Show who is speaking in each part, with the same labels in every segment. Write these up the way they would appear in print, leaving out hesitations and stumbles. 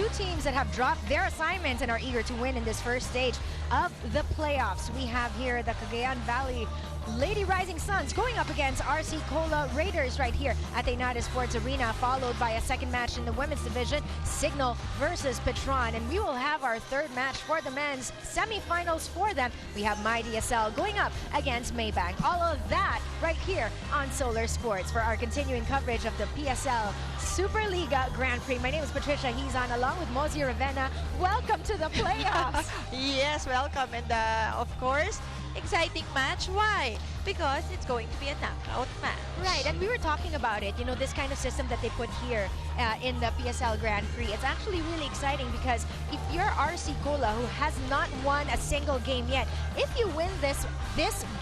Speaker 1: two teams that have dropped their assignments and are eager to win in this first stage of the playoffs. We have here the Cagayan Valley Lady Rising Suns going up against RC Cola Raiders right here at the United Sports Arena, followed by a second match in the women's division, Cignal versus Petron. And we will have our third match for the men's semifinals for them. We have My DSL going up against Maybank. All of that right here on Solar Sports for our continuing coverage of the PSL Superliga Grand Prix. My name is Patricia Hizon along with Mozi Ravenna. Welcome to the playoffs.
Speaker 2: Yes, welcome. And of course, exciting match. Why? Because it's going to be a knockout match.
Speaker 1: Right, and we were talking about it, you know, this kind of system that they put here in the PSL Grand Prix. It's actually really exciting because if you're RC Cola, who has not won a single game yet, if you win this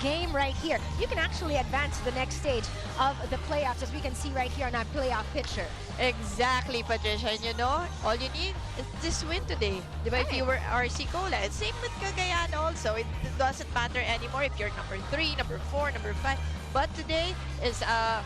Speaker 1: game right here, you can actually advance to the next stage of the playoffs, as we can see right here on our playoff picture.
Speaker 2: Exactly, Patricia. And you know, all you need is this win today. Right. If you were RC Cola. And same with Cagayan also. It doesn't matter anymore if you're number 3, number 4, number 5. But today is a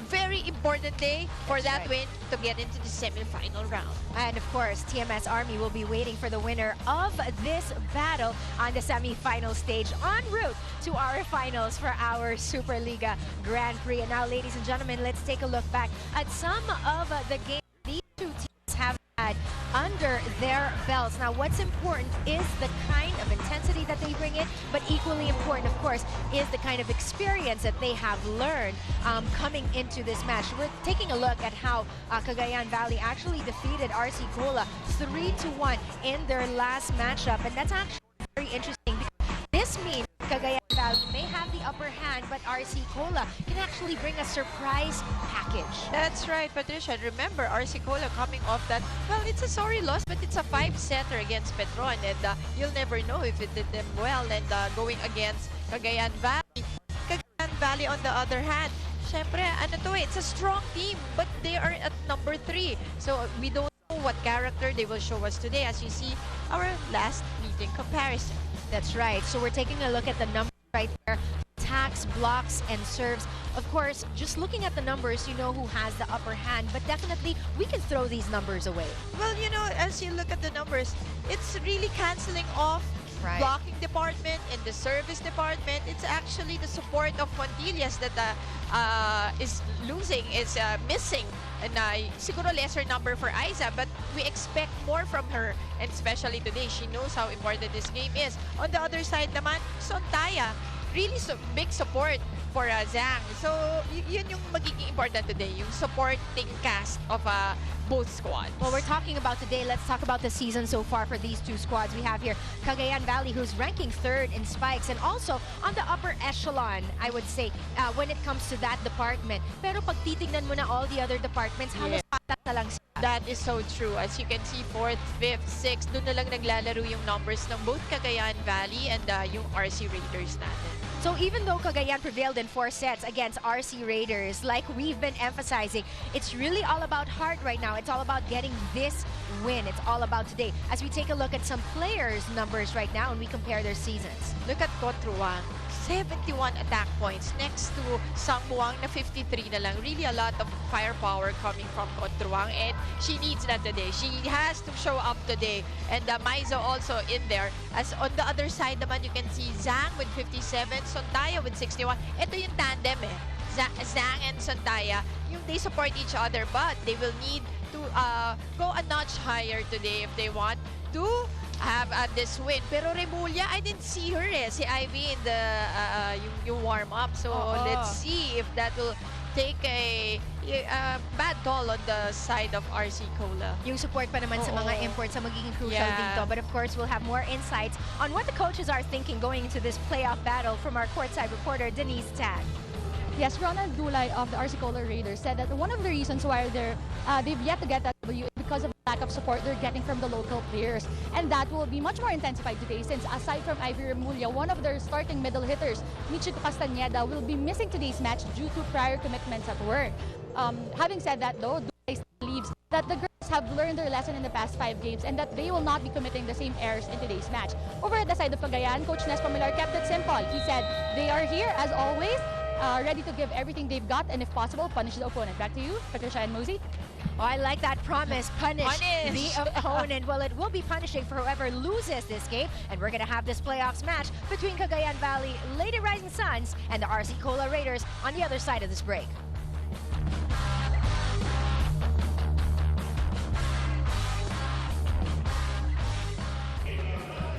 Speaker 2: very important day for that win to get into the semi-final round.
Speaker 1: And of course, TMS Army will be waiting for the winner of this battle on the semi-final stage en route to our finals for our Superliga Grand Prix. And now, ladies and gentlemen, let's take a look back at some of the games these two teams have had under their belts. Now, what's important is the kind of intensity that they bring in, but equally important, of course, is the kind of experience that they have learned coming into this match. We're taking a look at how Cagayan Valley actually defeated RC Cola 3-1 in their last matchup, and that's actually very interesting because this means Cagayan Valley may have the upper hand, but RC Cola can actually bring a surprise package.
Speaker 2: That's right, Patricia. And remember, RC Cola coming off that, well, it's a sorry loss, but it's a 5-setter against Petron. And you'll never know if it did them well. And going against Cagayan Valley. Cagayan Valley, on the other hand, syempre, ano to, it's a strong team, but they are at number 3. So we don't know what character they will show us today, as you see our last meeting comparison.
Speaker 1: That's right. So we're taking a look at the numbers right there. Attacks, blocks, and serves. Of course, just looking at the numbers, you know who has the upper hand, but definitely we can throw these numbers away.
Speaker 2: Well, you know, as you look at the numbers, it's really canceling off blocking department and the service department. It's actually the support of Fontillas that is missing. And siguro lesser number for Aiza, but we expect more from her, and especially today, she knows how important this game is. On the other side naman, Sontaya, really big support for Zhang. So yun yung magiging important today, yung supporting cast of both squads.
Speaker 1: Well, we're talking about today. Let's talk about the season so far for these two squads. We have here Cagayan Valley, who's ranking 3rd in spikes and also on the upper echelon, I would say, when it comes to that department. Pero pag titignan mo na all the other departments, halos patas na lang sila.
Speaker 2: That is so true. As you can see, 4th, 5th, 6th, doon na lang naglalaro yung numbers ng both Cagayan Valley and yung RC Raiders natin.
Speaker 1: So even though Cagayan prevailed in 4 sets against RC Raiders, like we've been emphasizing, it's really all about heart right now. It's all about getting this win. It's all about today. As we take a look at some players' numbers right now and we compare their seasons.
Speaker 2: Look at Quarterfinals. 71 attack points next to Sangmuang na 53 na lang. Really a lot of firepower coming from Petron, and she needs that today. She has to show up today. And Maizo also in there. As on the other side naman, you can see Zhang with 57, Sontaya with 61. Ito yung tandem eh. Zhang and Sontaya, they support each other, but they will need to go a notch higher today if they want to have this win. Pero Remulla, I didn't see her si Ivy in the yung warm-up. So let's see if that will take a bad toll on the side of RC Cola.
Speaker 1: Yung support pa naman sa mga imports sa magiging crucial dito. But of course, we'll have more insights on what the coaches are thinking going into this playoff battle from our courtside reporter, Denise Tan.
Speaker 3: Yes, Ronald Dulay of the RC Cola Raiders said that one of the reasons why they've yet to get that W is because of the lack of support they're getting from the local players. And that will be much more intensified today since aside from Ivy Remulla, one of their starting middle hitters, Michiko Castañeda, will be missing today's match due to prior commitments at work. Having said that though, Dulay believes that the girls have learned their lesson in the past 5 games and that they will not be committing the same errors in today's match. Over at the side of Cagayan, Coach Nes Pomilar kept it simple. He said they are here as always, ready to give everything they've got and if possible, punish the opponent. Back to you, Patricia and Mozi.
Speaker 1: Oh, I like that promise. Punish
Speaker 2: Punish.
Speaker 1: the opponent. Well, it will be punishing for whoever loses this game. And we're going to have this playoffs match between Cagayan Valley, Lady Rising Suns, and the RC Cola Raiders on the other side of this break.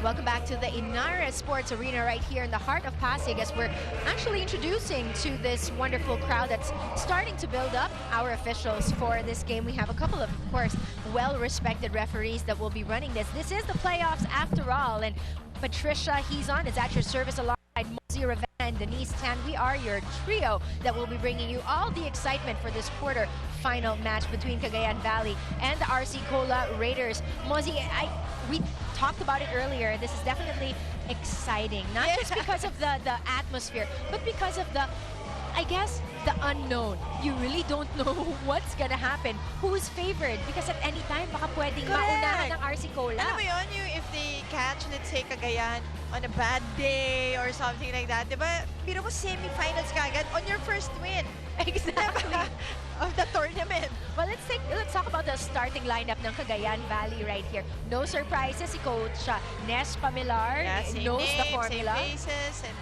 Speaker 1: Welcome back to the Inara Sports Arena right here in the heart of Pasig, as we're actually introducing to this wonderful crowd that's starting to build up our officials for this game. We have a couple of course, well-respected referees that will be running this. This is the playoffs after all, and Patricia Hizon is at your service alongside Mozi Raven and Denise Tan. We are your trio that will be bringing you all the excitement for this quarter-final match between Cagayan Valley and the RC Cola Raiders. Mozi, we talked about it earlier. This is definitely exciting, not just because of the atmosphere, but because of the, I guess, the unknown. You really don't know what's gonna happen, who's favored, because at any time baka pwedeng maunahan ng RC Cola.
Speaker 2: Alam mo yun, if they catch, let's say, Cagayan on a bad day or something like that, di ba? Pero mo semi-finals kagad on your first win.
Speaker 1: Exactly.
Speaker 2: Of the tournament.
Speaker 1: Well, let's talk about the starting lineup ng Cagayan Valley right here. No surprises, si Coach Nes Pamilar knows the formula.
Speaker 2: Same faces, and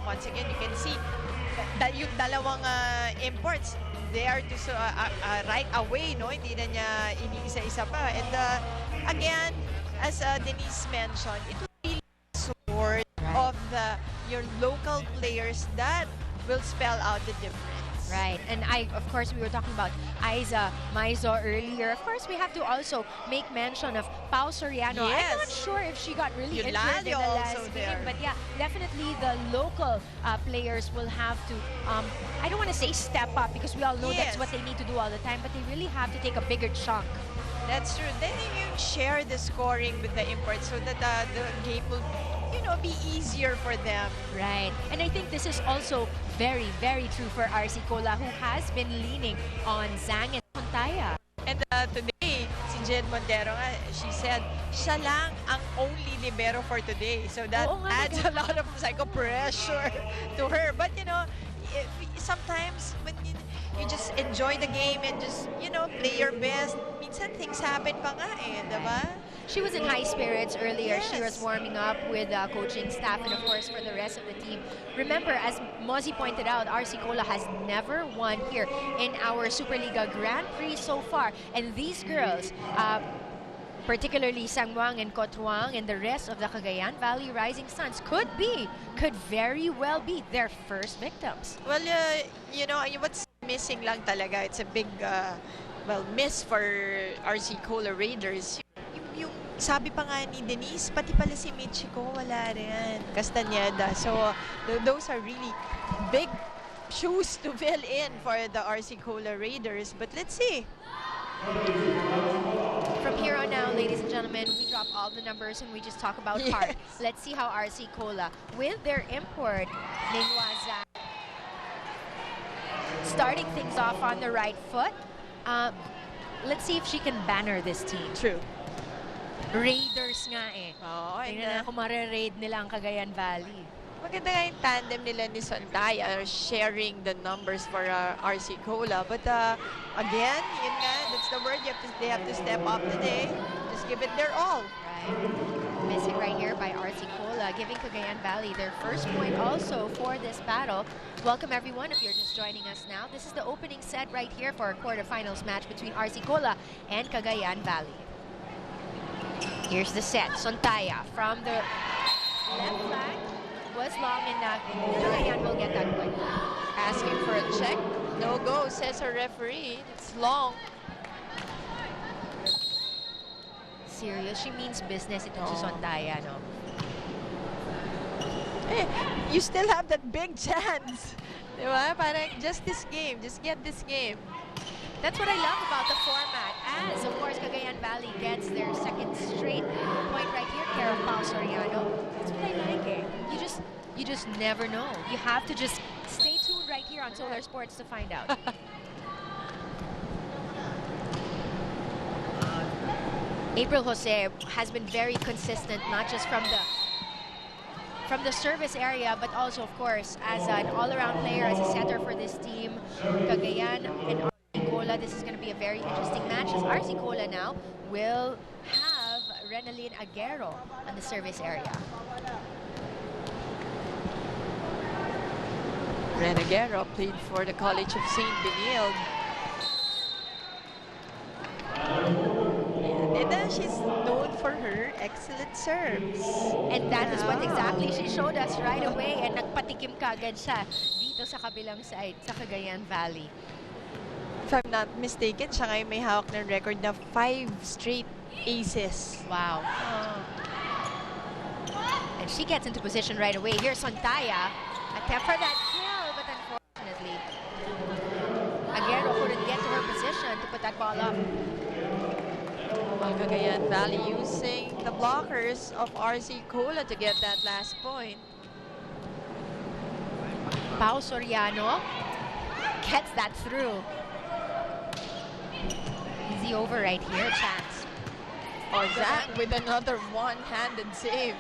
Speaker 2: once again, you can see that yung dalawang imports, they are just right away, no? Hindi na niya iniisa-isa pa. And again, as Denise mentioned, it will really support of your local players that will spell out the difference.
Speaker 1: Right, and of course, we were talking about Aiza Maizo earlier. Of course, we have to also make mention of Pau Soriano.
Speaker 2: Yes.
Speaker 1: I'm not sure if she got really injured in the
Speaker 2: also
Speaker 1: last game, but yeah, definitely the local players will have to, I don't want to say step up, because we all know that's what they need to do all the time, but they really have to take a bigger chunk.
Speaker 2: That's true. Then you share the scoring with the imports so that the game will, be easier for them.
Speaker 1: Right. And I think this is also very, very true for RC Cola, who has been leaning on Zhang and Montaya.
Speaker 2: And today, si Jen Montero, she said, siya lang ang only libero for today. So that adds a lot of psycho pressure to her. But, sometimes when you just enjoy the game and just, play your best, minsan things happen pa nga diba?
Speaker 1: She was in high spirits earlier. She was warming up with coaching staff and, of course, for the rest of the team. Remember, as Mozi pointed out, RC Cola has never won here in our Superliga Grand Prix so far. And these girls, particularly Sangmuang and Kotruang and the rest of the Cagayan Valley Rising Suns, could very well be their first victims.
Speaker 2: Well, what's missing lang talaga, it's a big, miss for RC Cola Raiders. Yung sabi pa nga ni Denise, pati pala si Michiko, wala rin. Castañeda. So, those are really big shoes to fill in for the RC Cola Raiders. But let's see.
Speaker 1: From here on now, ladies and gentlemen, we drop all the numbers and we just talk about heart. Let's see how RC Cola, with their import, Ningwaza, starting things off on the right foot. Let's see if she can banner this team.
Speaker 2: True.
Speaker 1: Raiders nga Tingnan na kung mare-raid nila ang Cagayan Valley.
Speaker 2: Maganda nga yung tandem nila ni Santaya sharing the numbers for RC Cola. But again, that's the word. They have to step up today. Just give it their all.
Speaker 1: Right. Missing right here by RC Cola, giving Cagayan Valley their first point also for this battle. Welcome everyone if you're just joining us now. This is the opening set right here for our quarterfinals match between RC Cola and Cagayan Valley. Here's the set. Sontaya from the left flank was long, and Cagayan will get that point.
Speaker 2: Asking for a check. No go, says our referee. It's long.
Speaker 1: Serious. She means business. Ito si Sontaya, no?
Speaker 2: Hey, you still have that big chance. Diba? Parang just this game. Just get this game.
Speaker 1: That's what I love about the format. As, of course, Cagayan Valley gets their second straight point right here, care of Pau Soriano. That's what I like, You just never know. You have to just stay tuned right here on Solar Sports to find out. April Jose has been very consistent, not just from the service area, but also, of course, as an all-around player, as a setter for this team. Cagayan and RC Cola, Cola. This is going to be a very interesting match as RC Cola now will have Renalyn Aguero on the service area.
Speaker 2: Ren Aguero played for the College of St. Benilde. And she's known for her excellent serves.
Speaker 1: And that is what exactly she showed us right away. And nagpatikim kagad siya dito sa kabilang side, sa Cagayan Valley.
Speaker 2: If I'm not mistaken, siya ngayon may hawak ng record na 5 straight aces.
Speaker 1: Wow. And she gets into position right away. Here's Sontaya. Attempt for that kill, but unfortunately, Aguero couldn't get to her position to put that ball up.
Speaker 2: Well, Cagayan Valley using the blockers of RC Cola to get that last point.
Speaker 1: Pao Soriano gets that through. Easy over right here, chance.
Speaker 2: Oh, Zach with another one-handed save.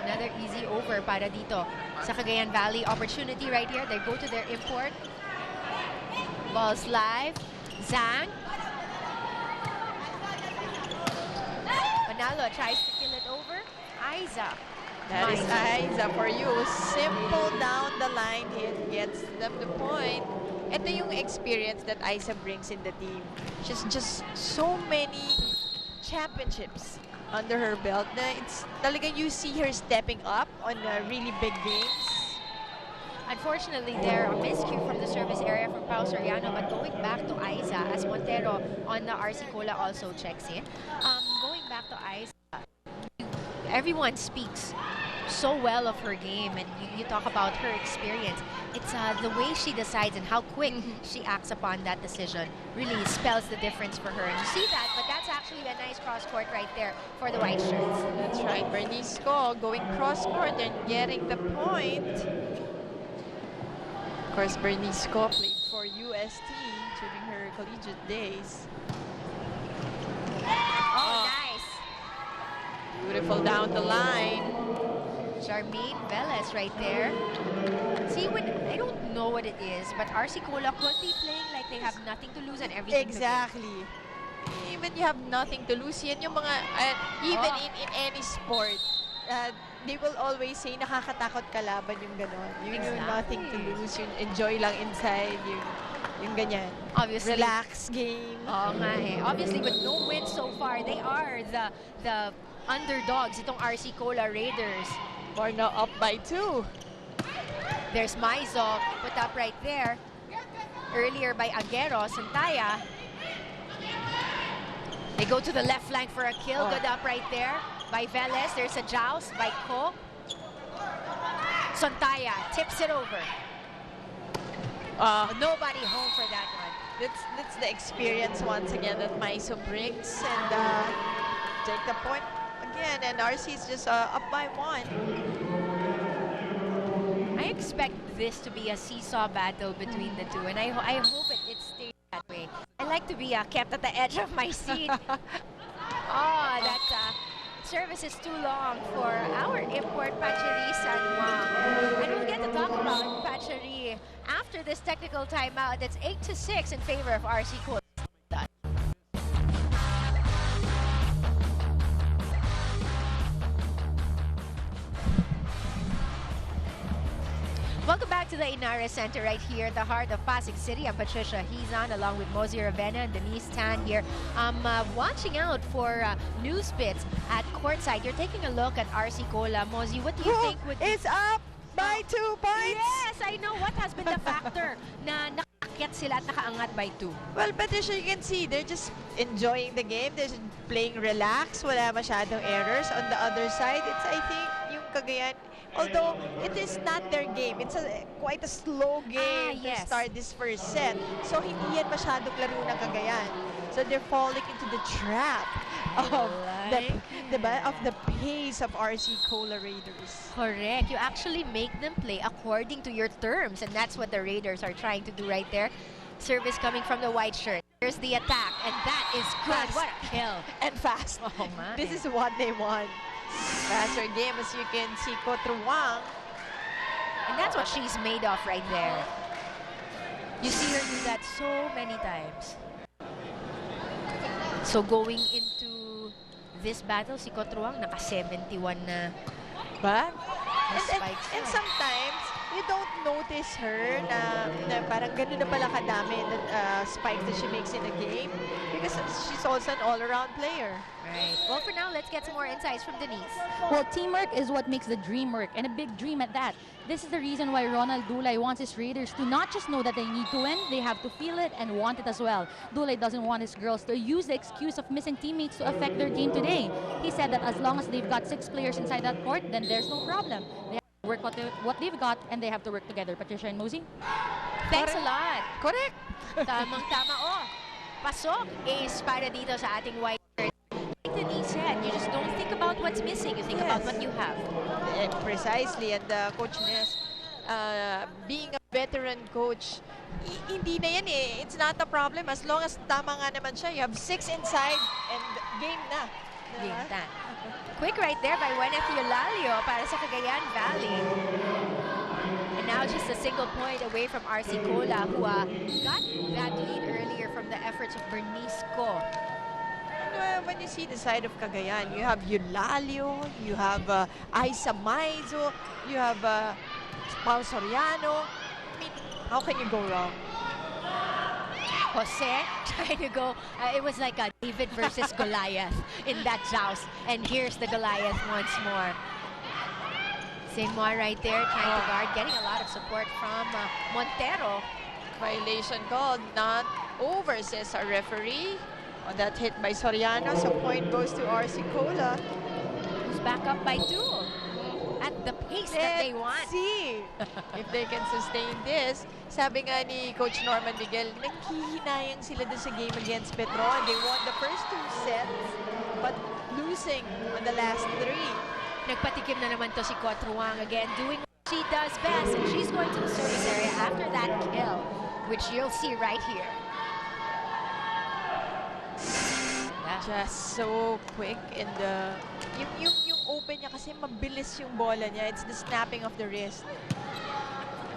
Speaker 1: Another easy over para dito sa Cagayan Valley. Opportunity right here. They go to their import. Ball's live. Zhang. Manalo tries to kill it over. Aiza.
Speaker 2: That is Aiza for you. Simple down the line hit gets them the point. Ito yung experience that Aiza brings in the team. She's just so many championships under her belt na it's talaga you see her stepping up on really big games.
Speaker 1: Unfortunately, there a miscue from the service area from Pao Soriano, but going back to Aiza as Montero on the RC Cola also checks in. Going back to Aiza, everyone speaks so well of her game, and you talk about her experience. It's the way she decides and how quick she acts upon that decision really spells the difference for her. And you see that, but that's actually a nice cross-court right there for the white shirts.
Speaker 2: That's right, Bernice Ko going cross-court and getting the point. Of course, Bernice Ko played for UST during her collegiate days.
Speaker 1: Oh, nice.
Speaker 2: Beautiful down the line.
Speaker 1: Charmaine Velez right there. See, when I don't know what it is, but RC Cola could be playing like they have nothing to lose and everything
Speaker 2: Exactly.
Speaker 1: to win.
Speaker 2: Even you have nothing to lose. Yan yung mga, even in any sport, they will always say, nakakatakot kalaban yung ganon. Yung nothing to lose, yung enjoy lang inside, yung ganyan.
Speaker 1: Obviously.
Speaker 2: Relax game.
Speaker 1: Oo nga eh. Obviously, with no wins so far, they are the underdogs, itong RC Cola Raiders.
Speaker 2: Or now up by 2.
Speaker 1: There's Maizo, put up right there. Earlier by Aguero, Santaya. They go to the left flank for a kill. Good up right there by Velez. There's a joust by Ko. Santaya tips it over. Nobody home for that one.
Speaker 2: That's the experience once again that Maizo brings, and take the point again, and RC is just up by 1.
Speaker 1: I expect this to be a seesaw battle between the two, and I hope it stays that way. I like to be kept at the edge of my seat. That service is too long for our import, Pacheri Sanwang. And we'll get to talk about Pacheri after this technical timeout. That's 8-6 in favor of RC Cola. Welcome back to the Inara Center right here at the heart of Pasig City. I'm Patricia Hizan along with Mozi Ravenna and Denise Tan here. I'm watching out for news bits at courtside. You're taking a look at RC Cola. Mozi, what do you think would be...
Speaker 2: It's up by 2 points!
Speaker 1: Yes, I know. What has been the factor na nakaakyat sila at nakaangat by 2?
Speaker 2: Well, Patricia, you can see they're just enjoying the game. They're playing relax. Wala masyadong errors. On the other side, it's, I think, yung Cagayan, although it is not their game, it's quite a slow game to start this first set. So hindi yan masyadong laro ng Cagayan. So they're falling into the trap of the pace of RC Cola Raiders.
Speaker 1: Correct. You actually make them play according to your terms, and that's what the Raiders are trying to do right there. Service coming from the white shirt. There's the attack, and that is good.
Speaker 2: Fast.
Speaker 1: What a kill.
Speaker 2: And fast.
Speaker 1: Oh, man.
Speaker 2: This is what they want. Faster game, as you can see, Kotruwang.
Speaker 1: And that's what she's made of right there. You see her do that so many times. So going into this battle, si Cotruang naka 71 na
Speaker 2: Ba?
Speaker 1: spikes
Speaker 2: And
Speaker 1: na.
Speaker 2: sometimes, you don't notice her na parang ganun na pala kadami na spikes that she makes in a game because she's also an all-around player.
Speaker 1: Right. Well, for now, let's get some more insights from Denise.
Speaker 3: Well, teamwork is what makes the dream work, and a big dream at that. This is the reason why Ronald Dulay wants his Raiders to not just know that they need to win, they have to feel it and want it as well. Dulay doesn't want his girls to use the excuse of missing teammates to affect their game today. He said that as long as they've got 6 players inside that court, then there's no problem. They have to work what they've got, and they have to work together. Patricia and Mosey?
Speaker 1: Thanks a lot.
Speaker 2: Correct.
Speaker 1: Tamang-tama. Oh, pasok is para dito sa ating white shirt. Like Denise said, you just don't think about what's missing. You think about
Speaker 2: Yes.
Speaker 1: what you have.
Speaker 2: Precisely. And Coach Ness, being a veteran coach, hindi na yan eh. It's not a problem. As long as tama nga naman siya, you have 6 inside and game na.
Speaker 1: Game
Speaker 2: Diba?
Speaker 1: time. Quick right there by Wyneth Eulalio para sa Cagayan Valley. And now just a single point away from RC Cola, who got that lead earlier from the efforts of Bernice Co.
Speaker 2: When you see the side of Cagayan, you have Eulalio, you have Aisa Maizo, you have Pao Soriano. I mean, how can you go wrong?
Speaker 1: Jose trying to go, it was like a David versus Goliath in that joust. And here's the Goliath once more. Cignal right there trying to guard, getting a lot of support from Montero.
Speaker 2: Violation called, not over, says our referee. On that hit by Soriano, so point goes to RC Cola.
Speaker 1: Who's back up by 2 at the pace that they want.
Speaker 2: Let's see if they can sustain this. Sabi nga ni Coach Norman Miguel, naghihinayang sila dun sa game against Petron. They won the first 2 sets, but losing on the last 3.
Speaker 1: Nagpatikim na naman to si Cotruang again, doing what she does best. And she's going to the service area after that kill, which you'll see right here.
Speaker 2: Just so quick and yung open niya kasi mabilis yung bola niya. It's the snapping of the wrist.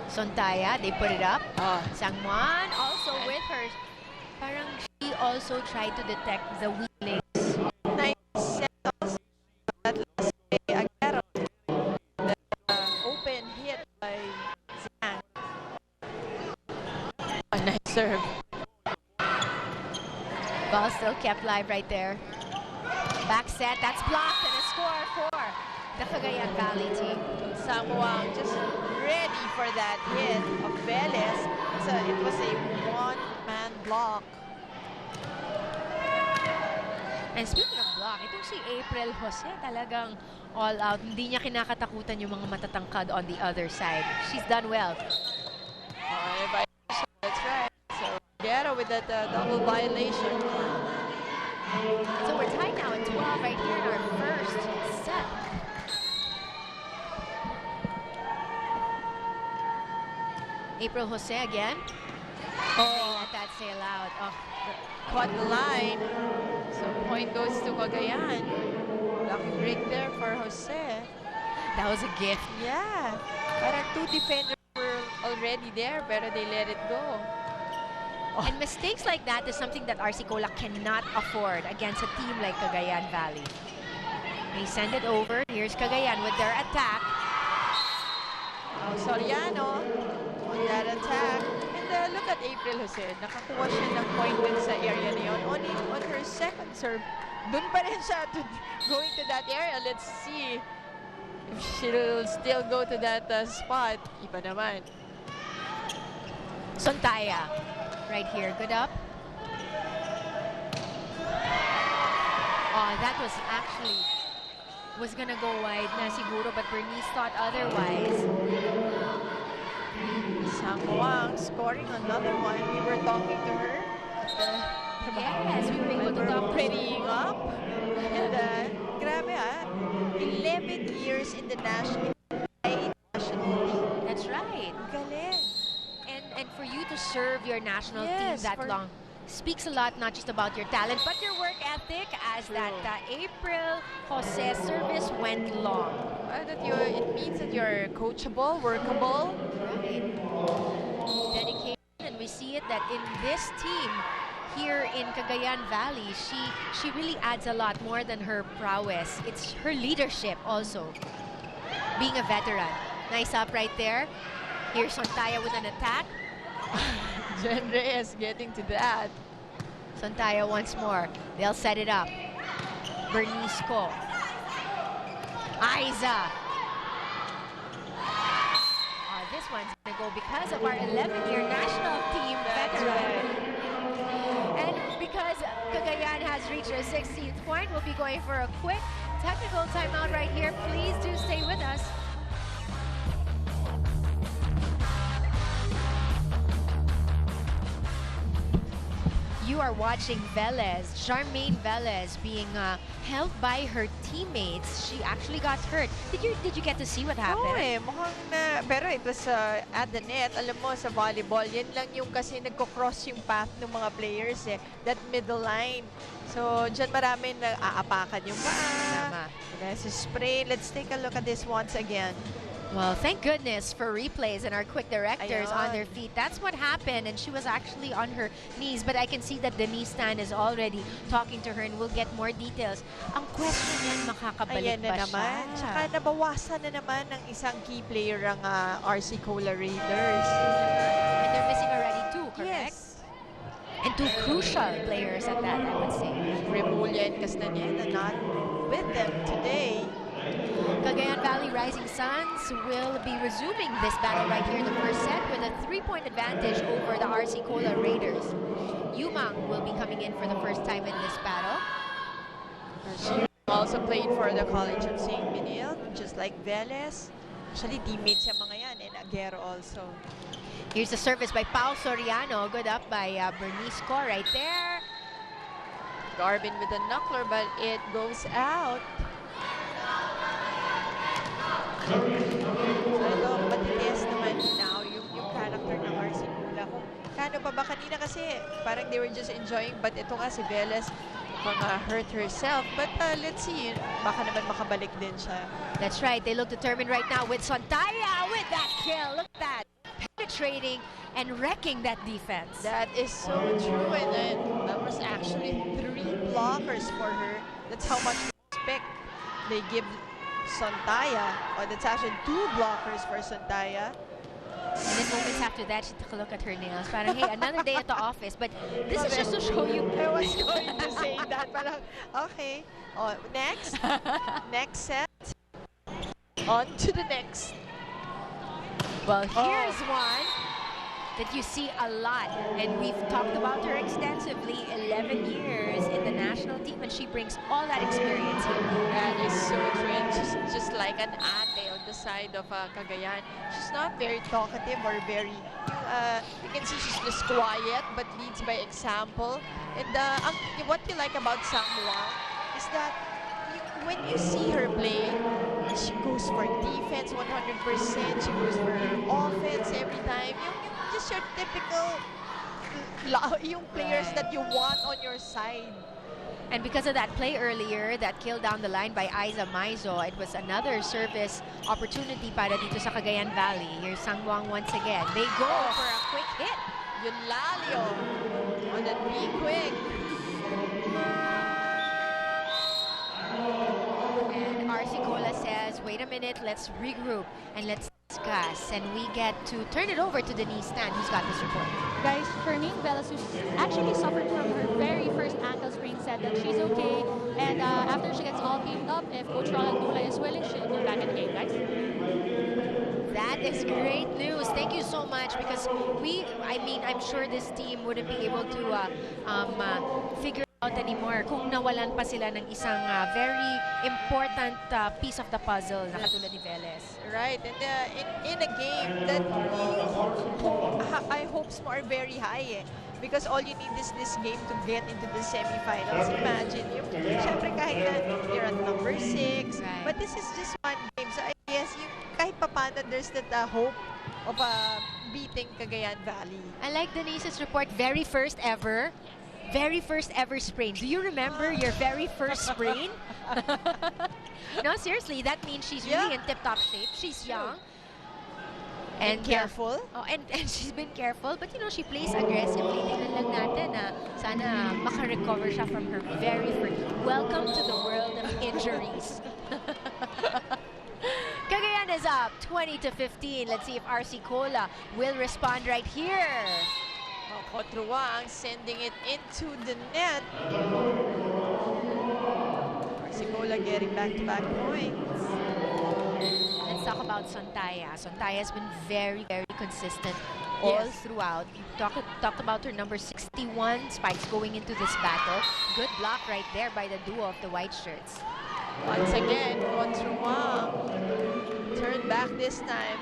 Speaker 1: Sontaya, they put it up. Sangmuan also with her. Parang she also tried to detect the weak links.
Speaker 2: Nice set also. That last play, Aguero. The open hit by Zhang. A nice serve.
Speaker 1: Ball still kept live right there. Back set, that's blocked and a score for the Cagayan Valley team.
Speaker 2: Samuang just ready for that hit of Velez. So it was a one-man block.
Speaker 1: And speaking of block, itong si April Jose talagang all out. Hindi niya kinakatakutan yung mga matatangkad on the other side. She's done well.
Speaker 2: That's right. So Guerra with that double violation.
Speaker 1: So we're tied now at 12 right here in our first set. April Jose again. Oh, let that sail out. Oh,
Speaker 2: Caught the line. So point goes to Cagayan. Lucky break there for Jose.
Speaker 1: that was a gift.
Speaker 2: Yeah. Parang 2 defenders were already there, pero they let it go.
Speaker 1: And mistakes like that is something that RC Cola cannot afford against a team like Cagayan Valley. They send it over. Here's Cagayan with their attack.
Speaker 2: Oh, Soriano on that attack. And look at April Jose. Nakakuha siya ng point dun sa area na yun. Only on her second serve. Dun pa rin siya going to that area. Let's see if she'll still go to that spot. Iba naman.
Speaker 1: Sontaya right here. Good up. Oh, that was actually was gonna go wide na siguro, but Bernice thought otherwise.
Speaker 2: Samuang scoring another one. We were talking to her.
Speaker 1: Yes, we were able to talk
Speaker 2: prettying up. And grabe 11 years in the national team.
Speaker 1: That's right.
Speaker 2: Galing.
Speaker 1: And for you to serve your national team
Speaker 2: Yes,
Speaker 1: that long speaks a lot, not just about your talent, but your work ethic, as that April Jose service went long.
Speaker 2: It means that you're coachable, workable.
Speaker 1: Right. Dedication and we see it that in this team here in Cagayan Valley, she really adds a lot more than her prowess. It's her leadership also. Being a veteran. Nice up right there. Here's Sontaya with an attack.
Speaker 2: Jen Reyes getting to that.
Speaker 1: Sontaya once more. They'll set it up. Bernice Ko. Aiza. This one's going to go because of our 11-year national team veteran. And because Cagayan has reached their 16th point, we'll be going for a quick technical timeout right here. Please do stay with us. You are watching Velez, Charmaine Velez, being held by her teammates. She actually got hurt. Did you get to see what happened?
Speaker 2: Oo mukhang na, pero it was at the net. Alam mo, sa volleyball, yan lang yung kasi nagko-cross yung path ng mga players that middle line. So, dyan marami na aapakan yung paa. There's a spray. Let's take a look at this once again.
Speaker 1: Well, thank goodness for replays and our quick directors on their feet. That's what happened, and she was actually on her knees. But I can see that Denise Tan is already talking to her, and we'll get more details. Ang question yan, makakabalik ba
Speaker 2: naman.
Speaker 1: siya?
Speaker 2: Tsaka nabawasan na naman ng isang key player ang RC Cola Raiders.
Speaker 1: And they're missing already two, correct?
Speaker 2: Yes.
Speaker 1: And two crucial players at that, I would say.
Speaker 2: Remulia and Castaneda not with them today.
Speaker 1: Cagayan Valley Rising Suns will be resuming this battle right here in the first set with a 3-point advantage over the RC Cola Raiders. Yumang will be coming in for the first time in this battle.
Speaker 2: She also played for the College of St. Benil, just like Velez. Actually, teammates siya mga yan, and Aguero also.
Speaker 1: Here's the service by Pao Soriano. Good up by Bernice Ko right there.
Speaker 2: Garvin with a knuckler, but it goes out. So ito, matitiis naman now yung character ng RC Cola. Kung kano pa ba kanina kasi parang they were just enjoying, but ito nga si Velez hurt herself. But let's see, baka naman makabalik din siya.
Speaker 1: That's right. They look determined right now with Sontaya with that kill. Look at that. Penetrating and wrecking that defense.
Speaker 2: That is so true. And then that was actually 3 blockers for her. That's how much respect they give Sontaya. Oh, that's actually 2 blockers for Sontaya.
Speaker 1: And then moments after that, she took a look at her nails. Parang, hey, another day at the office. But this is just to show you.
Speaker 2: I was going to say that. Parang, okay. Oh, next. Next set. On to the next.
Speaker 1: Well, here's one that you see a lot. And we've talked about her extensively. 11 years in the national team. And she brings all that experience here.
Speaker 2: That is so true. Just like an ate on the side of Cagayan. She's not very talkative or very... you can see she's just quiet but leads by example. And what you like about Samoa is that when you see her play, she goes for defense 100%. She goes for her offense every time. Just your typical yung players that you want on your side.
Speaker 1: And because of that play earlier, that kill down the line by Aiza Maizo, it was another service opportunity para dito sa Cagayan Valley. Here's Sangwang once again. They go for a quick hit.
Speaker 2: Eulalio on the quick.
Speaker 1: And RC Cola says, wait a minute, let's regroup and let's discuss. And we get to turn it over to Denise Tan, who's got this report.
Speaker 3: Guys, Charmaine Velez, who's actually suffered from her very first ankle sprain, said that she's okay. And after she gets all gamed up, if Coach Ronald Dula is willing, she'll be back in the game, guys.
Speaker 1: That is great news. Thank you so much, because I'm sure this team wouldn't be able to figure out anymore kung nawalan pa sila ng isang very important piece of the puzzle na katulad ni Velez.
Speaker 2: Right, and in a game that I hopes mo are very high because all you need is this game to get into the semifinals. Imagine, syempre kahit na you're at number 6,
Speaker 1: right.
Speaker 2: But this is just one game. So I guess kahit papano there's that hope of beating Cagayan Valley.
Speaker 1: I like Denise's report, very first ever sprain. Do you remember your very first sprain? No, seriously, that means she's really in tip-top shape. She's young.
Speaker 2: And careful.
Speaker 1: And she's been careful, but you know, she plays aggressively. Tingnan lang natin na sana maka-recover siya from her very first. Welcome to the world of injuries. Cagayan is up 20-15. Let's see if RC Cola will respond right here.
Speaker 2: Cotruang sending it into the net. Cignal getting back-to-back points.
Speaker 1: Let's talk about Sontaya. Sontaya has been very, very consistent all throughout. You talked about her number 61 spikes going into this battle. Good block right there by the duo of the white shirts.
Speaker 2: Once again, Cotruang turned back this time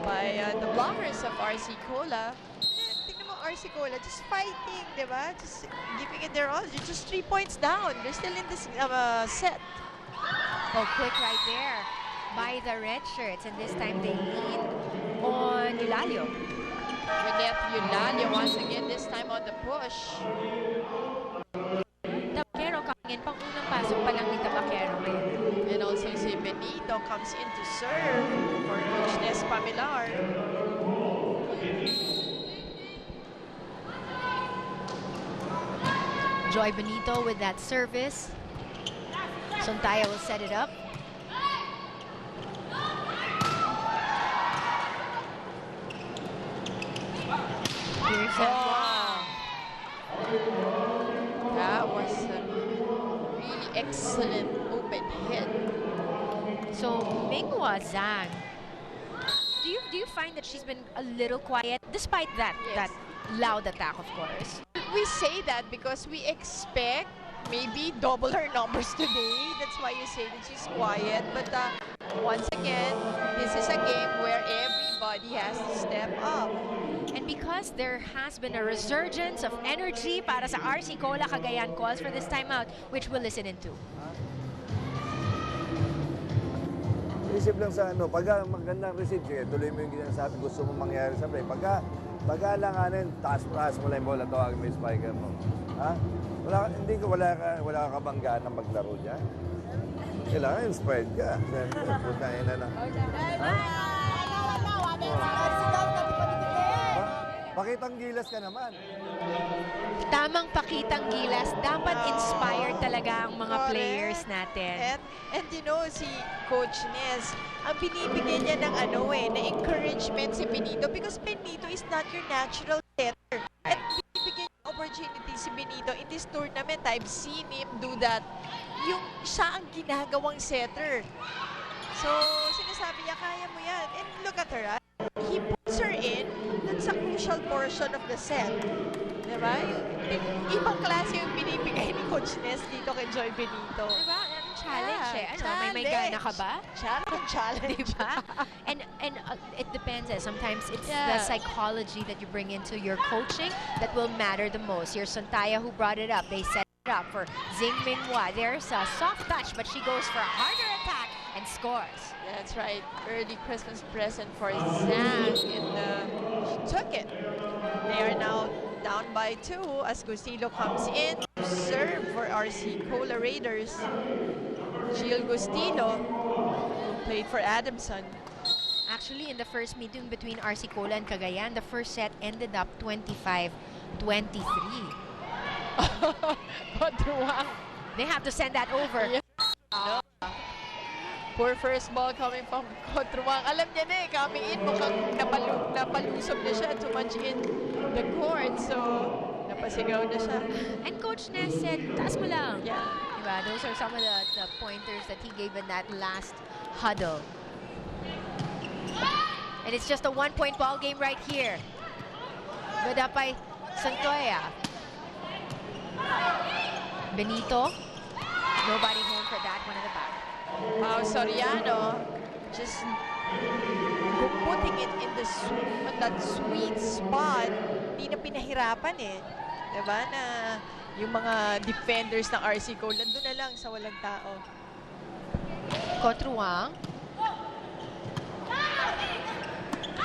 Speaker 2: by the blockers of RC Cola. Tingnan mo, RC Cola, just fighting, di ba? Just giving it their all. Just 3 points down. They're still in this set.
Speaker 1: Oh, quick right there by the red shirts. And this time they lean on Eulalio.
Speaker 2: Reneth Eulalio once again, this time on the push.
Speaker 1: Tabaquero coming in. Pang-unang pasok pa lang ni Tabaquero.
Speaker 2: And also si Benito comes in to serve for Coach Nes Pamilar.
Speaker 1: Joy Benito with that service. Sontaya will set it up. Here's
Speaker 2: that was a really excellent open hit.
Speaker 1: So Mingwa Zhang, do you find that she's been a little quiet despite that loud attack, of course?
Speaker 2: We say that because we expect maybe double her numbers today. That's why you say that she's quiet. But once again, this is a game where everybody has to step up.
Speaker 1: And because there has been a resurgence of energy para sa RC Cola, Cagayan calls for this timeout, which we'll listen into.
Speaker 4: Isip lang sa ano, pagka magandang receive, sige, tuloy mo yung ginasabi, gusto mo mangyari sa play. Pagka alanganin, taas mo lang yung bola, tawagin mo yung spiker mo. Ha? Wala ka bang gana maglaro dyan? Kailangan inspired ka. Siyempre, putahin na lang. Ha? Pakitang gilas ka naman.
Speaker 1: Tamang pakitang gilas. Dapat inspired talaga ang mga players natin.
Speaker 2: And you know, si Coach Nes, ang binibigyan niya ng na encouragement si Benito because Benito is not your natural setter. At binibigyan niya opportunity si Benito in this tournament. I've seen him do that. Yung siya ang ginagawang setter. So, sinasabi niya, kaya mo yan. And look at her, he puts her in sa crucial portion of the set. Diba? Ibang klase yung binibigay ni Coach Nes dito kay Joy Benito.
Speaker 1: Diba? Challenge eh. Ano, may gana ka ba?
Speaker 2: Challenge.
Speaker 1: Diba? And it depends. Sometimes it's the psychology that you bring into your coaching that will matter the most. Your Sontaya who brought it up, they set it up for Zing Minghua. There's a soft touch, but she goes for a harder attack and scores.
Speaker 2: That's right. Early Christmas present for Zhang, and she took it. They are now down by 2 as Gustilo comes in to serve for RC Cola Raiders. Gil Gustilo played for Adamson.
Speaker 1: Actually, in the first meeting between RC Cola and Cagayan, the first set ended up 25-23. They have to send that over.
Speaker 2: Yeah. No. Poor first ball coming from Cotruang. Alam niya na coming in, mukhang napalusog na siya too much in the court. So, napasigaw na siya.
Speaker 1: And Coach Nes said, taas mo lang.
Speaker 2: Yeah.
Speaker 1: Diba? Those are some of the pointers that he gave in that last huddle. And it's just a 1-point ball game right here. Good up by Santoya. Benito. Nobody home for that one at the back.
Speaker 2: Wow, Soriano just putting it in that sweet spot. Hindi na pinahirapan eh. Diba na yung mga defenders ng RC Cola, doon na lang sa walang tao.
Speaker 1: Cotruang.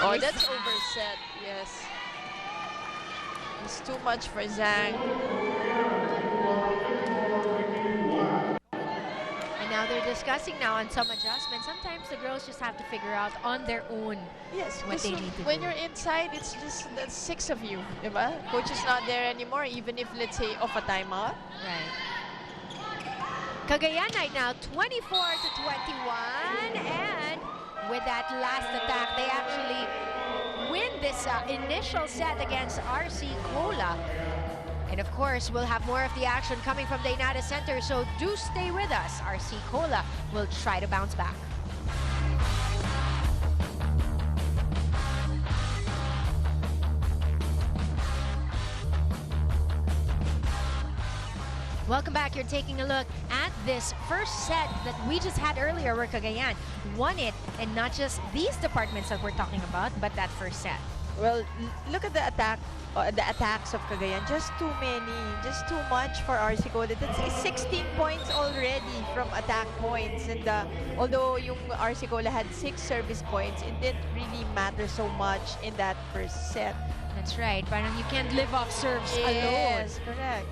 Speaker 2: Oh, that's overset. Yes. It's too much for Zhang.
Speaker 1: And now they're discussing now on some adjustments. Sometimes the girls just have to figure out on their own
Speaker 2: Yes,
Speaker 1: what they need to
Speaker 2: when
Speaker 1: do.
Speaker 2: you're inside, it's just the 6 of you, diba? Coach is not there anymore, even if, let's say, off a timeout.
Speaker 1: Right. Cagayan right now, 24-21, and with that last attack, they actually win this initial set against RC Cola. And of course, we'll have more of the action coming from the Inada Center, so do stay with us. RC Cola will try to bounce back. Welcome back. You're taking a look at this first set that we just had earlier where Cagayan won it, and not just these departments that we're talking about, but that first set.
Speaker 2: Well, look at the attacks of Cagayan. Just too many, just too much for RC Cola. That's 16 points already from attack points. And although yung RC Cola had 6 service points, it didn't really matter so much in that first set.
Speaker 1: That's right. Parang you can't live off serves alone.
Speaker 2: Yes, correct.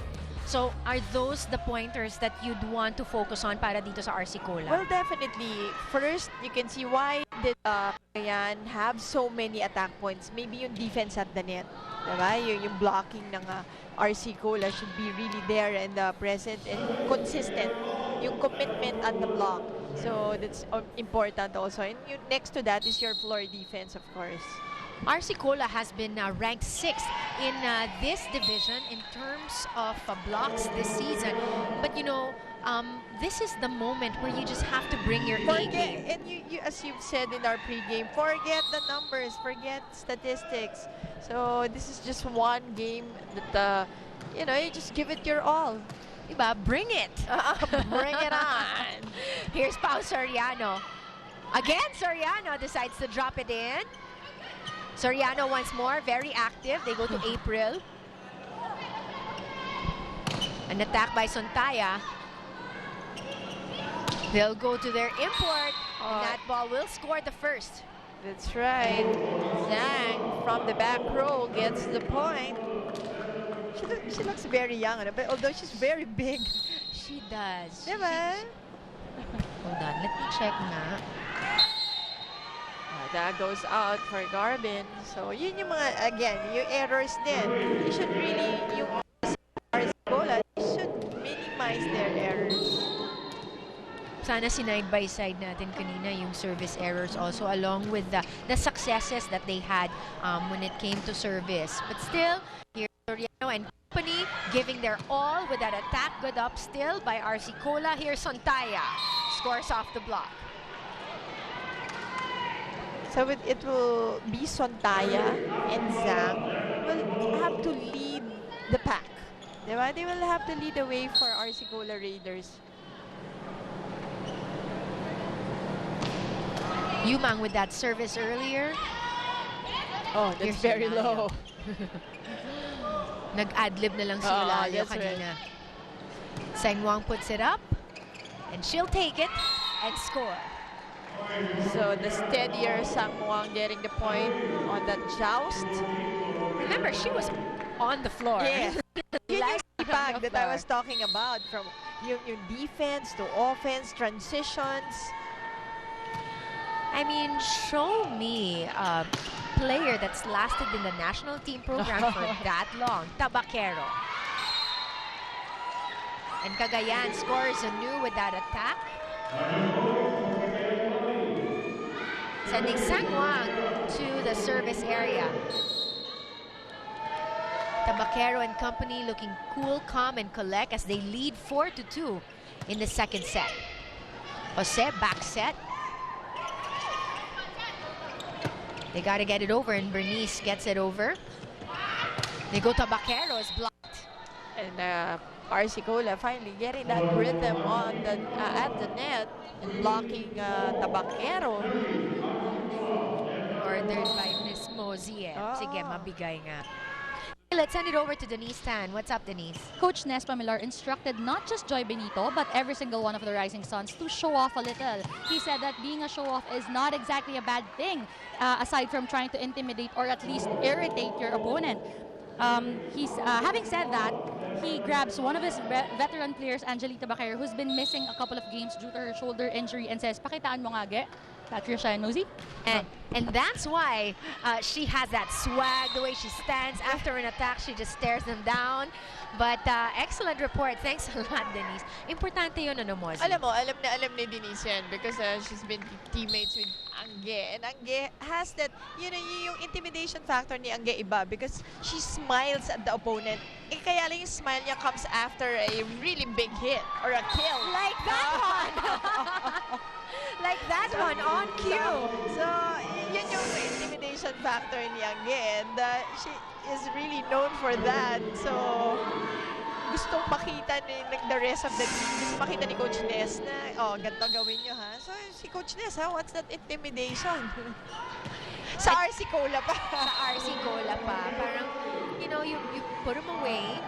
Speaker 1: So are those the pointers that you'd want to focus on para dito sa RC Cola?
Speaker 2: Well, definitely. First, you can see why did Cagayan have so many attack points. Maybe yung defense at the net. Diba? Yung blocking ng RC Cola should be really there and present and consistent. Yung commitment at the block. So that's important also. And next to that is your floor defense, of course.
Speaker 1: RC Cola has been ranked 6th in this division in terms of blocks this season. But you know, this is the moment where you just have to bring your A game.
Speaker 2: And you, as you've said in our pregame, forget the numbers, forget statistics. So this is just one game that, you know, you just give it your all.
Speaker 1: Diba? Bring it!
Speaker 2: Bring it on!
Speaker 1: Here's Pao Soriano. Again, Soriano decides to drop it in. Soriano once more, very active. They go to April. An attack by Sontaya. They'll go to their import. And that ball will score the first.
Speaker 2: That's right. Zhang from the back row gets the point. She looks very young, but although she's very big.
Speaker 1: She does.
Speaker 2: Diba?
Speaker 1: Hold on, let me check na.
Speaker 2: That goes out for Garbin. So, yun yung mga, again, yung errors din. You should really, yung Cola, you should minimize their errors.
Speaker 1: Sana sinide by side natin kanina yung service errors also, along with the successes that they had when it came to service. But still, here Soriano and company giving their all with that attack. Good up still by RC Cola. Here's Sontaya. Scores off the block.
Speaker 2: So it will be Sontaya and Zhang will have to lead the pack. Diba? They will have to lead the way for RC Cola Raiders.
Speaker 1: Yumang with that service earlier.
Speaker 2: Oh, that's very low.
Speaker 1: Nag-adlib na lang si Eulalia kanina. Sang Wang puts it up, and she'll take it and score.
Speaker 2: So the steadier Sang Wang getting the point on that joust.
Speaker 1: Remember, she was on the floor.
Speaker 2: Yeah. Yun yung sipag that I was talking about, from yung defense to offense, transitions.
Speaker 1: I mean, show me a player that's lasted in the national team program for that long. Tabaquero. And Cagayan scores anew with that attack. Sending Sang Wang to the service area. Tabaquero and company looking cool, calm, and collect as they lead 4-2 in the second set. Jose back set. They got to get it over, and Bernice gets it over. They go Tabaquero is blocked.
Speaker 2: And RC Cola finally getting that rhythm on the at the net and blocking Tabaquero.
Speaker 1: Ordered by Miss Mozie. Sige, mabigay nga. Let's send it over to Denise Tan. What's up, Denise?
Speaker 3: Coach Nespa Millar instructed not just Joy Benito, but every single one of the Rising Suns to show off a little. He said that being a show-off is not exactly a bad thing, aside from trying to intimidate or at least irritate your opponent. Having said that, he grabs one of his veteran players, Angelita Baquero, who's been missing a couple of games due to her shoulder injury, and says, "Pakitaan mo nga, ge." Patricia and Nosy.
Speaker 1: And that's why she has that swag, the way she stands after an attack. She just stares them down. But excellent report. Thanks a lot, Denise. Importante yun, ano mo?
Speaker 2: Alam mo, alam ni Denise yan because she's been teammates with Angge. And Angge has that, you know, yung intimidation factor ni Angge iba because she smiles at the opponent. Eh, kaya lang yung smile niya comes after a really big hit or a kill.
Speaker 1: Like that one! Like that one on cue.
Speaker 2: So, yun yung intimidation factor ni Angge. And she is really known for that. So, gustong makita ni the rest of the team. Gusto makita ni Coach Ness na, oh, ganito gawin nyo, ha? So, si Coach Ness, ha? What's that intimidation? Sa RC Cola pa.
Speaker 1: Sa RC Cola pa. Parang, you know, you put them away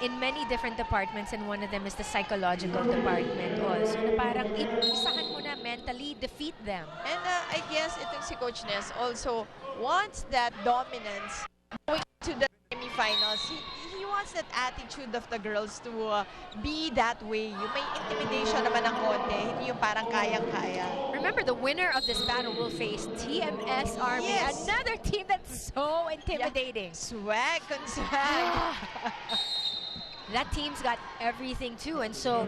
Speaker 1: in many different departments, and one of them is the psychological department also. Na parang isahan mo na mentally, defeat them.
Speaker 2: And I guess itong si Coach Ness also wants that dominance going to the semifinals. He wants that attitude of the girls to be that way. Yung may intimidation naman ng konti, hindi yung parang kayang-kaya.
Speaker 1: Remember, the winner of this battle will face TMS Army,
Speaker 2: Yes.
Speaker 1: another team that's so intimidating.
Speaker 2: Swag and swag.
Speaker 1: That team's got everything too, and so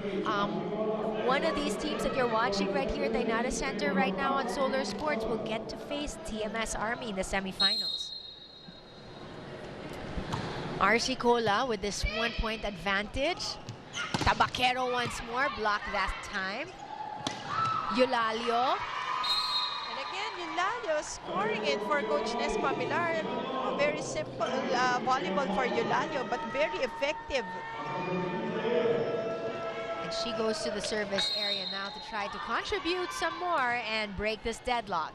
Speaker 1: one of these teams that you're watching right here at the Inada Center right now on Solar Sports will get to face TMS Army in the semifinals. RC Cola with this 1-point advantage. Tabaquero once more, blocked that time. Eulalio.
Speaker 2: And again, Eulalio scoring it for Coach Ness Pamilar. Very simple volleyball for Eulalio, but very effective.
Speaker 1: And she goes to the service area now to try to contribute some more and break this deadlock.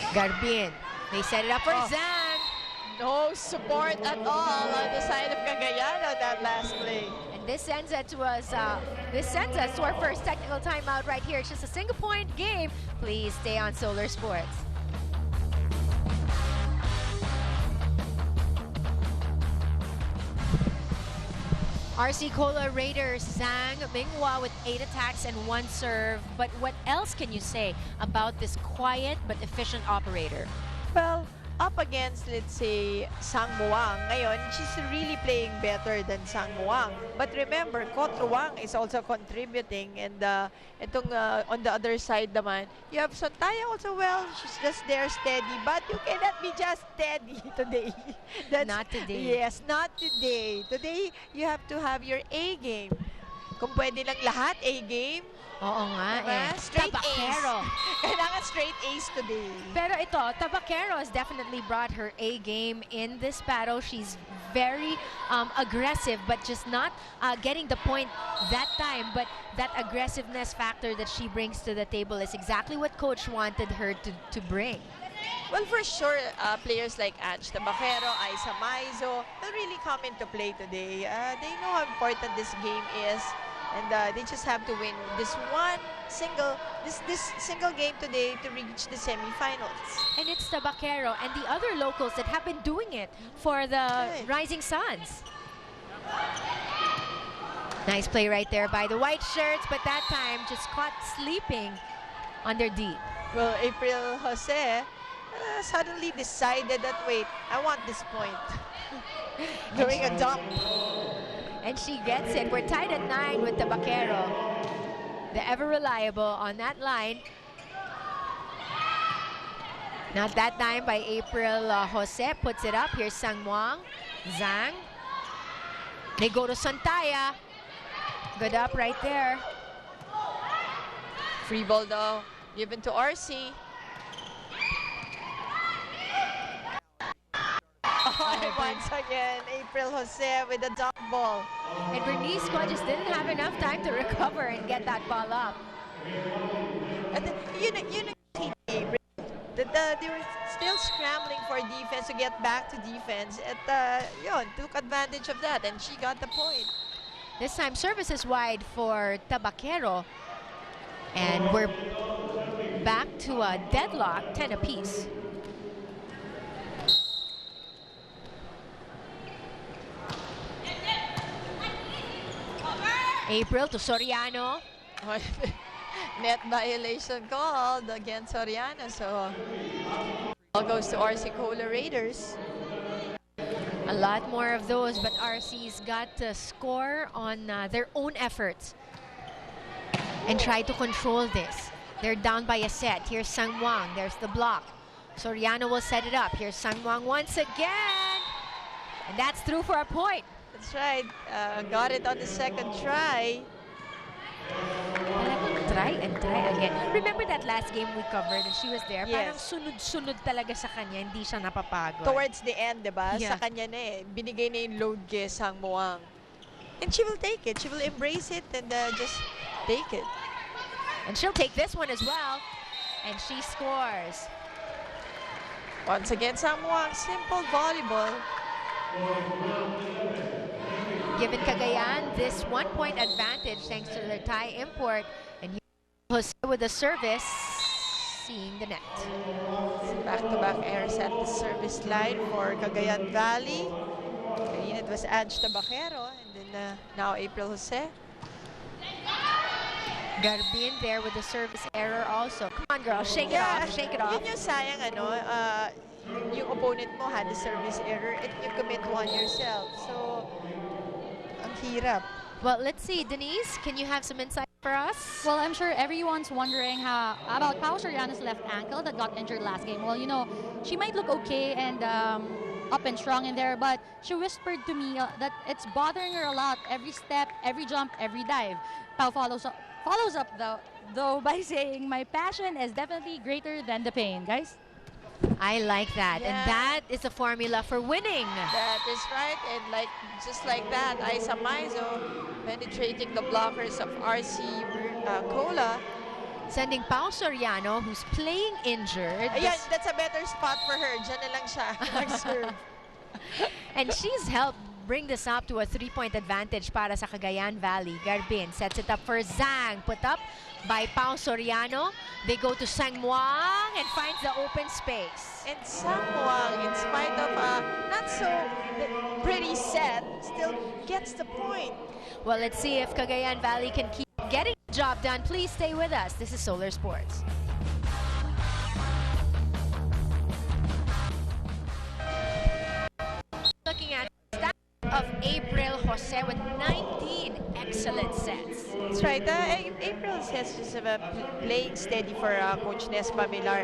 Speaker 1: Garbin. They set it up for Zhang.
Speaker 2: No support at all on the side of Cagayan on that last play.
Speaker 1: And this sends us to our first technical timeout right here. It's just a single-point game. Please stay on Solar Sports. RC Cola Raiders, Zhang Minghua with 8 attacks and 1 serve. But what else can you say about this quiet but efficient operator?
Speaker 2: Well, up against, let's say, Sang Muang, ngayon, she's really playing better than Sang Muang. But remember, Cotruang is also contributing, and itong on the other side naman, you have Sontaya also. Well, she's just there steady, but you cannot be just steady today.
Speaker 1: Not today.
Speaker 2: Yes, not today. Today, you have to have your A game. Kung pwede lang lahat, A game.
Speaker 1: Oo nga eh.
Speaker 2: Straight
Speaker 1: Tabaquero.
Speaker 2: ace. Kailangan straight ace today.
Speaker 1: Pero ito, Tabaquero has definitely brought her A game in this battle. She's very aggressive, but just not getting the point that time. But that aggressiveness factor that she brings to the table is exactly what Coach wanted her to bring.
Speaker 2: Well, for sure, players like Ange Tabaquero, Aisa Maizo will really come into play today. They know how important this game is. And they just have to win this single game today to reach the semifinals.
Speaker 1: And it's Tabaquero and the other locals that have been doing it for the Rising Suns. Nice play right there by the white shirts, but that time just caught sleeping under D.
Speaker 2: Well, April Jose suddenly decided that, wait, I want this point. Doing a dump.
Speaker 1: And she gets it. We're tied at 9 with Tabaquero. The ever reliable on that line. Not that time by April Jose. Puts it up. Here's Sang Muang. Zhang. They go to Sontaya. Good up right there.
Speaker 2: Free ball though. Given to RC. Once again, April Jose with a dump ball.
Speaker 1: And Bernice just didn't have enough time to recover and get that ball up.
Speaker 2: And then, you know, April, they were still scrambling for defense to get back to defense. At took advantage of that, and she got the point.
Speaker 1: This time, service is wide for Tabaquero. And we're back to a deadlock, 10 apiece. April to Soriano.
Speaker 2: Net violation called against Soriano. So, all goes to RC Cola Raiders.
Speaker 1: A lot more of those, but RC's got to score on their own efforts and try to control this. They're down by a set. Here's Sangwang. There's the block. Soriano will set it up. Here's Sangwang once again. And that's through for a point.
Speaker 2: That's right. Got it on the second try.
Speaker 1: Try and try again. Remember that last game we covered and she was there?
Speaker 2: Yes.
Speaker 1: Parang sunod-sunod talaga sa kanya. Hindi siya napapagod.
Speaker 2: Towards the end, diba?
Speaker 1: Yeah.
Speaker 2: Sa kanya na eh. Binigay na yung load kay Sangmuang. And she will take it. She will embrace it and just take it.
Speaker 1: And she'll take this one as well. And she scores.
Speaker 2: Once again, Sangmuang, simple volleyball.
Speaker 1: Given Cagayan this 1-point advantage thanks to their Thai import. And Jose with the service, seeing the net.
Speaker 2: Back-to-back errors at the service line for Cagayan Valley. Kanina it was Ange Tabacero, and then now April Jose.
Speaker 1: Garbin there with the service error also. Come on, girl, shake it off, shake it off.
Speaker 2: Yun yung sayang, yung opponent mo had the service error and you commit one yourself. So, ang hirap.
Speaker 1: Well, let's see, Denise, can you have some insight for us?
Speaker 3: Well, I'm sure everyone's wondering about Pao Soriano's left ankle that got injured last game. Well, you know, she might look okay and up and strong in there, but she whispered to me that it's bothering her a lot. Every step, every jump, every dive. Pao follows up though by saying, "My passion is definitely greater than the pain," guys.
Speaker 1: I like that.
Speaker 2: Yeah.
Speaker 1: And that is a formula for winning.
Speaker 2: That is right, and just like that, Aisa Maizo penetrating the blockers of RC Cola.
Speaker 1: Sending Pao Soriano, who's playing injured.
Speaker 2: Ayan, that's a better spot for her. Diyan na lang siya nag-serve.
Speaker 1: And she's helped bring this up to a 3-point advantage para sa Cagayan Valley. Garbin sets it up for Zhang. Put up by Pao Soriano. They go to Sangmuang and finds the open space.
Speaker 2: And Sangmuang, in spite of a not so pretty set, still gets the point.
Speaker 1: Well, let's see if Cagayan Valley can keep getting the job done. Please stay with us. This is Solar Sports. Looking at the stats of April Jose with 19 excellent sets.
Speaker 2: That's right. April has just playing steady for Coach Nes Pamilar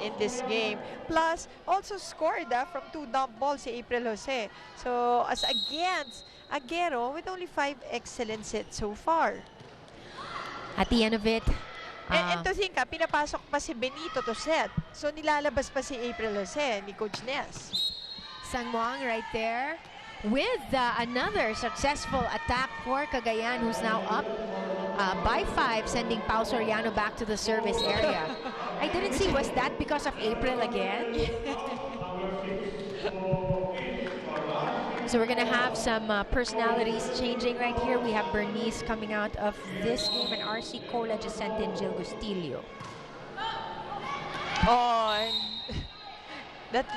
Speaker 2: in this game. Plus, also scored from 2 dump balls si April Jose. So, as against Aguero with only 5 excellent sets so far.
Speaker 1: At the end of it,
Speaker 2: And to think, pinapasok pa si Benito to set. So, nilalabas pa si April Jose ni Coach Nes.
Speaker 1: Sangmuang right there with another successful attack for Cagayan, who's now up by 5, sending Pao Soriano back to the service area. I didn't see, was that because of April again? So we're going to have some personalities changing right here. We have Bernice coming out of this game, and RC Cola just sent in Jill Gustilio.
Speaker 2: Oh, and that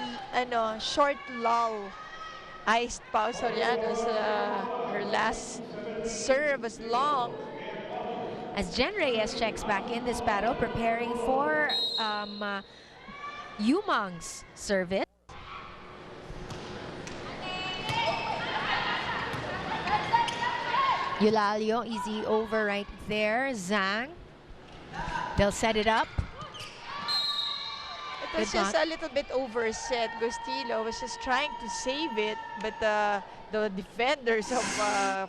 Speaker 2: short lull iced Pao Soriano's her last serve was long.
Speaker 1: As Jen Reyes checks back in this battle, preparing for Yumang's service. Eulalio, easy over right there. Zhang. They'll set it up.
Speaker 2: It was just a little bit overset. Gustilo was just trying to save it, but the defenders of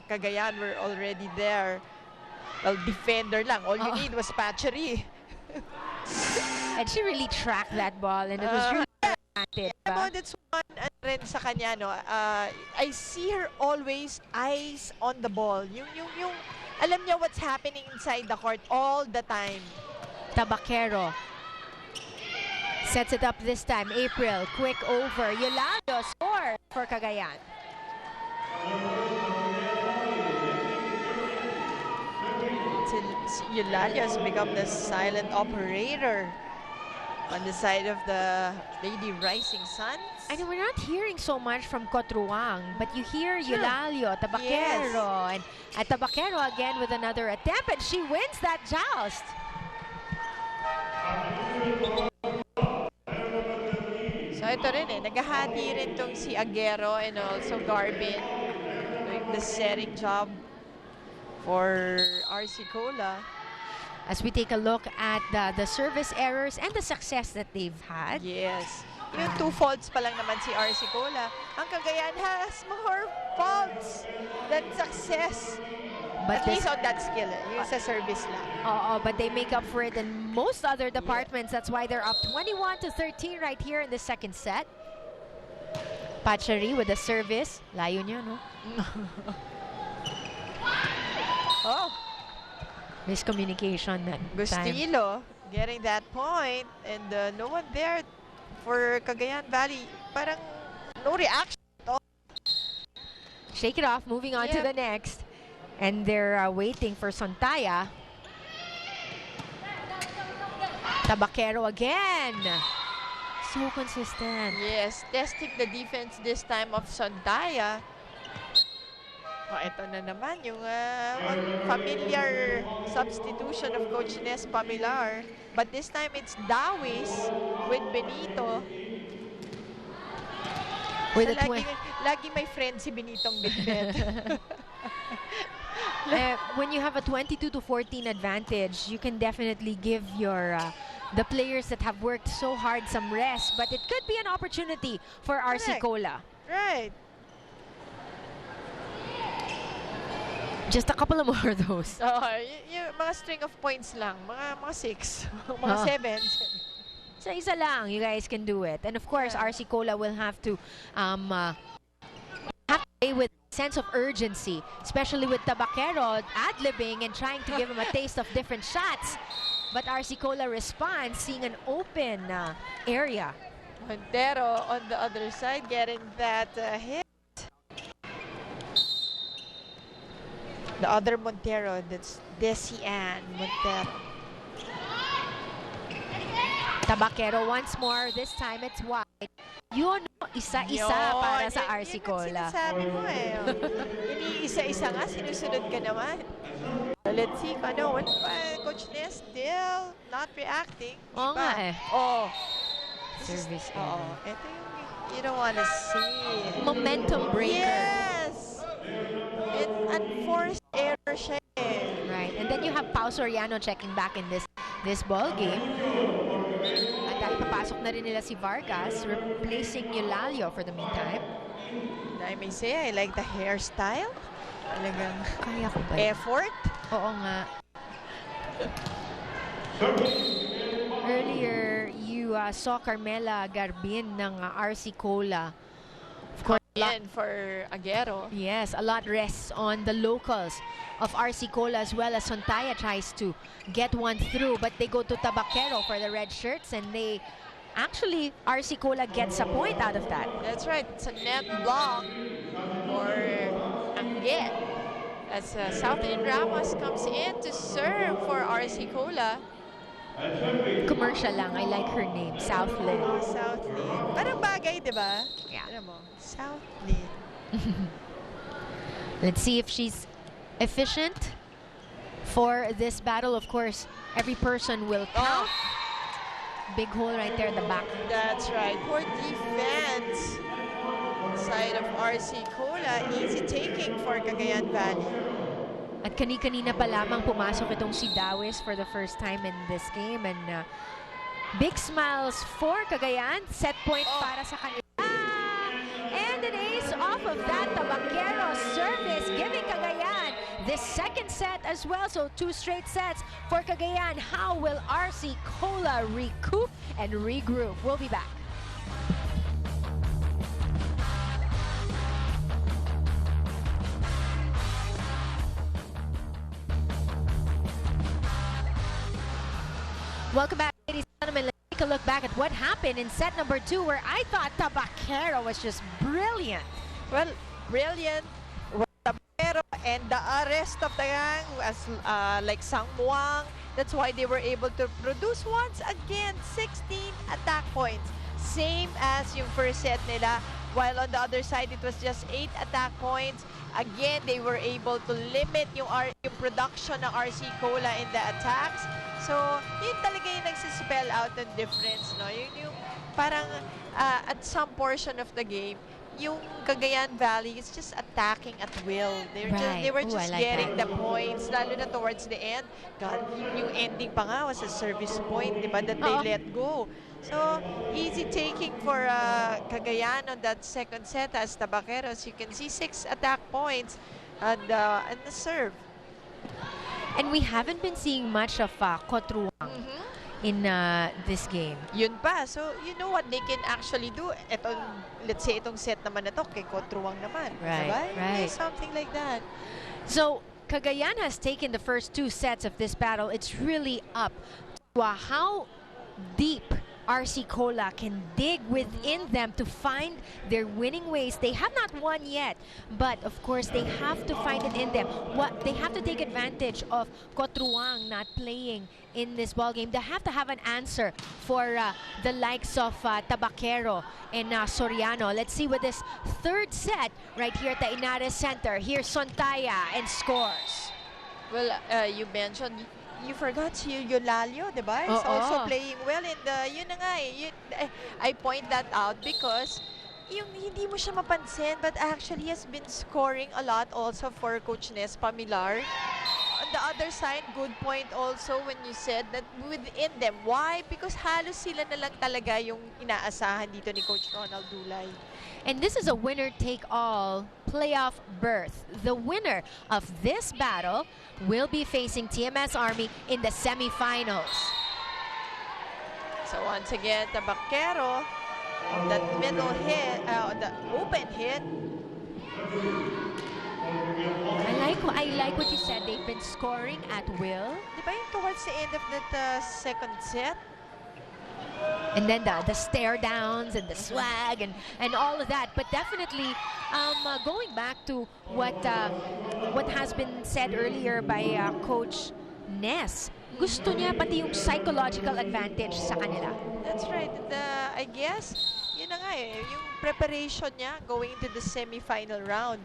Speaker 2: Cagayan were already there. Well, defender lang. All you need was patchery.
Speaker 1: And she really tracked that ball, and it was really planted.
Speaker 2: That's one rin sa kanya, no? I see her always eyes on the ball. Yung alam niya what's happening inside the court all the time.
Speaker 1: Tabacero sets it up this time. April, quick over. Yolando score for Cagayan.
Speaker 2: Eulalio has become the silent operator on the side of the Lady Rising Suns.
Speaker 1: I know we're not hearing so much from Cotruang, but you hear Eulalio, Tabaquero, and Tabaquero again with another attempt, and she wins that joust.
Speaker 2: So ito rin naghahati rin tong si Aguero and also Garbin doing the setting job for RC Cola.
Speaker 1: As we take a look at the service errors and the success that they've had.
Speaker 2: Yes. Yung 2 faults pa lang naman si RC Cola. Ang Cagayan has more faults than success.
Speaker 1: But
Speaker 2: at least on that skill, yung sa service lang.
Speaker 1: But they make up for it in most other departments. That's why they're up 21-13 right here in the second set. Pachari with the service. Layo niya, no? Miscommunication that time.
Speaker 2: Gustilo getting that point, and no one there for Cagayan Valley. Parang no reaction at all.
Speaker 1: Shake it off, moving on to the next. And they're waiting for Sontaya. Tabaquero again. So consistent.
Speaker 2: Yes, testing the defense this time of Sontaya. Ito na naman yung familiar substitution of Coach Nes Pamilar. But this time it's Dawis with Benito.
Speaker 1: With
Speaker 2: so lagi may friend si Benitong Bitbit.
Speaker 1: When you have a 22-14 advantage, you can definitely give your the players that have worked so hard some rest. But it could be an opportunity for RC Cola.
Speaker 2: Right.
Speaker 1: Just a couple of more of those.
Speaker 2: Yung mga string of points lang. Mga 6. mga 7.
Speaker 1: So isa lang, you guys can do it. And of course, RC Cola will have to play with sense of urgency, especially with Tabaquero ad-libbing and trying to give him a taste of different shots. But RC Cola responds, seeing an open area.
Speaker 2: Montero on the other side getting that hit. The other Montero, that's Desian Montero.
Speaker 1: Tabaquero once more. This time it's wide. Yun, isa-isa para sa RC Cola.
Speaker 2: Sinasabi mo Ini-isa-isa nga, sinusunod ka naman. So let's see, Coach Nes still not reacting.
Speaker 1: Oo nga Service error.
Speaker 2: Ito yung you don't wanna see.
Speaker 1: Momentum breaker.
Speaker 2: Yes! It's unforced error siya
Speaker 1: Right, and then you have Pao Soriano checking back in this ball game. At dahil papasok na rin nila si Vargas, replacing Eulalio for the meantime.
Speaker 2: I may say, I like the hairstyle. Talagang
Speaker 1: Kaya ko ba?
Speaker 2: effort.
Speaker 1: Oo nga. Earlier, you saw Carmela Garbin ng RC Cola. Of course,
Speaker 2: for Aguero.
Speaker 1: yes, a lot rests on the locals of RC Cola as well as Sontaya tries to get one through, but they go to Tabaquero for the red shirts, and they actually, RC Cola gets a point out of that.
Speaker 2: That's right. It's a net block for Anget. As Southlyn Ramos comes in to serve for RC Cola.
Speaker 1: Commercial lang. I like her name, Southlyn.
Speaker 2: Southlyn. Parang bagay, di ba?
Speaker 1: Yeah.
Speaker 2: Alam mo, Southlyn.
Speaker 1: Let's see if she's efficient for this battle. Of course, every person will count. Big hole right there in the back.
Speaker 2: That's right. Poor defense. Side of RC Cola. Easy taking for Cagayan Valley.
Speaker 1: At kani-kanina pa lamang pumasok itong si Dawis for the first time in this game. And big smiles for Cagayan. Set point para sa kanila. And an ace off of that Tabaquero service, giving Cagayan this second set as well. So 2 straight sets for Cagayan. How will RC Cola recoup and regroup? We'll be back. Welcome back, ladies and gentlemen. Let's take a look back at what happened in set number 2, where I thought Tabaquero was just brilliant.
Speaker 2: Well, brilliant. Tabaquero and the rest of the gang, as like Sang Muang, That's why they were able to produce once again 16 attack points. Same as yung first set nila. While on the other side, it was just 8 attack points. Again, they were able to limit yung production ng RC Cola in the attacks. So, yun talaga yung nagsispell out the difference, no? Yung parang at some portion of the game, yung Cagayan Valley is just attacking at will. They were just
Speaker 1: like
Speaker 2: getting
Speaker 1: that.
Speaker 2: the points, lalo na towards the end. God, yung ending pa nga was a service point, di ba, that they let go. So, easy taking for Cagayan on that second set as Tabaqueros. You can see 6 attack points and the serve.
Speaker 1: And we haven't been seeing much of Quarterfinals in this game.
Speaker 2: Yun pa. So, you know what they can actually do? Let's say itong set naman na to, kay Quarterfinals naman.
Speaker 1: Right,
Speaker 2: diba?
Speaker 1: right.
Speaker 2: Something like that.
Speaker 1: So, Cagayan has taken the first 2 sets of this battle. It's really up to how deep RC Cola can dig within them to find their winning ways. They have not won yet, but of course they have to find it in them. They have to take advantage of Quarterfinals not playing in this ball game. They have to have an answer for the likes of Tabaquero and Soriano. Let's see with this third set right here at the Inares Center. Here's Sontaya and scores.
Speaker 2: Well, you mentioned you forgot si Eulalio, di ba? He's also playing well in the, yun na nga I point that out because yung hindi mo siya mapansin but actually has been scoring a lot also for Coach Nes Pamilar. On the other side, good point also when you said that within them. Why? Because halos sila na lang talaga yung inaasahan dito ni Coach Ronald Dulay.
Speaker 1: And this is a winner-take-all playoff berth. The winner of this battle will be facing TMS Army in the semifinals.
Speaker 2: So once again, Tabaquero on that middle hit, the open hit.
Speaker 1: I like what you said. They've been scoring at will.
Speaker 2: Di ba yung towards the end of that second set?
Speaker 1: And then the stare downs and the swag and all of that. But definitely, going back to what has been said earlier by Coach Nes, gusto niya pati yung psychological advantage sa kanila.
Speaker 2: That's right. And, I guess, yun na nga yung preparation niya going into the semi-final round.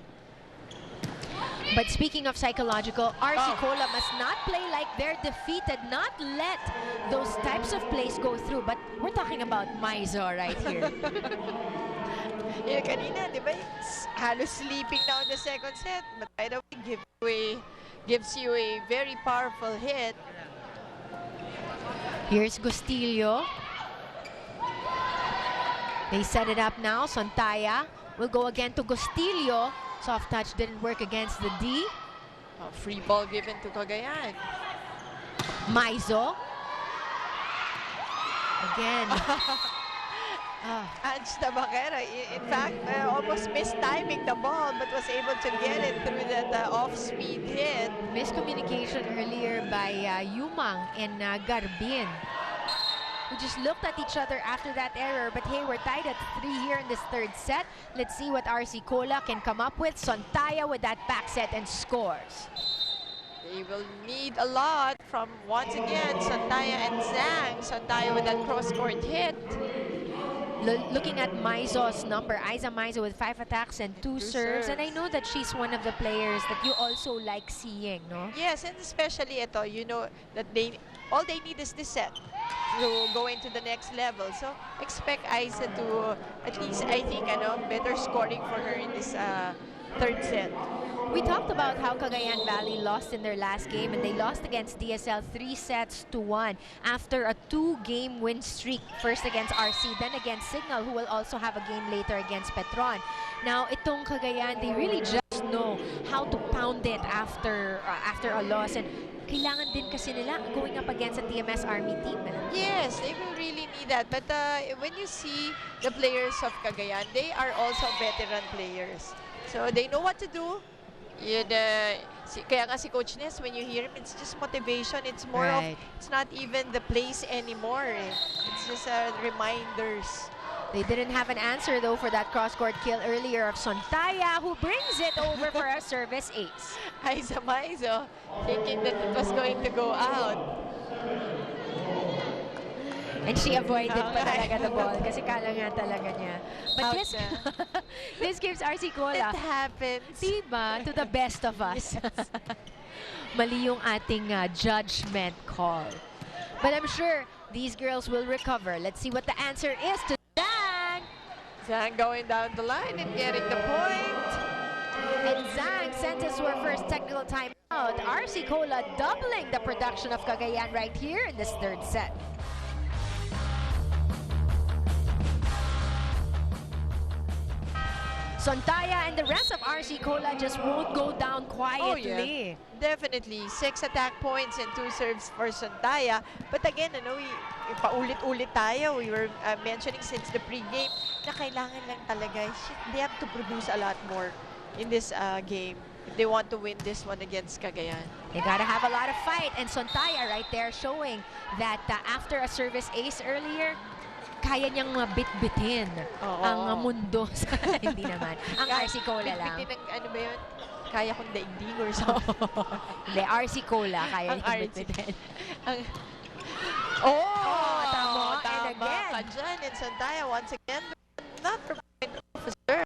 Speaker 1: But speaking of psychological, RC Cola must not play like they're defeated, not let those types of plays go through. But we're talking about Maizo right here.
Speaker 2: Kanina, di ba, halos sleeping na on the second set. But right away, gives you a very powerful hit.
Speaker 1: Here's Gustillo. They set it up now. Sontaya will go again to Gustillo. Soft touch didn't work against the D.
Speaker 2: Free ball given to Cagayan.
Speaker 1: Maizo. Again.
Speaker 2: And Tabaquero, in fact, almost missed timing the ball but was able to get it through that off-speed hit.
Speaker 1: Miscommunication earlier by Yumang and Garbin, who just looked at each other after that error. But hey, we're tied at 3 here in this third set. Let's see what RC Cola can come up with. Sontaya with that back set and scores.
Speaker 2: They will need a lot from, once again, Sontaya and Zhang. Sontaya with that cross-court hit.
Speaker 1: Looking at Maizo's number, Aiza Maizo with 5 attacks and 2 serves. And I know that she's one of the players that you also like seeing, no?
Speaker 2: Yes, and especially ito, you know that all they need is this set to go into the next level. So expect Aiza to at least, I think, better scoring for her in this third set.
Speaker 1: We talked about how Cagayan Valley lost in their last game, and they lost against DSL 3-1 after a 2-game win streak. First against RC, then against Cignal, who will also have a game later against Petron. Now, itong Cagayan, they really just know how to pound it after a loss, and kailangan din kasi nila going up against a TMS Army team.
Speaker 2: Yes, they will really need that. But when you see the players of Cagayan, they are also veteran players. So they know what to do. Kaya nga si Coach Nes, when you hear him, it's just motivation. It's more of, it's not even the plays anymore. It's just reminders.
Speaker 1: They didn't have an answer, though, for that cross-court kill earlier of Sontaya, who brings it over for a service ace.
Speaker 2: Aiza Maizo, thinking that it was going to go out.
Speaker 1: And she avoided pa talaga the ball kasi kala nga talaga niya. But
Speaker 2: Out
Speaker 1: this,
Speaker 2: na.
Speaker 1: this gives RC Cola,
Speaker 2: It happens.
Speaker 1: diba, to the best of us. Mali yung ating judgment call. But I'm sure these girls will recover. Let's see what the answer is to Zhang.
Speaker 2: Zhang going down the line and getting the point.
Speaker 1: And Zhang sent us to our first technical timeout. RC Cola doubling the production of Cagayan right here in this third set. Sontaya and the rest of RC Cola just won't go down quietly.
Speaker 2: Definitely. 6 attack points and 2 serves for Sontaya. But again, paulit-ulit tayo. We were mentioning since the pregame na kailangan lang talaga. They have to produce a lot more in this game if they want to win this one against Cagayan.
Speaker 1: They gotta have a lot of fight. And Sontaya right there showing that after a service ace earlier, kaya niyang bit-bitin ang mundo. Hindi naman. Ang RC Cola lang.
Speaker 2: Bit-bitin ng ano ba yun? Kaya kong daigdig or something.
Speaker 1: Hindi, RC Cola. Kaya niyang bit-bitin. Tama. And again.
Speaker 2: Ka dyan. And Sontaya once again, not for point officer.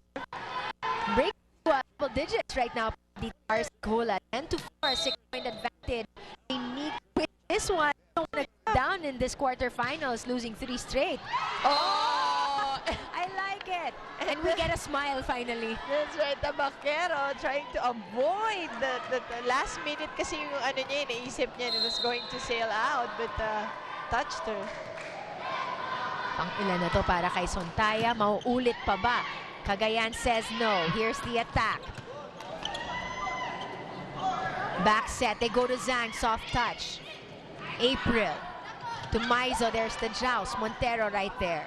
Speaker 1: Break to double digits right now. The RC Cola. 10-4, 6-point advantage. They need to win this one. They don't want to go down in this quarterfinals, losing 3 straight. I like it. And we get a smile finally.
Speaker 2: That's right, Tabakero trying to avoid the last minute kasi yung ano niya, naisip niya it was going to sail out but touched her.
Speaker 1: Pang ilan na to para kay Sontaya? Mauulit pa ba? Cagayan says no. Here's the attack. Back set. They go to Zhang. Soft touch. April. To Maizo. There's the joust. Montero right there.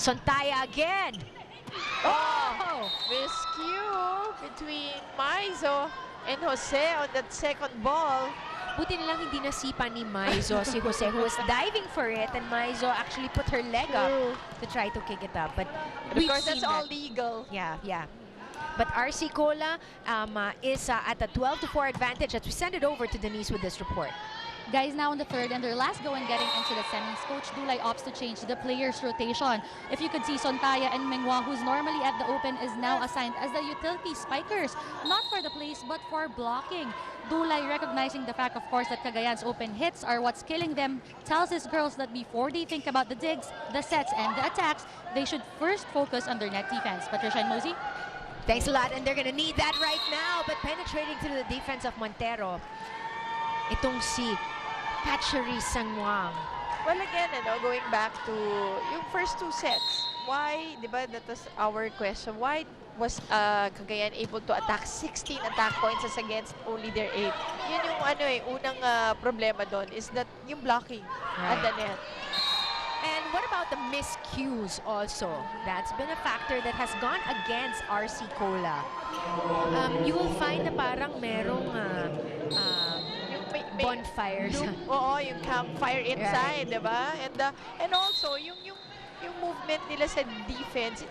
Speaker 1: Sontaya again.
Speaker 2: Rescue between Maizo and Jose on that second ball.
Speaker 1: Buti nilang hindi nasipa ni Maizo si Jose, who was diving for it, and Maizo actually put her leg up to try to kick it up. But we've
Speaker 2: Because
Speaker 1: seen
Speaker 2: that's all
Speaker 1: that.
Speaker 2: legal.
Speaker 1: Yeah. But RC Cola is at a 12-4 advantage as we send it over to Denise with this report.
Speaker 3: Guys, now in the third and their last go in getting into the semis, Coach Dulay opts to change the players' rotation. If you could see, Sontaya and Menghua, who's normally at the open, is now assigned as the utility spikers, not for the plays but for blocking. Dulay, recognizing the fact, of course, that Cagayan's open hits are what's killing them, tells his girls that before they think about the digs, the sets, and the attacks, they should first focus on their net defense. Patricia and Mosey?
Speaker 1: Thanks a lot, and they're gonna need that right now. But penetrating through the defense of Montero, itong si Patchery Sangwang.
Speaker 2: Well, again, going back to yung first 2 sets, why, di ba, that was our question, why was Cagayan able to attack 16 attack points as against only their 8? Yun yung unang problema doon is that yung blocking at the net.
Speaker 1: And what about the miscues also? That's been a factor that has gone against RC Cola. You will find na parang merong bonfires.
Speaker 2: Yung campfire inside, di ba? And also, yung movement nila sa defense,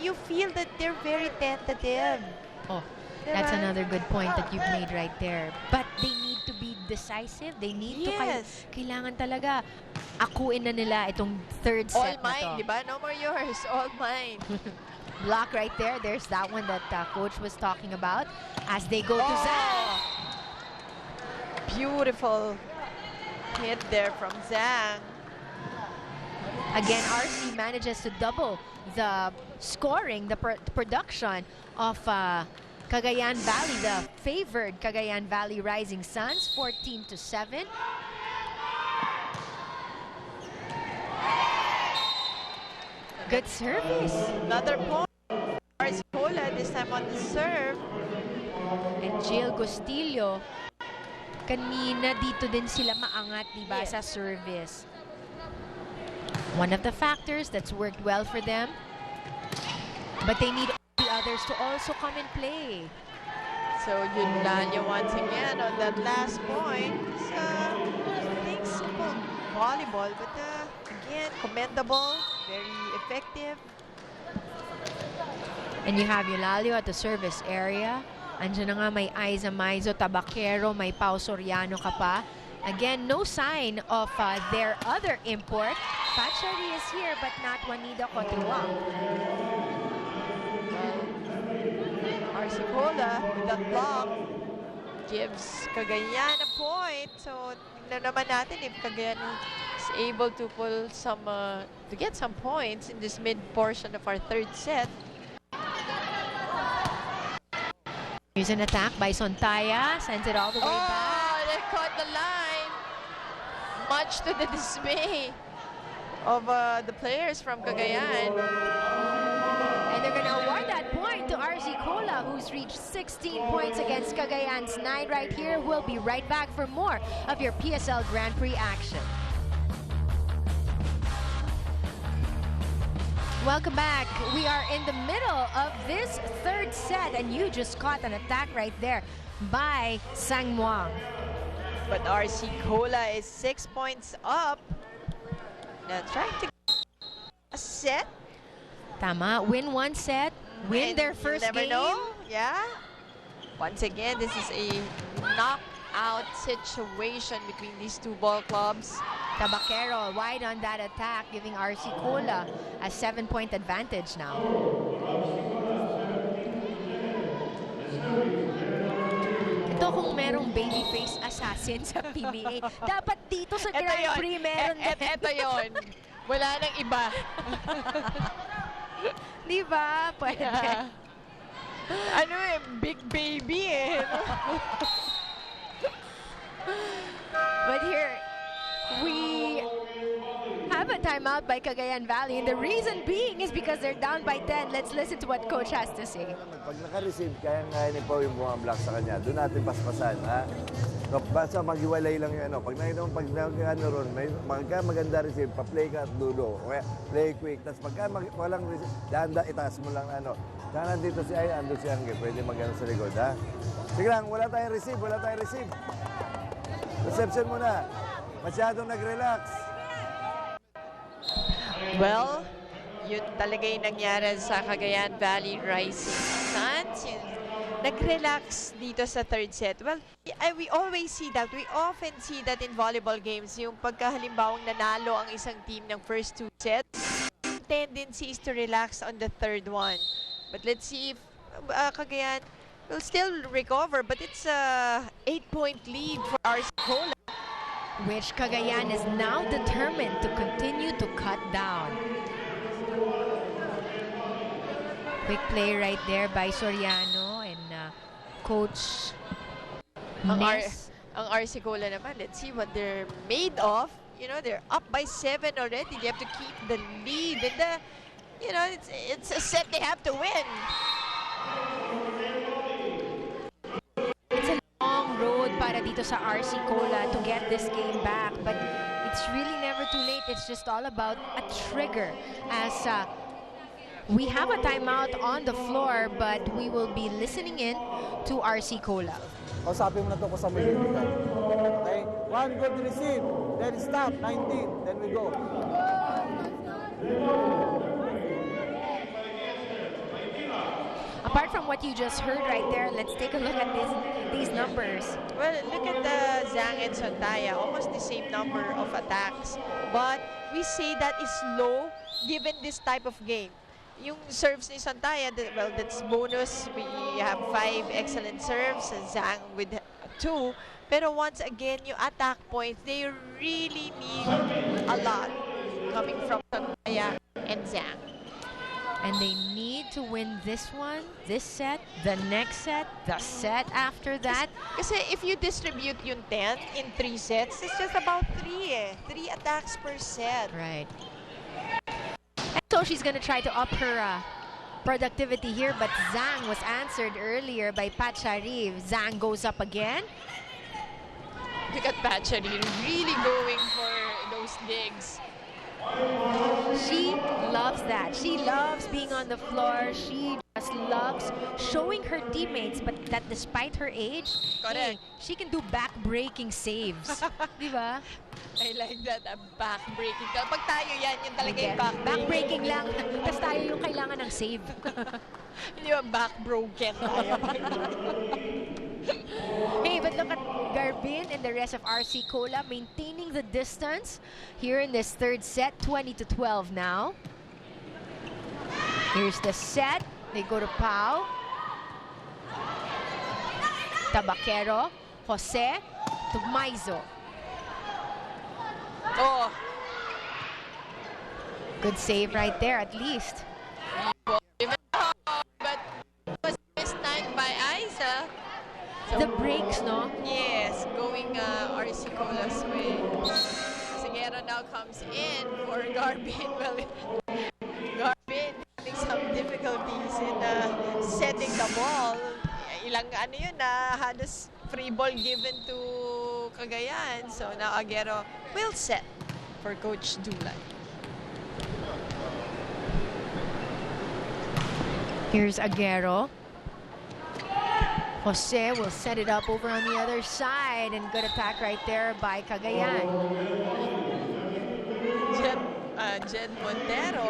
Speaker 2: you feel that they're very tentative.
Speaker 1: That's another good point that you've made right there. But they need to be decisive. They need to kailangan talaga akuin na nila itong third set
Speaker 2: all mine, di ba? No more yours. All mine.
Speaker 1: Block right there. There's that one that Coach was talking about as they go to Zhang.
Speaker 2: Beautiful hit there from Zhang.
Speaker 1: Again, RC manages to double the scoring, the production of Cagayan Valley, the favored Cagayan Valley Rising Suns, 14-7. Good service.
Speaker 2: Another point. Arzicola this time on the serve.
Speaker 1: And Jill Gostillo, kanina dito din sila maangat, diba, sa service. One of the factors that's worked well for them. But they need the others to also come and play.
Speaker 2: So Yunlanya once again on that last point. I think simple volleyball, but again, commendable, very effective.
Speaker 1: And you have Eulalio at the service area. Andiyan na nga, may Aiza Maizo, Tabakero, may Pau Soriano ka pa. Again, no sign of their other import. Pachari is here, but not Juanita Cotrua.
Speaker 2: Arsicola with that block gives Cagayan a point. So, tingnan naman natin if Cagayan is able to pull some, to get some points in this mid portion of our third set.
Speaker 1: Here's an attack by Sontaya. Sends it all the way back.
Speaker 2: They caught the line. Much to the dismay of the players from Cagayan.
Speaker 1: And they're going to award that point to RC Cola, who's reached 16 points against Cagayan's 9 right here. We'll be right back for more of your PSL Grand Prix action. Welcome back. We are in the middle of this third set, and you just caught an attack right there by Sang Muang.
Speaker 2: But RC Cola is 6 points up. Now trying to get a set.
Speaker 1: Tama. Win one set. Win their first
Speaker 2: never
Speaker 1: game.
Speaker 2: know. Yeah. Once again, this is a knockout situation between these two ball clubs.
Speaker 1: Tabaquero wide on that attack, giving RC Cola a 7-point advantage now. Ito kung merong babyface assassin sa PBA, dapat dito sa Grand Prix meron din.
Speaker 2: Ito yun. Wala nang iba.
Speaker 1: Di ba? Pwede.
Speaker 2: Yeah. Ano big baby
Speaker 1: But here, we have a timeout by Cagayan Valley, and the reason being is because they're down by 10. Let's listen to what coach has to say.
Speaker 4: Pag naka-receive, kaya ni Pao yung bumablock sa kanya. Doon natin paspasan, ha? So, basta maghiwalay lang yung ano. Pag nakita mo, pag ano ron, magka maganda receive, pa-play ka at dulo. Okay? Play quick. Tapos pagka walang receive, danda, itaas mo lang ano. Kaya nandito si Ay, ando si Angge. Pwede mag-ano sa likod, ha? Sige lang, wala tayong receive, wala tayong receive. Reception muna. Masyadong nag-relax.
Speaker 2: Well, yun talaga yung nangyari sa Cagayan Valley Rising Suns. Nag-relax dito sa third set. Well, we always see that. We often see that in volleyball games. Yung pagkahalimbawang nanalo ang isang team ng first 2 sets, tendency is to relax on the third one. But let's see if Cagayan will still recover. But it's a 8-point lead for Arsicola,
Speaker 1: Which Cagayan is now determined to continue to cut down. Quick play right there by Soriano and Coach Ness.
Speaker 2: Ang Arsicola naman, let's see what they're made of. You know, they're up by 7 already. They have to keep the lead. And, you know, it's a set they have to win.
Speaker 1: It's a long road para dito sa RC Cola to get this game back, but it's really never too late. It's just all about a trigger, as we have a timeout on the floor, but we will be listening in to RC Cola.
Speaker 5: Kausapin mo na ito kung saan may hiligan. Okay? 1 good receive, then stop, 19, then we go.
Speaker 1: Apart from what you just heard right there, let's take a look at these numbers.
Speaker 2: Well, look at the Zhang and Sontaya, almost the same number of attacks. But we say that is low given this type of game. Yung serves ni Sontaya, well, that's bonus. We have 5 excellent serves, Zhang with 2. Pero once again, yung attack points, they really need a lot coming from Sontaya and Zhang.
Speaker 1: And they need to win this one, this set, the next set, the set after that.
Speaker 2: Kasi if you distribute yung 10 in 3 sets, it's just about 3 3 attacks per set.
Speaker 1: Right. And so she's going to try to up her productivity here, but Zhang was answered earlier by Pachari. Zhang goes up again.
Speaker 2: Look at Pachari really going for those digs.
Speaker 1: She loves that. She loves being on the floor. She just loves showing her teammates, but that despite her age, hey, she can do back-breaking saves. Diba?
Speaker 2: I like that, back-breaking. Pag tayo yan, yun talaga yung
Speaker 1: back-breaking lang. Tapos tayo yung kailangan ng save.
Speaker 2: Hindi ba back-broken tayo?
Speaker 1: Hey, but look at Garbin and and the rest of RC Cola maintaining the distance here in this third set. 20-12 now. Here's the set. They go to Pau. Tabaquero. Jose to Maizo.
Speaker 2: Oh,
Speaker 1: Good save right there, at least.
Speaker 2: but was mistimed by Isa.
Speaker 1: The breaks, no?
Speaker 2: Yes, going RC Cola's way. Sigero now comes in for Garbin. Well, Garbin having some difficulties in setting the ball. Ilang ano yun halos free ball given to Cagayan. So now Aguero will set for Coach Dulay.
Speaker 1: Here's Aguero. Jose will set it up over on the other side, and good attack right there by Cagayan.
Speaker 2: Jed Montero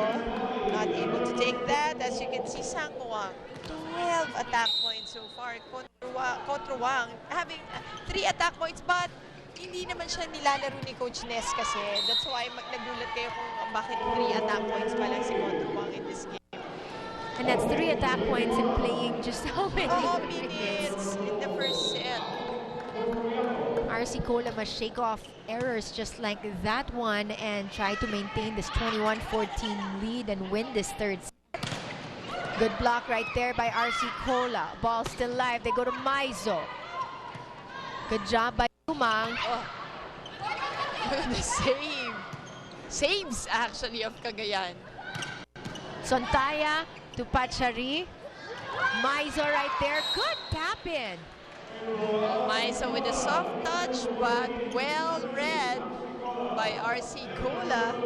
Speaker 2: not able to take that. As you can see, Sangwang 12 attack points so far. Kotruwang having 3 attack points, but hindi naman siya nilalaro ni Coach Ness kasi. That's why nagulat kayo kung bakit 3 attack points pa lang si Kotruwang in this game.
Speaker 1: And that's 3 attack points in playing just how many
Speaker 2: minutes in the first set.
Speaker 1: RC Cola must shake off errors just like that one and try to maintain this 21-14 lead and win this third set. Good block right there by RC Cola. Ball still live. They go to Maizo. Good job by Umang.
Speaker 2: The save. Saves actually of Cagayan.
Speaker 1: Sontaya to Pachari. Maizo right there. Good tap in.
Speaker 2: Maizo with a soft touch, but well read by RC Cola.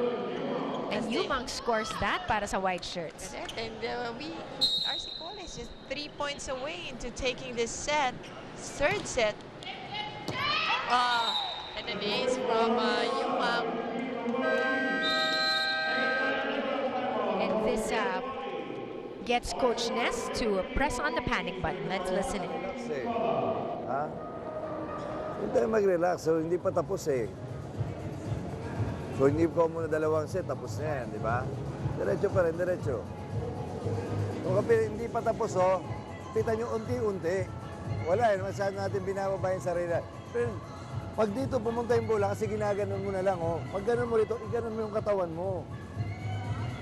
Speaker 1: And Umang scores that para sa white shirts.
Speaker 2: And RC Cola is just 3 points away into taking this set, third set. And an ace from Umang.
Speaker 1: And this gets Coach Ness to press on the panic button. Let's listen in.
Speaker 4: Relax eh. Ha? Hindi tayo mag-relax. So, hindi pa tapos eh. So, hindi ko muna dalawang set. Tapos na yan, di ba? Diretso pa rin, diretso. Kung hindi pa tapos, oh, kita nyo unti-unti. Wala eh. Masyado natin binababa yung sarili. Pero, pag dito pumunta yung bola, kasi ginaganon mo na lang, oh. Pag ganon mo dito, iganon mo yung katawan mo.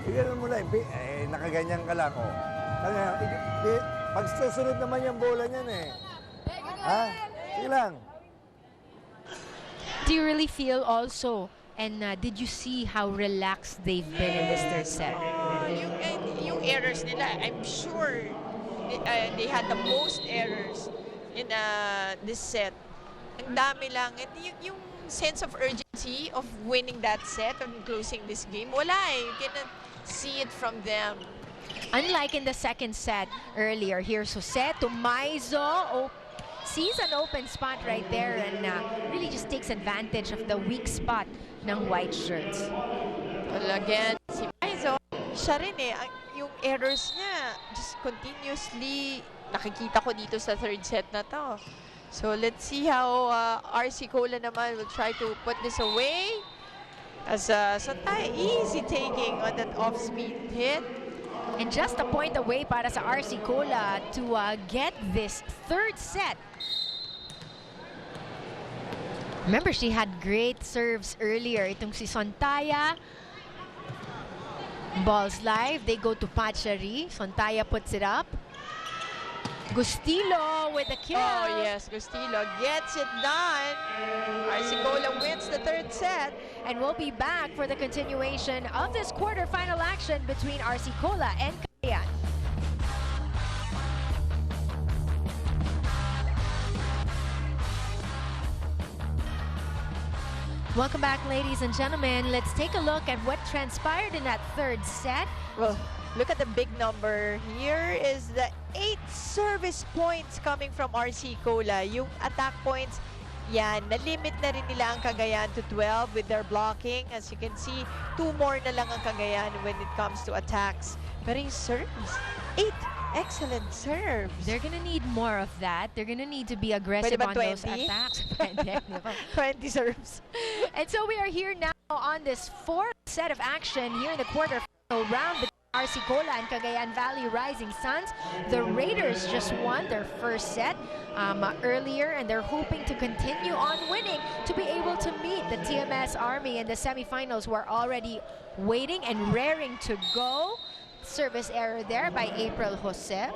Speaker 4: Iganon mo lang. Nakaganyan ka lang, oh. Pag susunod naman yung bola niyan eh. Ha? Sige lang.
Speaker 1: Do you really feel also, and did you see how relaxed they've been in this third set?
Speaker 2: Yung errors nila, I'm sure they had the most errors in this set. Ang dami lang. And yung sense of urgency of winning that set and closing this game, wala eh. You cannot see it from them.
Speaker 1: Unlike in the second set earlier, here's Jose to Maizo. Sees an open spot right there and really just takes advantage of the weak spot ng white shirts.
Speaker 2: Well, again, si Maizo, siya rin eh, yung errors niya, just continuously nakikita ko dito sa third set na to. So, let's see how RC Cola naman will try to put this away. As Sontay easy taking on that off-speed hit.
Speaker 1: And just a point away para sa RC Cola to get this third set. Remember, she had great serves earlier. Itong si Sontaya. Balls live. They go to Pachari. Sontaya puts it up. Gustilo with the kill.
Speaker 2: Oh, yes. Gustilo gets it done. RC Cola wins the third set.
Speaker 1: And we'll be back for the continuation of this quarterfinal action between RC Cola and Cagayan. Welcome back, ladies and gentlemen. Let's take a look at what transpired in that third set.
Speaker 2: Well, look at the big number. Here is the 8 service points coming from RC Cola. Yung attack points, yan, na-limit na rin nila ang Cagayan to 12 with their blocking. As you can see, 2 more na lang ang Cagayan when it comes to attacks. Pero yung serves, 8 Excellent serves.
Speaker 1: They're gonna need more of that. They're gonna need to be aggressive
Speaker 2: Pwede ba
Speaker 1: on those
Speaker 2: 20?
Speaker 1: attacks. Pwede, di ba?
Speaker 2: 20 serves.
Speaker 1: And so we are here now on this fourth set of action here in the quarterfinal round between RC Cola and Cagayan Valley Rising Suns. The Raiders just won their first set earlier, and they're hoping to continue on winning to be able to meet the TMS Army in the semifinals, who are already waiting and raring to go. Service error there by April Jose.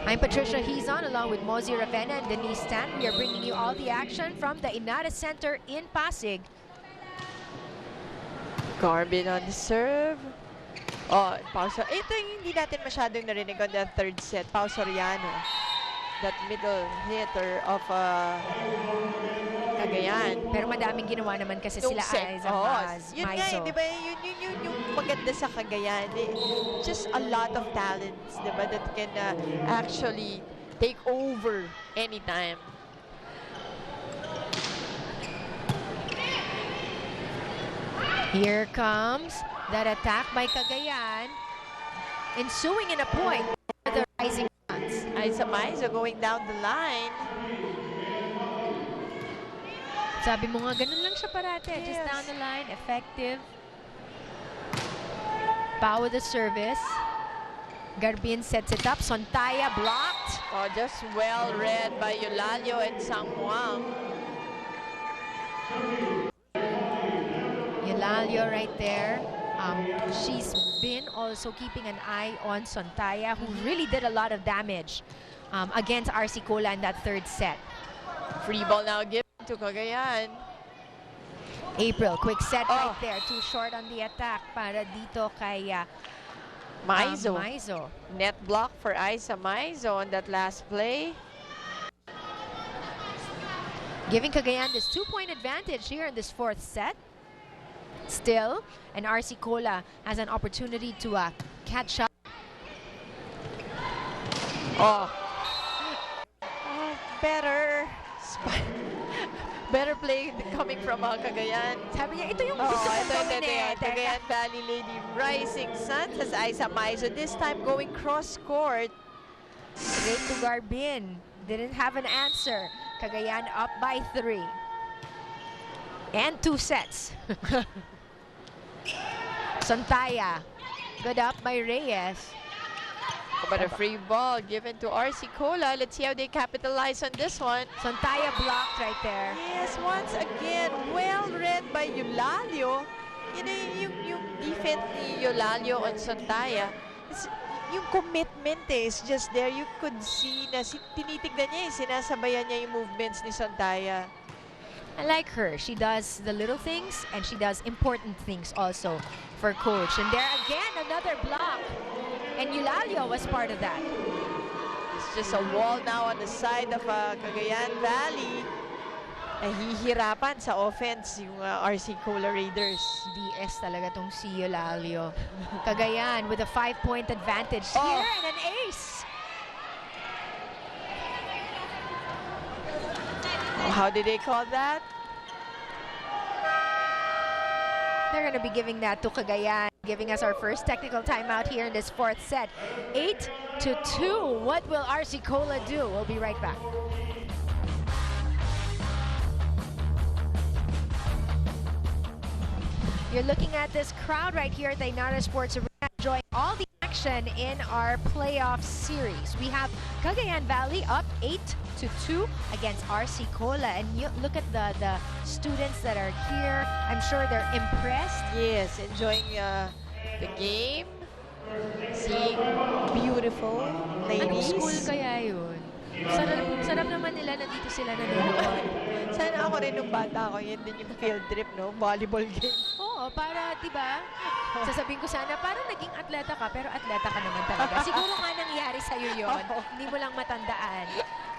Speaker 1: I'm Patricia Hizon along with Mozi Ravenna and Denise Tan. We are bringing you all the action from the Inada Center in Pasig.
Speaker 2: Garbin on the serve. Oh, Pao Soriano. Ito yung hindi natin masyadong narinig on the third set. Pao Soriano. That middle hitter of Cagayan.
Speaker 1: Pero madaming ginawa naman kasi sila Aiza
Speaker 2: Yun nga eh, di ba? Yun yung maganda sa Cagayan. Just a lot of talents, di ba? That can actually take over anytime.
Speaker 1: Here comes that attack by Cagayan, ensuing in a point for the Rising Suns.
Speaker 2: Aiza Maizo going down the line.
Speaker 1: Sabi mo nga, ganun lang siya parate.
Speaker 2: Yes.
Speaker 1: Just down the line, effective. Pao with the service. Garbin sets it up. Sontaya blocked.
Speaker 2: Oh, just well read by Eulalio and Sangmuang.
Speaker 1: Eulalio right there. She's been also keeping an eye on Sontaya, who really did a lot of damage against RC Cola in that third set.
Speaker 2: Free ball now given to Cagayan.
Speaker 1: April, quick set right there. Too short on the attack para dito kay
Speaker 2: Maizo.
Speaker 1: Maizo.
Speaker 2: Net block for Aiza Maizo on that last play.
Speaker 1: Giving Cagayan this 2-point advantage here in this fourth set. Still, and RC Cola has an opportunity to catch up.
Speaker 2: Better play coming from Cagayan.
Speaker 1: Sabi niya, ito yung gusto kong gawin eh.
Speaker 2: Cagayan Valley Lady Rising Suns has Aiza Maizo, this time going cross court.
Speaker 1: Straight to Garbin. Didn't have an answer. Cagayan up by 3. And 2 sets. Sontaya. Good up by Reyes.
Speaker 2: But a free ball given to RC Cola. Let's see how they capitalize on this one.
Speaker 1: Sontaya blocked right there.
Speaker 2: Yes, once again, well read by Eulalio. You know, yung defense ni Eulalio on Sontaya, yung commitment is just there. You could see na tinitignan niya, sinasabayan niya yung movements ni Sontaya.
Speaker 1: I like her. She does the little things and she does important things also for coach. And there again, another block. And Eulalio was part of that.
Speaker 2: It's just a wall now on the side of Cagayan Valley. Nahihirapan sa offense yung RC Cola Raiders.
Speaker 1: DS talaga tong si Eulalio. Cagayan with a 5-point advantage here and an ace.
Speaker 2: How did they call that?
Speaker 1: They're going to be giving that to Cagayan, giving us our first technical timeout here in this fourth set. 8-2. What will RC Cola do? We'll be right back. You're looking at this crowd right here at the Inada Sports Arena, enjoying all the action in our playoff series. We have Cagayan Valley up 8-2 against RC Cola, and you look at the students that are here. I'm sure they're impressed.
Speaker 2: Yes, enjoying the game, seeing beautiful
Speaker 1: Anong
Speaker 2: ladies.
Speaker 1: school kaya yun? Sarap naman nila nandito sila nanonood.
Speaker 2: Sana ako rin nung bata ko, yun din yung field trip, no? Volleyball game.
Speaker 1: Oo, para, di ba? Sasabihin ko sana, parang naging atleta ka, pero atleta ka naman talaga. Siguro nga nangyari sa'yo yun. Hindi mo lang matandaan.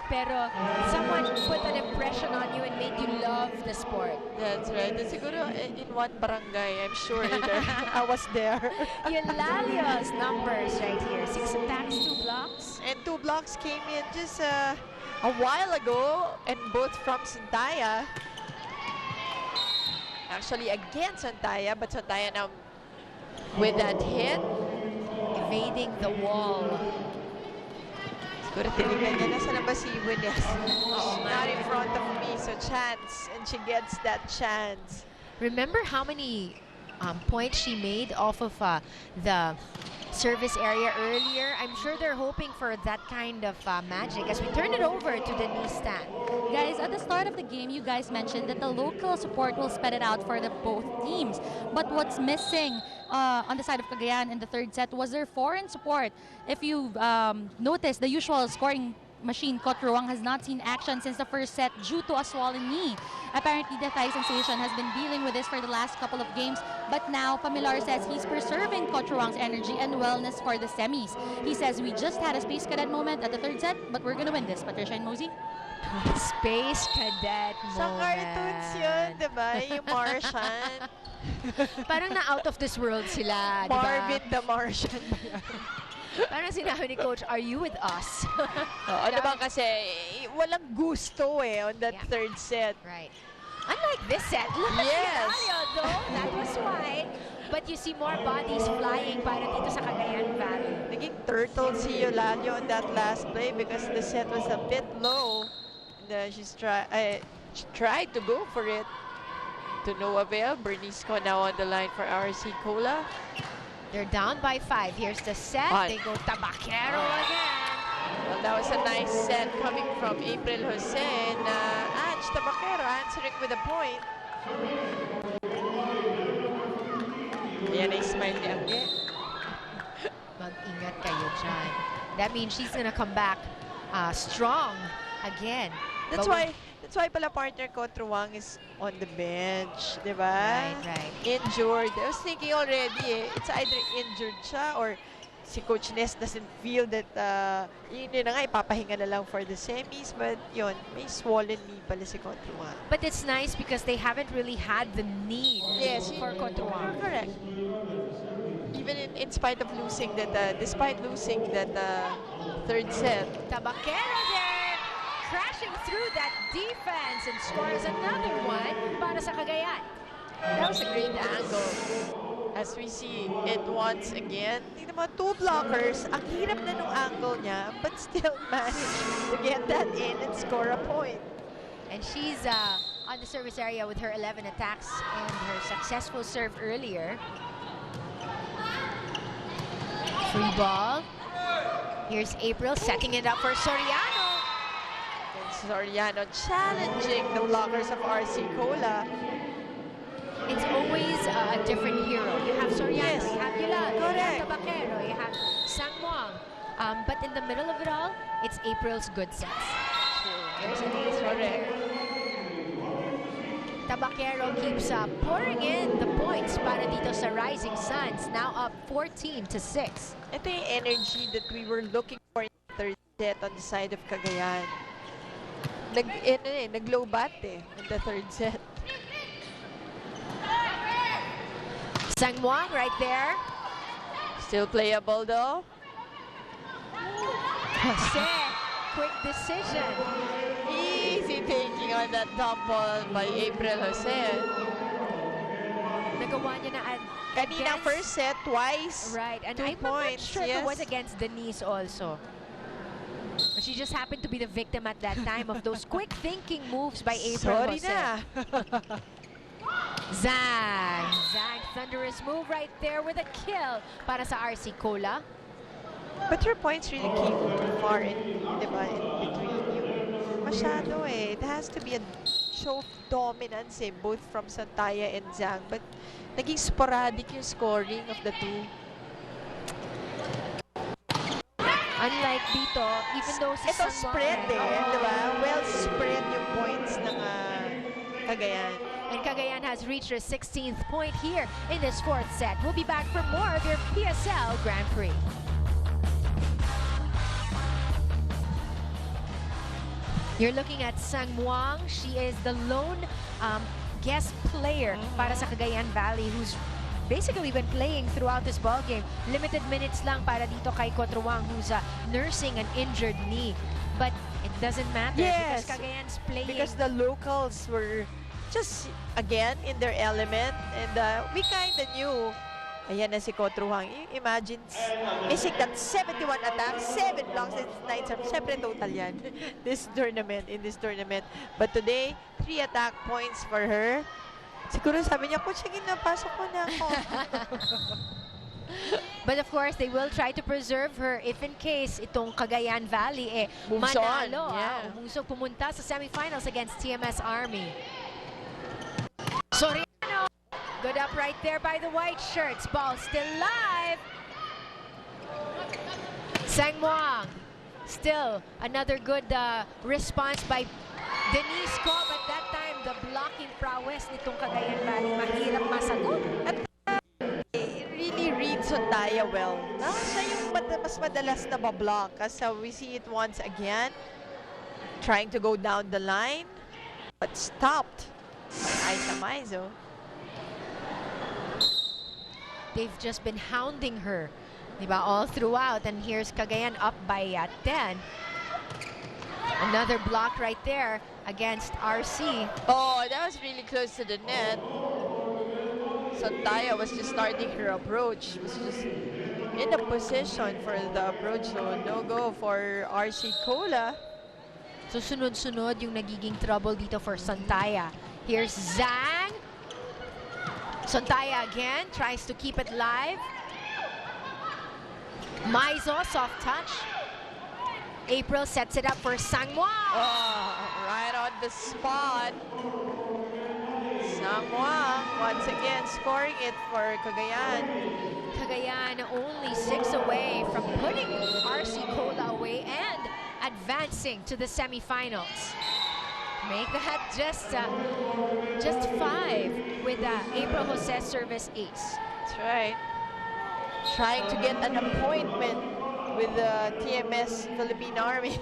Speaker 1: Pero someone put an impression on you and made you love the sport.
Speaker 2: That's right. And siguro in one barangay, I'm sure I was there.
Speaker 1: Eulalio's numbers right here. 6 attacks, 2 blocks.
Speaker 2: And 2 blocks came in just a while ago, and both from Sontaya. Actually against Sontaya, but Sontaya now with that hit.
Speaker 1: evading the wall.
Speaker 2: Siguro tinignan niya, nasa na ba si Wines? Not in front of me, so chance. And she gets that chance.
Speaker 1: Remember how many points she made off of the service area earlier? I'm sure they're hoping for that kind of magic as we turn it over to Denise Tan.
Speaker 3: Guys, at the start of the game, you guys mentioned that the local support will spread it out for the both teams. But what's missing on the side of Cagayan in the third set was their foreign support. If you've noticed, the usual scoring machine, Quarterfinals, has not seen action since the first set due to a swollen knee. Apparently, the Thai sensation has been dealing with this for the last couple of games, but now Pamilar says he's preserving Quarterfinals' energy and wellness for the semis. He says, we just had a Space Cadet moment at the third set, but we're gonna win this. Patricia and Mosey?
Speaker 1: Space Cadet
Speaker 2: Sa
Speaker 1: moment.
Speaker 2: cartoons yun, diba? Yung Martian.
Speaker 1: Parang na out of this world sila, diba?
Speaker 2: Marvin the Martian.
Speaker 1: Parang sinabi ni Coach, are you with us?
Speaker 2: Ano ba kasi, walang gusto on that third set.
Speaker 1: Right. Unlike this set, look at
Speaker 2: Yes.
Speaker 1: Eulalia, though. That was wide. But you see more bodies flying para dito sa Cagayan Valley.
Speaker 2: Naging turtle si Eulalia on that last play because the set was a bit low. And she tried to go for it. To no avail. Bernice Ko now on the line for RC Cola.
Speaker 1: They're down by 5. Here's the set. They go Tabaquero again.
Speaker 2: Well, that was a nice set coming from April Jose. And Ange Tabaquero answering with a point. Ayan ay smile ni Angge.
Speaker 1: Mag-ingat kayo dyan. That means she's gonna come back strong again.
Speaker 2: That's why pala partner ko Truwang is on the bench, di ba?
Speaker 1: Right.
Speaker 2: Injured. I was thinking already it's either injured siya or si Coach Ness doesn't feel that yun na nga, ipapahinga na lang for the semis. But yun, may swollen knee pala si Truwang.
Speaker 1: But it's nice because they haven't really had the need for Cotuang.
Speaker 2: Correct. Even in spite of losing that, despite losing that third set.
Speaker 1: Tabaquero there, crashing through that defense and scores another one para sa Cagayan.
Speaker 2: That was a great angle. As we see it once again. Tingnan mo, 2 blockers. Ang hirap na nung angle niya, but still managed to get that in and score a point.
Speaker 1: And she's on the service area with her 11 attacks and her successful serve earlier. Free ball. Here's April setting it up for Soriano.
Speaker 2: And Soriano challenging the blockers of RC Cola.
Speaker 1: It's always a different hero. You have Soriano, you have Yolanda, you have Tabaquero, you have Sangmuang. But in the middle of it all, it's April's good sets. There's an ace right there. Tabaquero keeps pouring in the points para dito sa Rising Suns. Now up 14-6.
Speaker 2: Ito yung energy that we were looking for in the third set on the side of Cagayan. Nag-low bat in the third set.
Speaker 1: Sangmuang right there.
Speaker 2: Still playable though.
Speaker 1: Jose, quick decision.
Speaker 2: Easy taking on that top ball by April Jose.
Speaker 1: Nagawa niya na
Speaker 2: Kanina first set, twice.
Speaker 1: Right, and
Speaker 2: 2
Speaker 1: I'm
Speaker 2: points,
Speaker 1: not sure if
Speaker 2: yes.
Speaker 1: it was against Denise also. But she just happened to be the victim at that time of those quick thinking moves by April
Speaker 2: Sorry
Speaker 1: Jose.
Speaker 2: na.
Speaker 1: Zang, thunderous move right there with a kill para sa RC Cola.
Speaker 2: But her points really came too far in between you. Masyado It has to be a show of dominance both from Santaya and Zhang. But naging sporadic yung scoring of the two.
Speaker 1: Unlike dito, even though si
Speaker 2: Ito
Speaker 1: Sangmuang
Speaker 2: spread diba? Well spread yung points ng Cagayan.
Speaker 1: And Cagayan has reached her 16th point here in this 4th set. We'll be back for more of your PSL Grand Prix. You're looking at Sangmuang. She is the lone guest player para sa Cagayan Valley who's basically been playing throughout this ballgame. Limited minutes lang para dito kay Quarterfinals who's nursing an injured knee. But it doesn't matter because Cagayan's playing.
Speaker 2: Because the locals were just, again, in their element. And we kind of knew Ayan na si Quarterfinals. Imagine, missing that 71 attacks, 7 blocks, and 9 serves. Siyempre, total yan. In this tournament. But today, 3 attack points for her. Siguro sabi niya, Coach, sige na, pasok ko na ako.
Speaker 1: But of course, they will try to preserve her if in case itong Cagayan Valley
Speaker 2: Moves on,
Speaker 1: manalo.
Speaker 2: yeah.
Speaker 1: Umusog pumunta sa semifinals against TMS Army. Soriano, good up right there by the white shirts. Ball still live. Sang Muang, still another good response by Denise Ko, but that time the blocking prowess nitong Cagayan Valley mahirap masagot.
Speaker 2: At really reads Sontaya well. Siya yung mas madalas na mablock. Kasi we see it once again. Trying to go down the line. But stopped by Aisa Maizo.
Speaker 1: They've just been hounding her, diba, all throughout. And here's Cagayan up by 10. Another block right there against RC.
Speaker 2: Oh, that was really close to the net. Sontaya was just starting her approach. She was just in a position for the approach. So no go for RC Cola.
Speaker 1: So sunod-sunod yung nagiging trouble dito for Sontaya. Here's Zhang. Sontaya again tries to keep it live. Maizo, soft touch. April sets it up for Sang Muang.
Speaker 2: Oh, right on the spot. Sang Muang once again scoring it for Cagayan.
Speaker 1: Cagayan only 6 away from putting RC Cola away and advancing to the semifinals. Make that just 5 with April Jose's service ace.
Speaker 2: That's right. Trying to get an appointment with the TMS Philippine Army.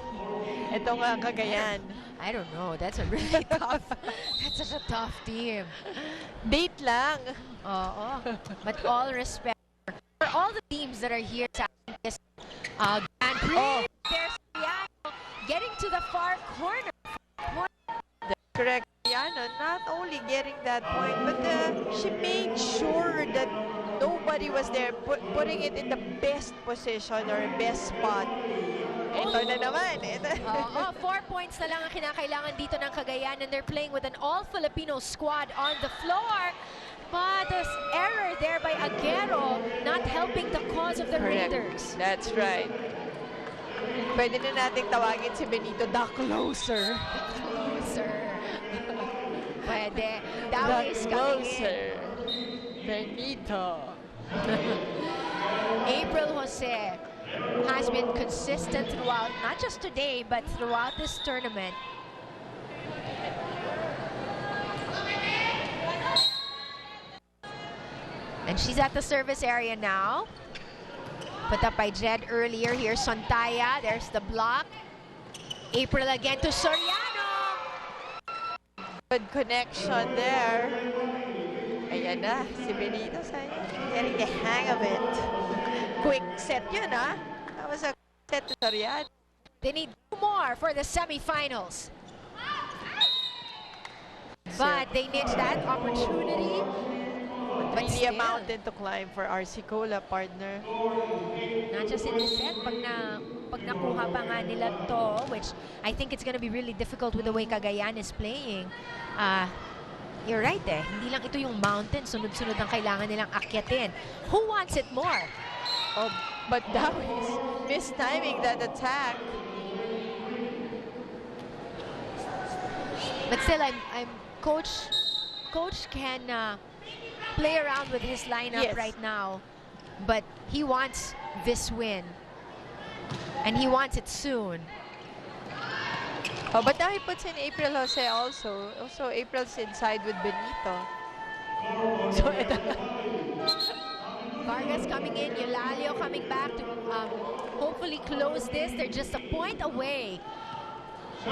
Speaker 2: Ito nga Cagayan.
Speaker 1: I don't know. That's a really tough. That's such a tough team.
Speaker 2: Date lang.
Speaker 1: But all respect for all the teams that are here sa this Grand Prix.
Speaker 2: Oh.
Speaker 1: There's Piano getting to the far corner.
Speaker 2: Correct. Yana not only getting that point, but she made sure that nobody was there, putting it in the best position or best spot. Ito na naman.
Speaker 1: 4 points na lang ang kinakailangan dito ng Cagayan, and they're playing with an all-Filipino squad on the floor. But this error there by Aguero not helping the cause of the Raiders.
Speaker 2: That's right. Pwede na nating tawagin si Benito the closer.
Speaker 1: Pwede. That is coming in.
Speaker 2: Benito.
Speaker 1: April Jose has been consistent throughout, not just today, but throughout this tournament. And she's at the service area now. Put up by Jed earlier. Here's Sontaya. There's the block. April again to Soriano.
Speaker 2: Good connection there. Ayan na, si Benito getting the hang of it. Quick set yun, ha? That was a set to Soriano.
Speaker 1: They need 2 more for the semifinals. But they niche that opportunity. But
Speaker 2: Really a
Speaker 1: still,
Speaker 2: mountain to climb for RC Cola, partner.
Speaker 1: not just in this set, pag nakuha pa nga nila to, which I think it's gonna be really difficult with the way Cagayan is playing. You're right Hindi lang ito yung mountain, sunod-sunod ang kailangan nilang akyatin. Who wants it more?
Speaker 2: Oh, but that was mistiming that attack.
Speaker 1: But still, I'm Coach can play around with his lineup
Speaker 2: Yes.
Speaker 1: right now, but he wants this win, and he wants it soon.
Speaker 2: Oh, but now he puts in April Jose also. Also, April's inside with Benito. So, ito na.
Speaker 1: Vargas coming in, Eulalio coming back to hopefully close this. They're just a point away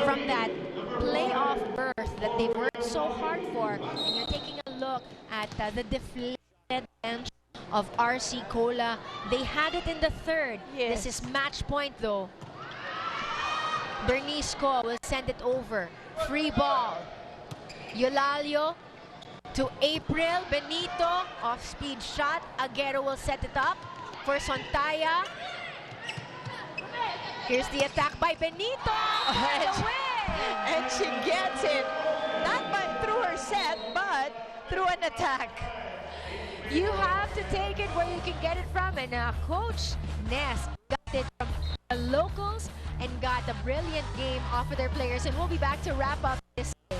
Speaker 1: from that playoff berth that they've worked so hard for. And you're taking a look at the deflated bench of RC Cola. They had it in the third.
Speaker 2: Yes.
Speaker 1: This is match point though. Bernice Co will send it over. Free ball. Eulalio To April, Benito, off-speed shot. Aguero will set it up for Sontaya. Here's the attack by Benito. And the win!
Speaker 2: And she gets it. Not through her set, but through an attack.
Speaker 1: You have to take it where you can get it from. And Coach Ness got it from the locals and got a brilliant game off of their players. And we'll be back to wrap up this game.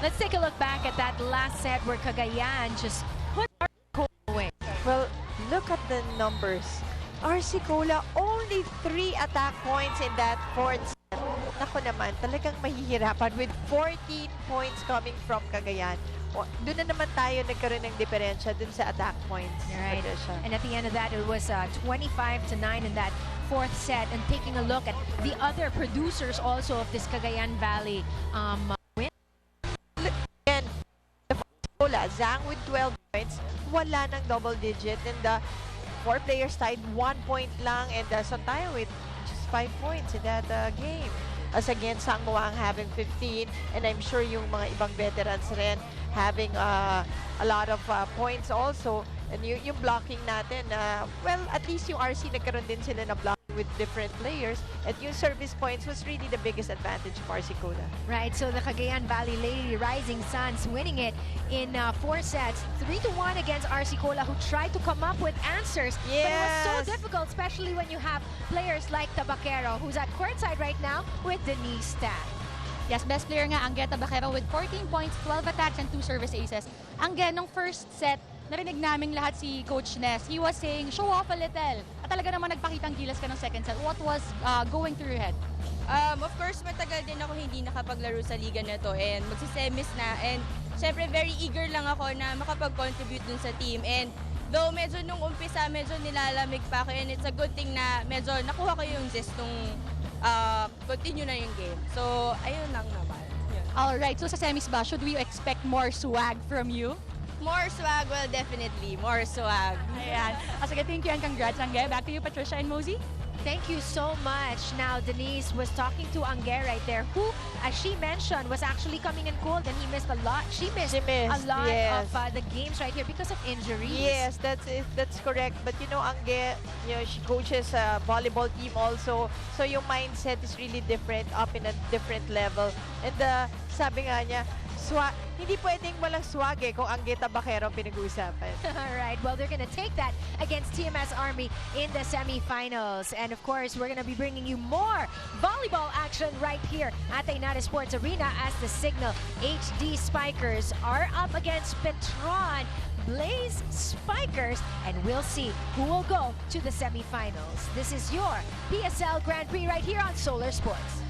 Speaker 1: Let's take a look back at that last set where Cagayan just put our goal away.
Speaker 2: Well, look at the numbers. RC Cola, only 3 attack points in that fourth set. Naku naman, talagang mahihirapan with 14 points coming from Cagayan. Doon na naman tayo nagkaroon ng diferensya dun sa attack points.
Speaker 1: Right. And at the end of that, it was 25-9 in that fourth set. And taking a look at the other producers also of this Cagayan Valley win.
Speaker 2: And the Cola, Zhang with 12 points, wala ng double digit. And the 4 players tied 1 point lang. And Sontaya with just 5 points in that game. As again, Sangmuang having 15. And I'm sure yung mga ibang veterans rin having a lot of points also. And yung blocking natin, well, at least yung RC nagkaroon din sila na blocking with different players. And yung service points was really the biggest advantage for RC Cola.
Speaker 1: Right, so the Cagayan Valley Lady Rising Suns winning it in 4 sets, 3-1 against RC Cola, who tried to come up with answers.
Speaker 2: Yes.
Speaker 1: But it was so difficult, especially when you have players like Tabaquero, who's at courtside right now with Denise Tan.
Speaker 3: Yes, best player nga, Angge Tabaquero with 14 points, 12 attacks, and 2 service aces. Angge, nung first set, narinig namin lahat si Coach Ness. He was saying, show off a little. At talaga naman nagpakitang gilas ka ng second set. What was going through your head?
Speaker 6: Of course, matagal din ako hindi nakapaglaro sa liga na to and magsisemis na. And syempre, very eager lang ako na makapag-contribute dun sa team. And though medyo nung umpisa, medyo nilalamig pa ako and it's a good thing na medyo nakuha ko yung zest nung continue na yung game. So, ayun lang naman. Yun.
Speaker 3: Alright, so sa semis ba, should we expect more swag from you?
Speaker 6: More swag, well, definitely. More swag.
Speaker 3: Ayan. Sige, thank you and congrats, Angge. Back to you, Patricia and Mosey.
Speaker 1: Thank you so much. Now, Denise was talking to Angge right there, who, as she mentioned, was actually coming in cold and he missed a lot. She missed a lot
Speaker 2: yes.
Speaker 1: of the games right here because of injuries.
Speaker 2: Yes, that's correct. But you know, Angge, you know, she coaches a volleyball team also. So yung mindset is really different, up in a different level. And sabi nga niya, hindi pwedeng walang swag kung Angge Tabaquero pinag-uusapan.
Speaker 1: All right, well, they're going to take that against TMS Army in the semifinals. And of course, we're going to be bringing you more volleyball action right here at the United Sports Arena as the Cignal HD Spikers are up against Petron Blaze Spikers, and we'll see who will go to the semifinals. This is your PSL Grand Prix right here on Solar Sports.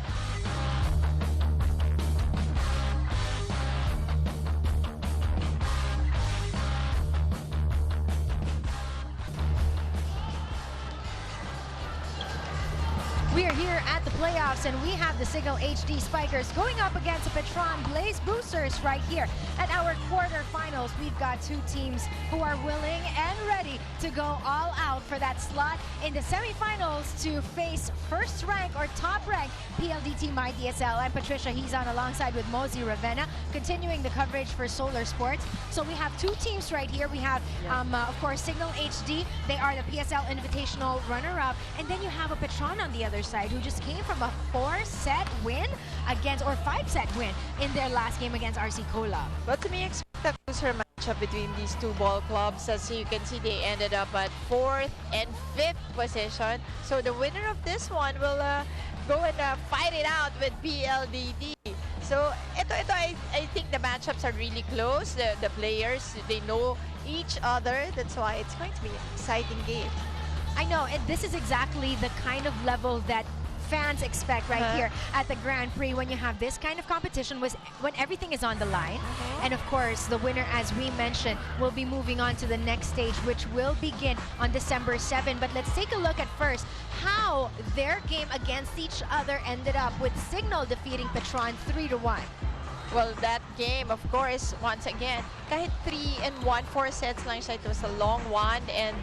Speaker 1: We are here at the playoffs, and we have the Cignal HD Spikers going up against the Petron Blaze Boosters right here. At our quarterfinals, we've got 2 teams who are willing and ready to go all out for that slot in the semifinals to face first rank or top rank PLDT My DSL. I'm Patricia Hizon alongside with Mosey Ravenna, continuing the coverage for Solar Sports. So we have 2 teams right here. We have, of course, Cignal HD. They are the PSL Invitational runner-up. And then you have a Petron on the other side who just came from a 4-set win against, or 5-set win in their last game against RC Cola.
Speaker 2: But to me, expect a closer matchup between these 2 ball clubs. As you can see, they ended up at 4th and 5th position. So the winner of this one will go and fight it out with PLDT. So I think the matchups are really close. The players, they know each other. That's why it's going to be an exciting game.
Speaker 1: I know, and this is exactly the kind of level that fans expect right here at the Grand Prix when you have this kind of competition, was when everything is on the line. And of course, the winner, as we mentioned, will be moving on to the next stage, which will begin on December 7. But let's take a look at first how their game against each other ended up, with Cignal defeating Petron 3-1.
Speaker 2: Well, that game, of course, once again, kahit 3-1, 4 sets lang siya, it was a long one, and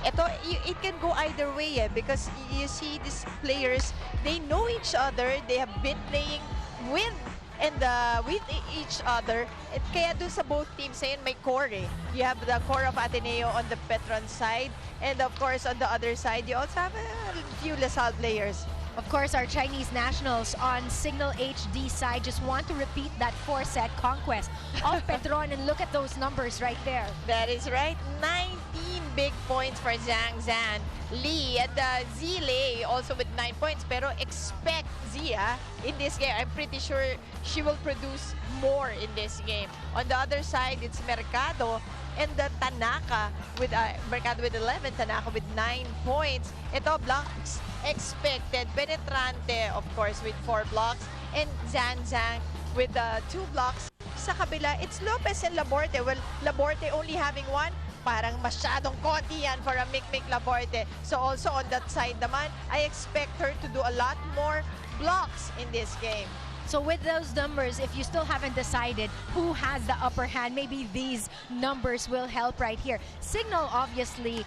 Speaker 2: it can go either way because you see these players, they know each other, they have been playing with each other. Kaya dun sa both teams, ayun, may core eh. You have the core of Ateneo on the Petron side, and of course on the other side, you also have a few LaSalle players.
Speaker 1: Of course, our Chinese nationals on Cignal HD side just want to repeat that 4-set conquest of Petron, and look at those numbers right there.
Speaker 2: That is right. 19 big points for Zhang Zan Lee, and Zile also with 9 points. Pero expect Zia in this game. I'm pretty sure she will produce more in this game. On the other side, it's Mercado and the Tanaka with Mercado with 11, Tanaka with 9 points. Ito, blocks expected. Penetrante, of course, with 4 blocks, and Zhang with 2 blocks. Sa kabila, it's Lopez and Laborte. Well, Laborte only having 1, parang masyadong konti yan for a Mikmik Laborte. So also on that side naman, I expect her to do a lot more blocks in this game.
Speaker 1: So with those numbers, if you still haven't decided who has the upper hand, maybe these numbers will help right here. Cignal obviously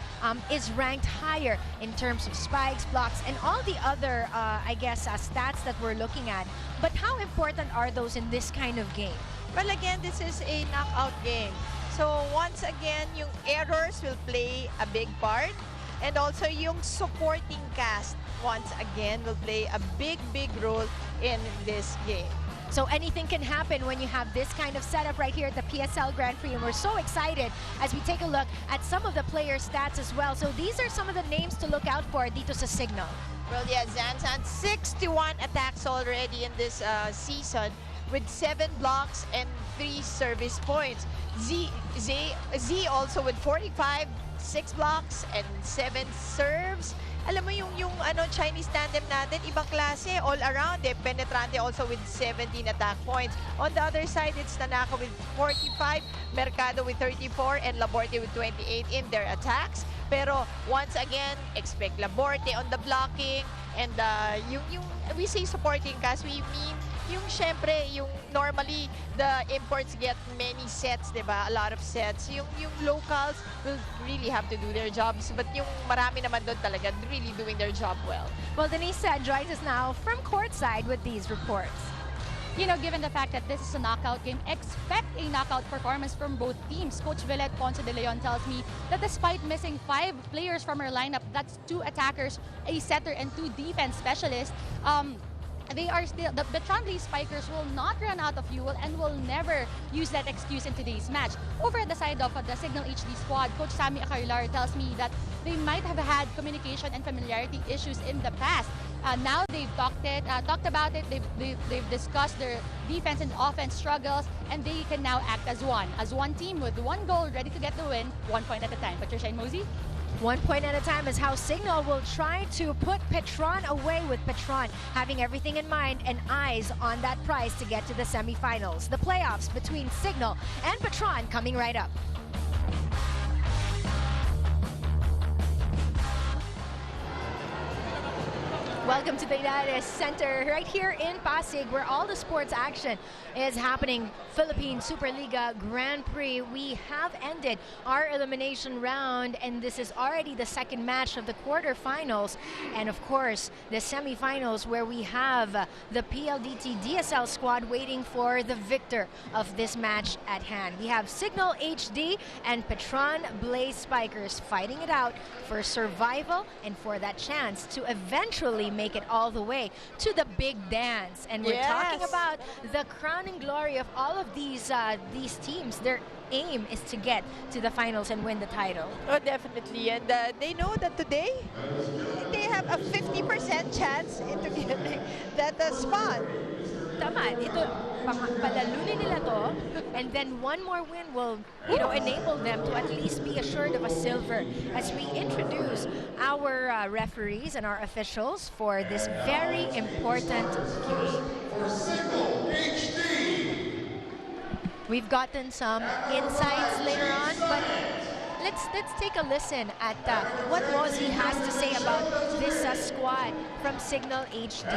Speaker 1: is ranked higher in terms of spikes, blocks, and all the other, I guess, stats that we're looking at. But how important are those in this kind of game?
Speaker 2: Well, again, this is a knockout game. So once again, yung errors will play a big part. And also yung supporting cast, once again, will play a big role in this game.
Speaker 1: So anything can happen when you have this kind of setup right here at the PSL Grand Prix, and we're so excited as we take a look at some of the player stats as well. So these are some of the names to look out for dito sa Cignal.
Speaker 2: Well, yeah, Zanzan, 61 attacks already in this season with 7 blocks and 3 service points. Z also with 45, 6 blocks and 7 serves. Alam mo yung Chinese tandem natin, ibang klase all around eh. Penetrante also with 17 attack points. On the other side, it's Tanaka with 45, Mercado with 34, and Laborte with 28 in their attacks. Pero once again, expect Laborte on the blocking, and yung we say supporting cast, we mean yung syempre, yung normally the imports get many sets, diba? A lot of sets. Yung locals will really have to do their jobs, but yung marami naman doon talaga really doing their job well.
Speaker 1: Well, Denise joins us now from courtside with these reports.
Speaker 3: You know, given the fact that this is a knockout game, expect a knockout performance from both teams. Coach Villet Ponce de Leon tells me that despite missing 5 players from her lineup, that's 2 attackers, a setter, and 2 defense specialists, they are still, the Petron Spikers will not run out of fuel and will never use that excuse in today's match. Over at the side of the Cignal HD squad, Coach Sammy Acarlar tells me that they might have had communication and familiarity issues in the past. Now they've talked about it, they've discussed their defense and offense struggles, and they can now act as one team with 1 goal, ready to get the win, 1 point at a time. Patricia and Mosey?
Speaker 1: 1 point at a time is how Cignal will try to put Petron away, with Petron having everything in mind and eyes on that prize to get to the semifinals. The playoffs between Cignal and Petron coming right up. Welcome to the United Center right here in Pasig, where all the sports action is happening. Philippine Superliga Grand Prix. We have ended our elimination round, and this is already the second match of the quarterfinals, and of course the semifinals, where we have the PLDT DSL squad waiting for the victor of this match at hand. We have Cignal HD and Petron Blaze Spikers fighting it out for survival and for that chance to eventually make it all the way to the big dance. And we're talking about the crowning glory of all of these teams. Their aim is to get to the finals and win the title.
Speaker 2: Oh, definitely. And they know that today they have a 50% chance into getting that spot.
Speaker 1: tama. Ito, palalunin nila to, and then one more win will, enable them to at least be assured of a silver as we introduce our referees and our officials for this very important game. We've gotten some insights later on, but let's take a listen at what Rosie has to say about this squad from Cignal HD.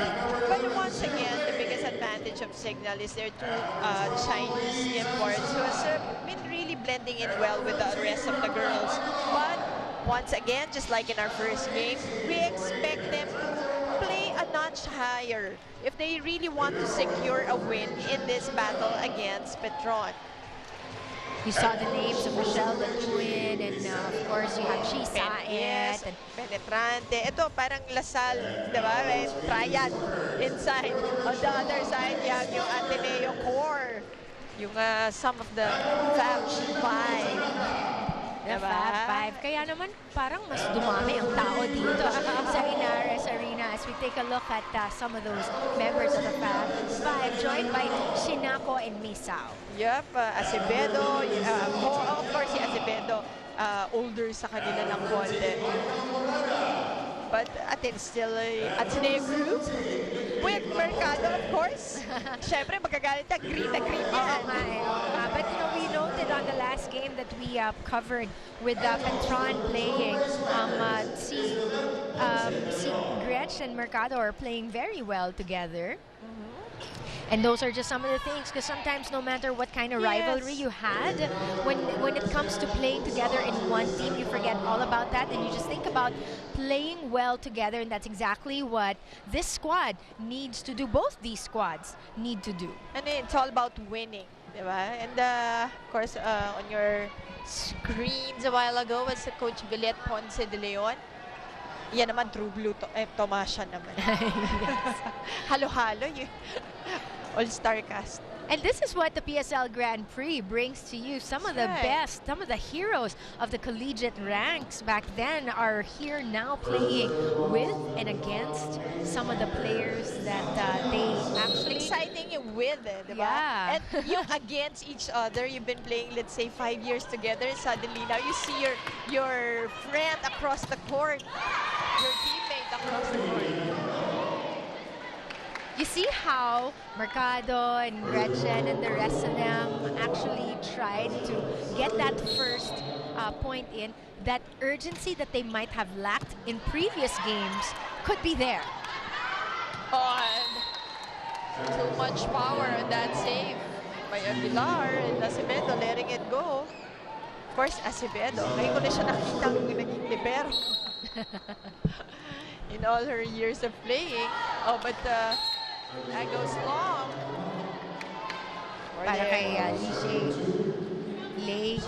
Speaker 2: Well, once again, the biggest advantage of Cignal is their two Chinese imports who has been really blending in well with the rest of the girls. But once again, just like in our first game, we expect them to play a notch higher if they really want to secure a win in this battle against Petron.
Speaker 1: You saw the names of Michelle Deluin, and of course you have Chi
Speaker 2: Yes,
Speaker 1: Saet.
Speaker 2: Penetrante. Ito, parang Lasal, di ba? May triad inside. On the other side, you have yung Ateneo core. Yung some of the Fab Five.
Speaker 1: The
Speaker 2: Diba?
Speaker 1: Fab Five. Kaya naman parang mas dumami ang tao dito sa Inares Arena as we take a look at some of those members of the Fab Five joined by Shinako and Misao.
Speaker 2: Yep, Acevedo. Of course, si Acevedo older sa kanila ng konti. But Aten still Ateneo group with Mercado, of course. Siyempre, magagalit na green yan.
Speaker 1: But we noted on the last game that we covered with Petron playing, si Gretch and Mercado are playing very well together. And those are just some of the things, because sometimes no matter what kind of rivalry you had, when it comes to playing together in one team, you forget all about that and you just think about playing well together, and that's exactly what this squad needs to do. Both these squads need to do.
Speaker 2: And it's all about winning, diba? And of course, on your screens a while ago was Coach Villet Ponce de Leon. Yan naman, True Blue Tomasha naman. Halo-halo yun. All-star cast.
Speaker 1: And this is what the PSL Grand Prix brings to you. Some of the best, some of the heroes of the collegiate ranks back then are here now playing with and against some of the players that they actually...
Speaker 2: Exciting yung with, diba?
Speaker 1: Yeah.
Speaker 2: And yung against each other, you've been playing, let's say, 5 years together, and suddenly now you see your friend across the court, your teammate across the court.
Speaker 1: You see how Mercado and Gretchen and the rest of them actually tried to get that first point in. That urgency that they might have lacked in previous games could be there.
Speaker 2: Oh, and too much power on that save by Aguilar, and Acevedo letting it go. Of course, Acevedo. Ngayon ko na siya nakita nung naging libero in all her years of playing. Oh, but that goes long.
Speaker 1: Para kay Lei.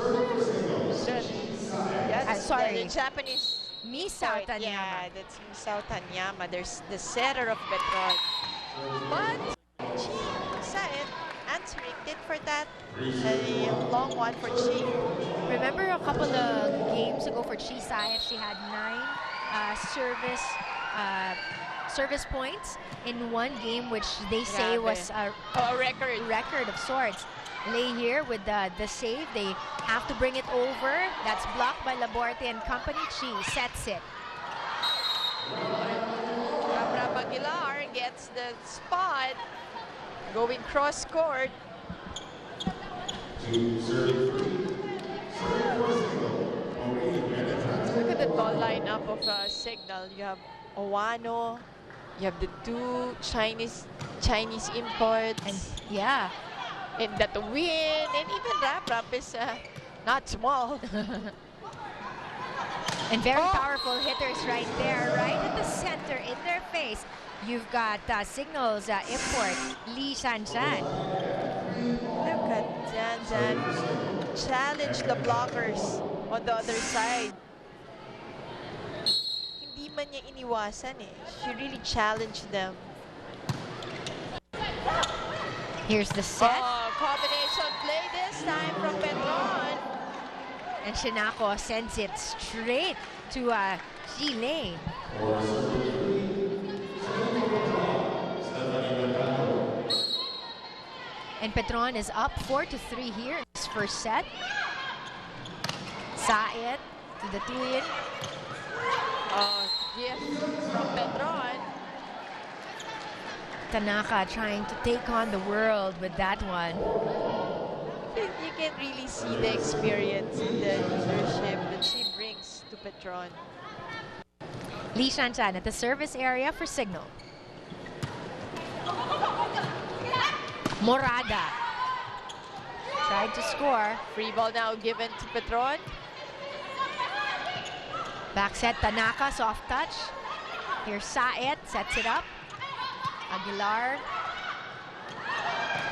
Speaker 2: Yes,
Speaker 1: sorry.
Speaker 2: the Japanese.
Speaker 1: Misao Tanyama.
Speaker 2: Yeah, that's Misao Tanyama. There's the setter of Petron. But Chi Saet answering tit for that. A long one for Chi.
Speaker 1: Remember a couple of games ago for Chi Saet, she had 9 service points in one game, which they say was a record of sorts. Lay here with the save. They have to bring it over. That's blocked by Laborte and company. Chi sets it.
Speaker 2: Rap Aguilar gets the spot. Going cross court. Look at the tall lineup of Cignal. You have Owano. You have the two Chinese imports.
Speaker 1: And yeah.
Speaker 2: And that win. And even Rap is not small.
Speaker 1: And very powerful hitters right there, right at the center, in their face. You've got Cignal's import, Lee Shan-Shan.
Speaker 2: Look at Jan. Challenge the blockers on the other side. Hindi man niya iniwasan eh. She really challenged them.
Speaker 1: Here's the set.
Speaker 2: Oh, combination play this time from Petron.
Speaker 1: And Shinako sends it straight to G Lane. And Petron is up 4-3 here in this first set. Saet to the twin.
Speaker 2: Gift from Petron.
Speaker 1: Tanaka trying to take on the world with that one.
Speaker 2: You can really see the experience and the leadership that she brings to Petron.
Speaker 1: Lee Shanchan at the service area for Cignal. Morada tried to score.
Speaker 2: Free ball now given to Petron.
Speaker 1: Back set Tanaka, soft touch. Here's Saet, sets it up. Aguilar.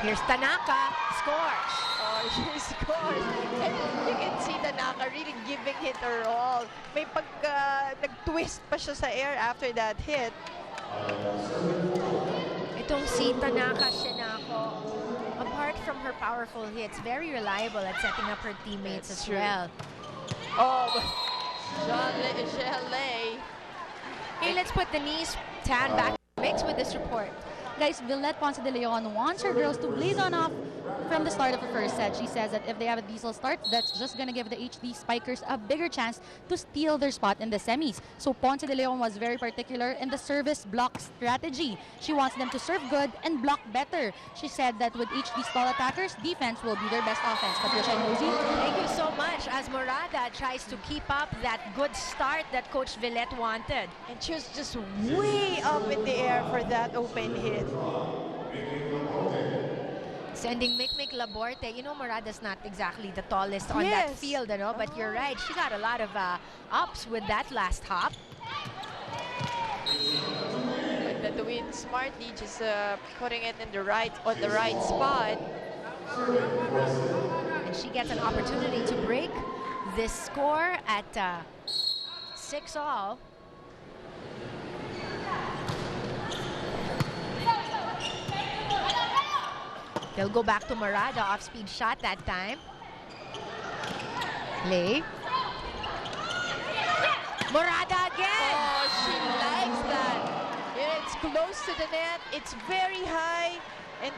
Speaker 1: Here's Tanaka, scores.
Speaker 2: Oh, she scores. And you can see Tanaka really giving it her all. May nag-twist pa siya sa air after that hit.
Speaker 1: Itong si Tanaka Shinako, apart from her powerful hits, very reliable at setting up her teammates
Speaker 2: That's
Speaker 1: as
Speaker 2: true.
Speaker 1: well.
Speaker 2: Oh, Gelé.
Speaker 1: Hey, let's put Denise Tan back in the mix with this report.
Speaker 3: Guys, Villette Ponce de Leon wants her girls to blaze on off from the start of the first set. She says that if they have a diesel start, that's just going to give the HD Spikers a bigger chance to steal their spot in the semis. So Ponce de Leon was very particular in the service block strategy. She wants them to serve good and block better. She said that with HD stall attackers, defense will be their best offense. Patricia and Rosie?
Speaker 1: Thank you so much as Morada tries to keep up that good start that Coach Villette wanted.
Speaker 2: And she was just way up in the air for that open hit.
Speaker 1: Sending Mikmik Laborte. You know, Morada's not exactly the tallest on that field, you know, but you're right. She got a lot of ups with that last hop.
Speaker 2: But the twin smartly just putting it in the right spot.
Speaker 1: And she gets an opportunity to break this score at 6-all. They'll go back to Morada, off-speed shot that time. Lei. Morada again!
Speaker 2: Oh, she likes that. It's close to the net. It's very high. And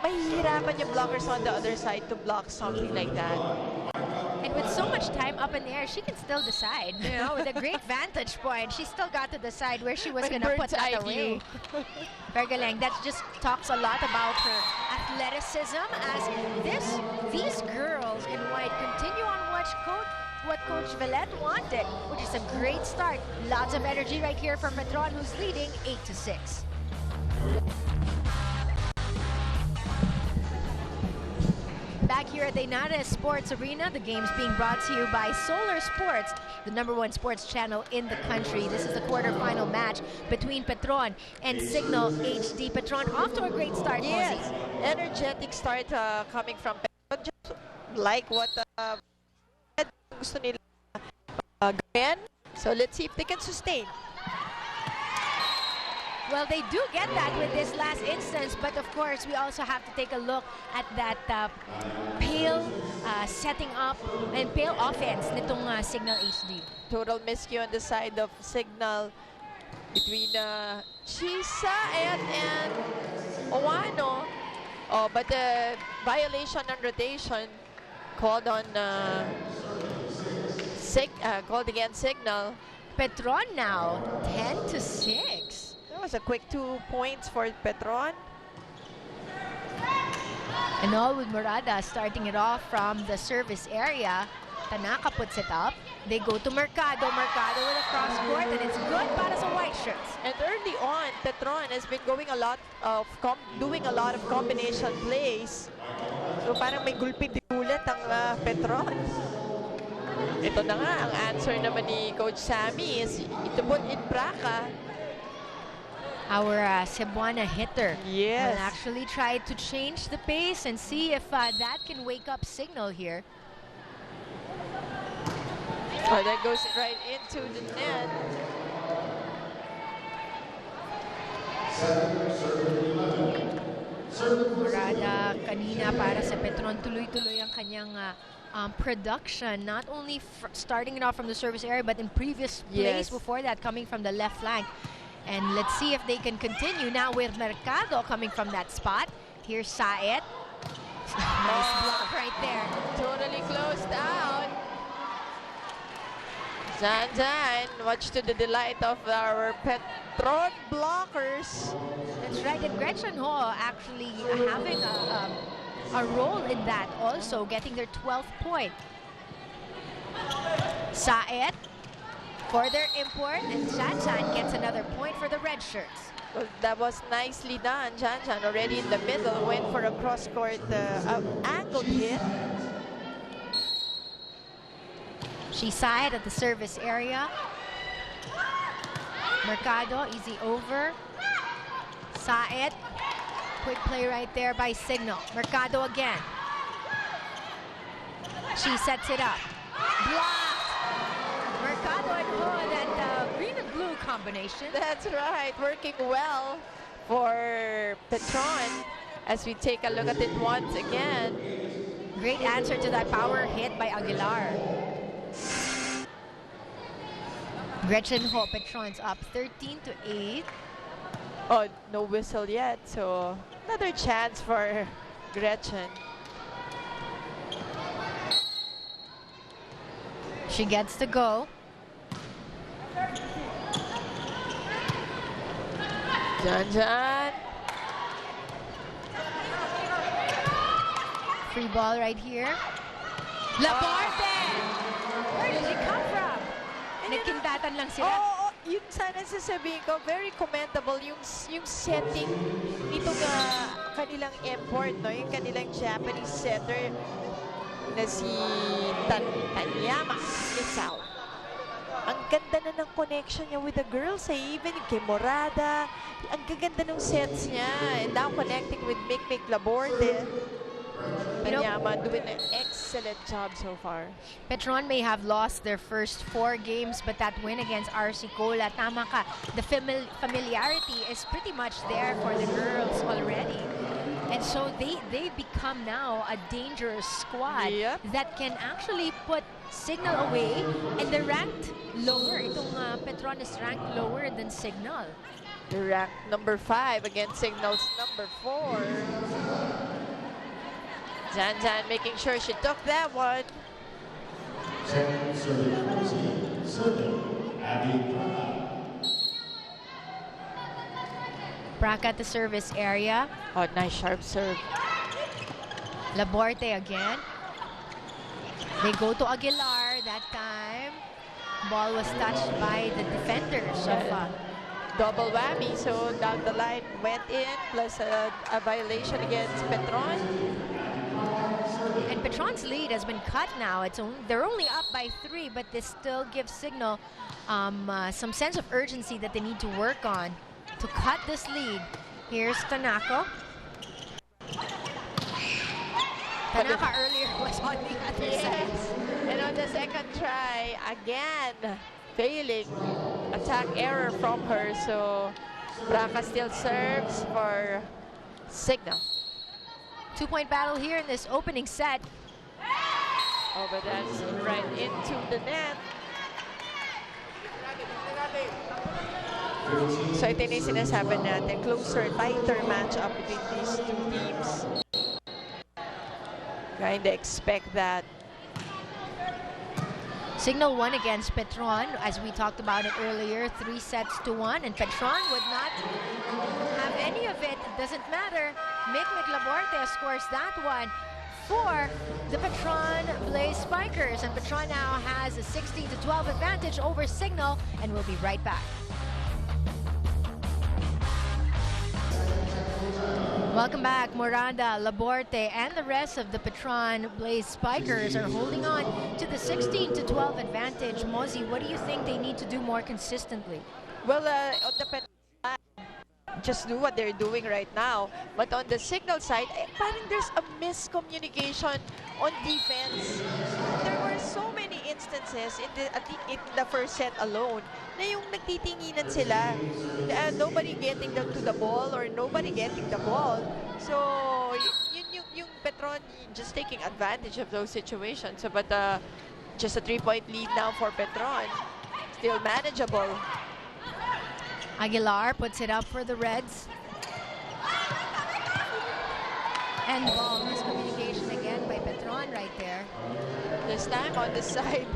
Speaker 2: mahihirapan yung blockers on the other side to block something like that.
Speaker 1: And with so much time up in the air, she can still decide. You know, with a great vantage point, she still got to decide where she was
Speaker 2: Like
Speaker 1: going to put
Speaker 2: bird's eye
Speaker 1: that away. Vergalang, that just talks a lot about her athleticism as these girls in white continue on what Coach Villette wanted, which is a great start. Lots of energy right here from Petron, who's leading 8-6. Back here at the Inares Sports Arena, the game's being brought to you by Solar Sports, the #1 sports channel in the country. This is the quarterfinal match between Petron and Cignal HD. Petron off to a great start,
Speaker 2: Yes,
Speaker 1: Mosey.
Speaker 2: energetic start coming from Petron. Just like what gusto nila gawin. So let's see if they can sustain.
Speaker 1: Well, they do get that with this last instance, but of course, we also have to take a look at that pale setting up and pale offense nitong Cignal HD.
Speaker 2: Total miscue on the side of Cignal between Chisa and Owano. Oh, but the violation on rotation called on called against Cignal.
Speaker 1: Petron now 10-6.
Speaker 2: That was a quick 2 points for Petron.
Speaker 1: And all with Morada starting it off from the service area. Tanaka puts it up. They go to Mercado. Mercado with a cross court, and it's good para sa white shirts.
Speaker 2: And early on, Petron has been doing a lot of combination plays. So parang may gulpi-ulit ang Petron. Ito na nga, ang answer naman ni Coach Sammy is ito put in Braca.
Speaker 1: Our Cebuana hitter
Speaker 2: Yes.
Speaker 1: will actually try to change the pace and see if that can wake up Cignal here.
Speaker 2: Oh, that goes right into the net.
Speaker 1: Morada kanina para sa Petron, tuloy-tuloy ang kanyang production, not only starting it off from the service area, but in previous plays before that, coming from the left flank. And let's see if they can continue now with Mercado coming from that spot. Here's Saet. Nice block right there.
Speaker 2: Totally closed out. Jan, much to the delight of our Petron blockers.
Speaker 1: That's right, and Gretchen Ho actually having a role in that also, getting their 12th point. Saet for their import, and Jan gets another point for the red shirts.
Speaker 2: Well, that was nicely done. Jan already in the middle, went for a cross-court angled hit.
Speaker 1: She side at the service area. Mercado, easy over. Saet, quick play right there by Cignal. Mercado again. She sets it up. Blocked. Mercado and Ho, that green and blue combination.
Speaker 2: That's right, working well for Petron as we take a look at it once again.
Speaker 1: Great answer to that power hit by Aguilar. Gretchen Ho, Petron's up 13-8.
Speaker 2: Oh, no whistle yet, so another chance for Gretchen.
Speaker 1: She gets to go.
Speaker 2: Jan.
Speaker 1: Free ball right here. Laborde! Where did he come from? Nagkindatan lang sila.
Speaker 2: Oo, yun sana sasabihin ko, very commendable yung setting nitong kanilang import, no? Yung kanilang Japanese setter na si Tanyama Isao. Ang ganda na ng connection niya with the girls, even kay Morada. Ang gaganda ng sets niya. And now connecting with Mick Laborde. Tanyama doing an excellent job so far.
Speaker 1: Petron may have lost their first 4 games, but that win against RC Cola, tama ka, the familiarity is pretty much there for the girls already. And so they become now a dangerous squad that can actually put Cignal away, and they're ranked lower. Itong Petron is ranked lower than Cignal.
Speaker 2: They're ranked number 5 against Cignal's number 4. Jan making sure she took that one.
Speaker 1: Braca at the service area.
Speaker 2: Oh, nice sharp serve.
Speaker 1: Laborde again. They go to Aguilar that time. Ball was touched by the defenders of
Speaker 2: double whammy, so down the line went in, plus a violation against Petron.
Speaker 1: And Petron's lead has been cut now. They're only up by 3, but this still gives Cignal some sense of urgency that they need to work on to cut this lead. Here's Tanaka. Tanaka earlier was on the other side.
Speaker 2: And on the second try, again, failing. Attack error from her, so Braca still serves for Cignal.
Speaker 1: 2-point battle here in this opening set.
Speaker 2: Oh, but that's right into the net. So ito na yung sinasabi natin, closer, tighter matchup between these two teams. Kind of expect that.
Speaker 1: Cignal won against Petron, as we talked about it earlier, 3-1, and Petron would not have any of it. It doesn't matter. Mick Laborde scores that one for the Petron Blaze Spikers, and Petron now has a 16-12 advantage over Cignal, and we'll be right back. Welcome back. Morada, Laborde, and the rest of the Petron Blaze Spikers are holding on to the 16-12 advantage. Mozi, what do you think they need to do more consistently?
Speaker 2: Well, on the Petron, just do what they're doing right now. But on the Cignal side, parang there's a miscommunication on defense. There were so many instances in the first set alone na yung nagtitinginan sila. Nobody getting to the ball or nobody getting the ball. So, yung Petron just taking advantage of those situations. So, but just a 3-point lead now for Petron. Still manageable.
Speaker 1: Aguilar puts it up for the Reds. And ball miscommunication again by Petron right there.
Speaker 2: This time on the side,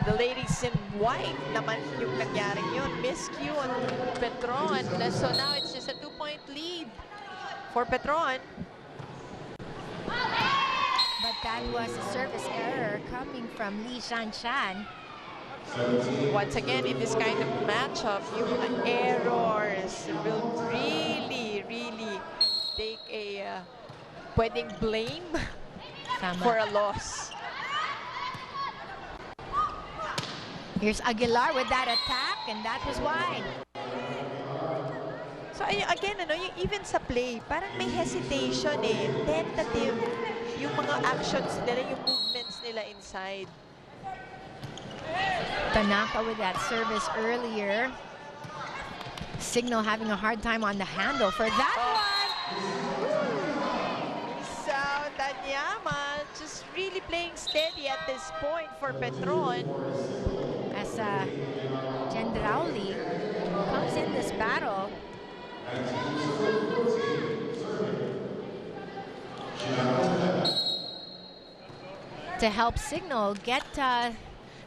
Speaker 2: the ladies in white naman yung nangyari yun. Miscue on Petron. So now it's just a 2-point lead for Petron.
Speaker 1: But that was a service error coming from Lee Shanshan.
Speaker 2: Once again, in this kind of matchup, yung errors will really take a pwedeng blame for a loss.
Speaker 1: Here's Aguilar with that attack, and that was wide.
Speaker 2: So again, yung even sa play, parang may hesitation eh. Tentative yung mga actions nila, yung movements nila inside.
Speaker 1: Tanaka with that service earlier. Cignal having a hard time on the handle for that one.
Speaker 2: So Tanyama just really playing steady at this point for Petron.
Speaker 1: As Jen Rowley comes in this battle. To help Cignal get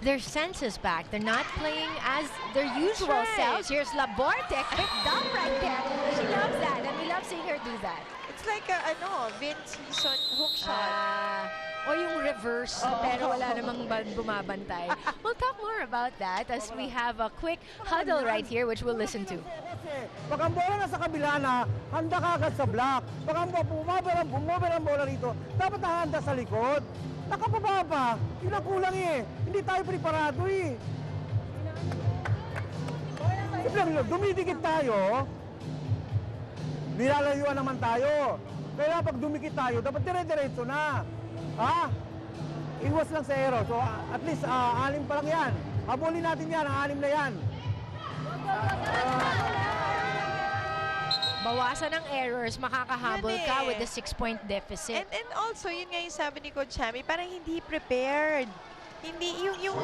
Speaker 1: their senses back. They're not playing as their usual selves. Here's Laborte, quick dump right there. She loves that, and we love seeing her do that.
Speaker 2: It's like a Vince Hison hook shot.
Speaker 1: O yung reverse, pero wala namang bumabantay. We'll talk more about that as we have a quick huddle right here, which we'll listen to.
Speaker 5: Pag ang bola na sa kabila na, handa ka agad sa block. Pag ang bumover ang bola rito, dapat nahanda sa likod. Nakapaba pa, yun ang kulang eh. Hindi tayo preparado eh. Simple, dumidikit tayo, nilalayuan naman tayo. Kaya pag dumikit tayo, dapat dire-diretso na. Ha? Iwas lang sa error. So at least 6 pa lang yan. Habulin natin yan, ang 6 na yan.
Speaker 1: Bawasan ang errors, makakahabol ka with the 6-point deficit.
Speaker 2: And also, yun nga yung sabi ni Coach Chami, parang hindi prepared. Hindi, yung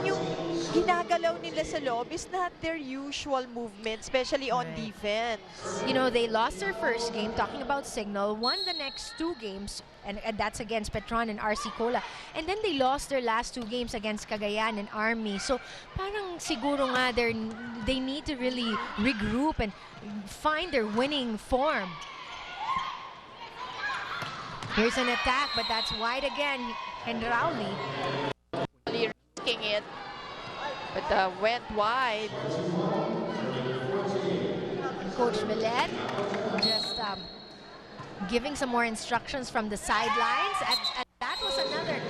Speaker 2: ginagalaw nila sa loob is not their usual movement, especially on defense.
Speaker 1: You know, they lost their first game, talking about Cignal, won the next 2 games, and that's against Petron and RC Cola. And then they lost their last 2 games against Cagayan and Army. So, parang siguro nga they need to really regroup and find their winning form. Here's an attack, but that's wide again. And Rowley
Speaker 2: Risking it, but went wide.
Speaker 1: And Coach Millet just giving some more instructions from the sidelines. And that was another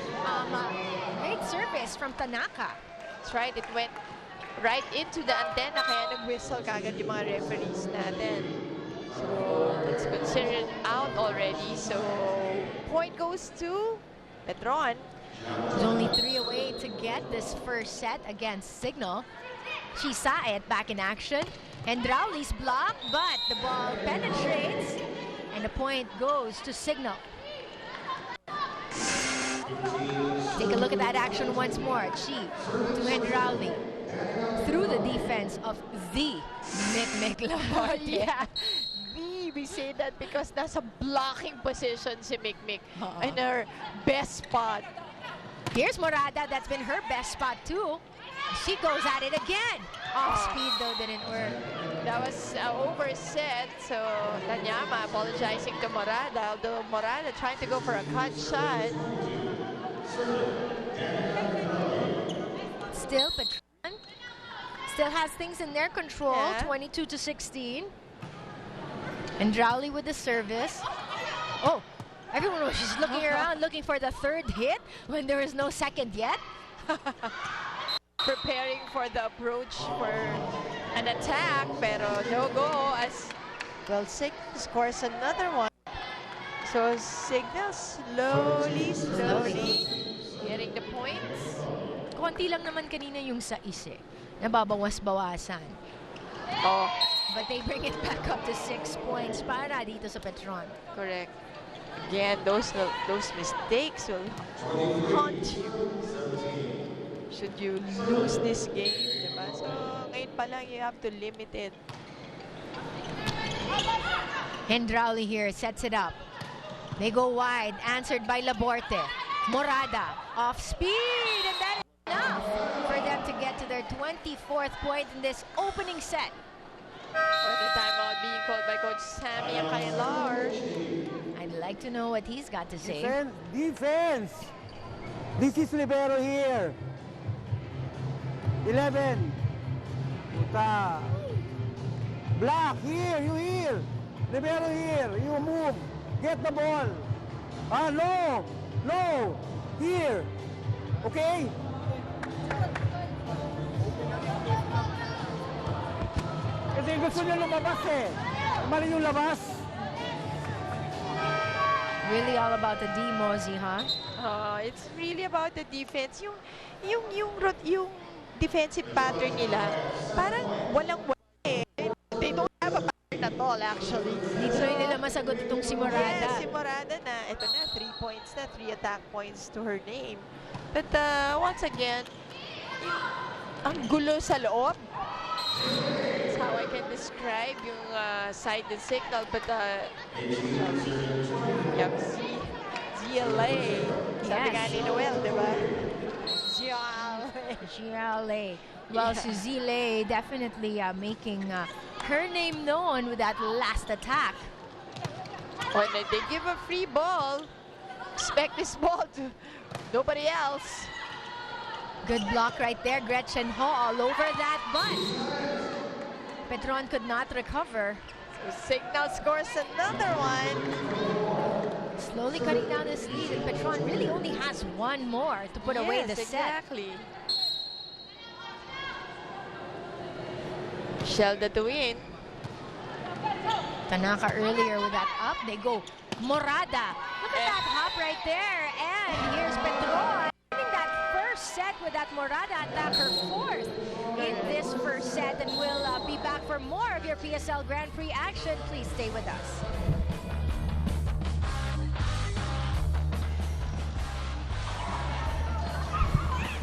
Speaker 1: great service from Tanaka.
Speaker 2: That's right, it went right into the antenna, kaya nag-whistle kagad yung mga referees natin. So, it's considered out already. So, point goes to Petron.
Speaker 1: There's only 3 away to get this first set against Cignal. She saw it back in action. And Rowley's blocked, but the ball penetrates. And the point goes to Cignal. Take a look at that action once more. Chi to Rowley through the defense of the Mick Laborte.
Speaker 2: Yeah. We say that because nasa blocking position si Mick in her best spot.
Speaker 1: Here's Morada. That's been her best spot too. She goes at it again. Off speed though, didn't work.
Speaker 2: That was overset. So Tanyama apologizing to Morada, although Morada trying to go for a cut shot.
Speaker 1: Still, Petron still has things in their control.
Speaker 2: Yeah.
Speaker 1: 22-16. And Rowley with the service. Oh, everyone was just looking around, looking for the 3rd hit when there is no 2nd yet.
Speaker 2: Preparing for the approach for an attack, pero no go as well. Cignal scores another one. So Cignal slowly getting the points.
Speaker 1: Konti lang naman kanina yung sa ise. Nababawas-bawasan.
Speaker 2: Oh,
Speaker 1: But they bring it back up to 6 points para dito sa Petron.
Speaker 2: correct. Again, those mistakes will haunt you should you lose this game, diba? So ngayon pa lang you have to limit it.
Speaker 1: And Rowley here sets it up. They go wide, answered by Laborte. Morada, off speed, and that is enough for them to get to their 24th point in this opening set.
Speaker 2: Or the timeout being called by Coach Sammy Akailar.
Speaker 1: I'd like to know what he's got to say.
Speaker 5: Defense! This is libero here. 11. Puta. Black, here, you here. Libero here, you move. Get the ball. No. No. Here. Okay? Kasi gusto niya lumabas eh. Mali yung labas.
Speaker 1: Really all about the D, Mosey, huh?
Speaker 2: It's really about the defense. Yung defensive pattern nila, parang walang-wala eh. They don't have a pattern at all, actually.
Speaker 1: Dito rin nila masagot itong si Morada.
Speaker 2: Yes, si Morada na. Ito na, 3 points na, 3 attack points to her name. But once again, ang gulo sa loob. That's how I can describe yung side and signal. But you have GLA. Sabi nga ni Noel, di ba?
Speaker 1: GLA. Well, Suzile definitely making her name known with that last attack.
Speaker 2: When they give a free ball, expect this ball to nobody else.
Speaker 1: Good block right there. Gretchen Ho all over that, but Petron could not recover.
Speaker 2: So Cignal scores another one.
Speaker 1: Slowly cutting down his lead, and Petron really only has one more to put away the set.
Speaker 2: Exactly. Shelda to win.
Speaker 1: Tanaka earlier with that up. They go Morada. Look at that hop right there. And here's Petron winning that first set with that Morada attack, her fourth in this first set. And we'll be back for more of your PSL Grand Prix action. Please stay with us.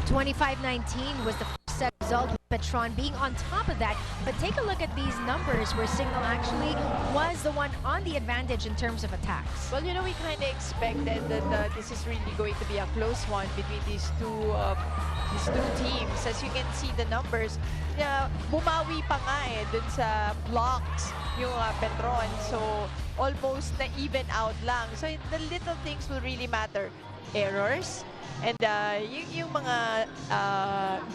Speaker 1: 25-19 was the first set result, with Petron being on top of that. But take a look at these numbers where Cignal actually was the one on the advantage in terms of attacks.
Speaker 2: Well, you know, we kind of expected that this is really going to be a close one between these two teams. As you can see the numbers, bumawi pa nga dun sa blocks yung Petron. So almost na even out lang. So the little things will really matter. Errors, and yung mga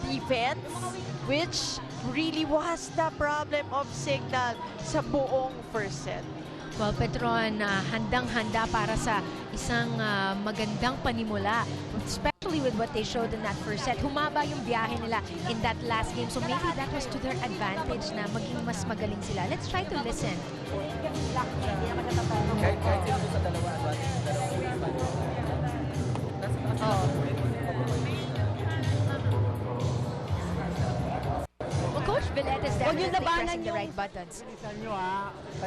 Speaker 2: defense, which really was the problem of Cignal sa buong first set.
Speaker 1: Well, Petron, handang-handa para sa isang magandang panimula, especially with what they showed in that first set. Humaba yung biyahe nila in that last game, so maybe that was to their advantage na maging mas magaling sila. Let's try to listen. Well, Coach Villette is definitely pressing the right buttons.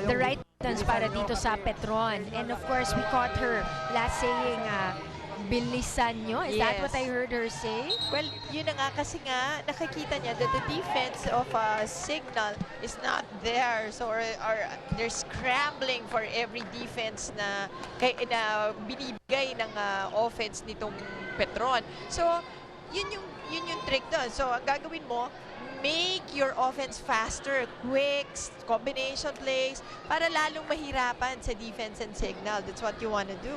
Speaker 1: The right buttons para dito sa Petron. And of course, we caught her last saying, bilisan nyo. Is that what I heard her say?
Speaker 2: Well, yun na nga kasi nga nakikita niya that the defense of Cignal is not there. So they're scrambling for every defense na binibigay ng offense nitong Petron. So yun yung trick doon. So ang gagawin mo, make your offense faster, quick, combination plays, para lalong mahirapan sa defense and Cignal. That's what you want to do.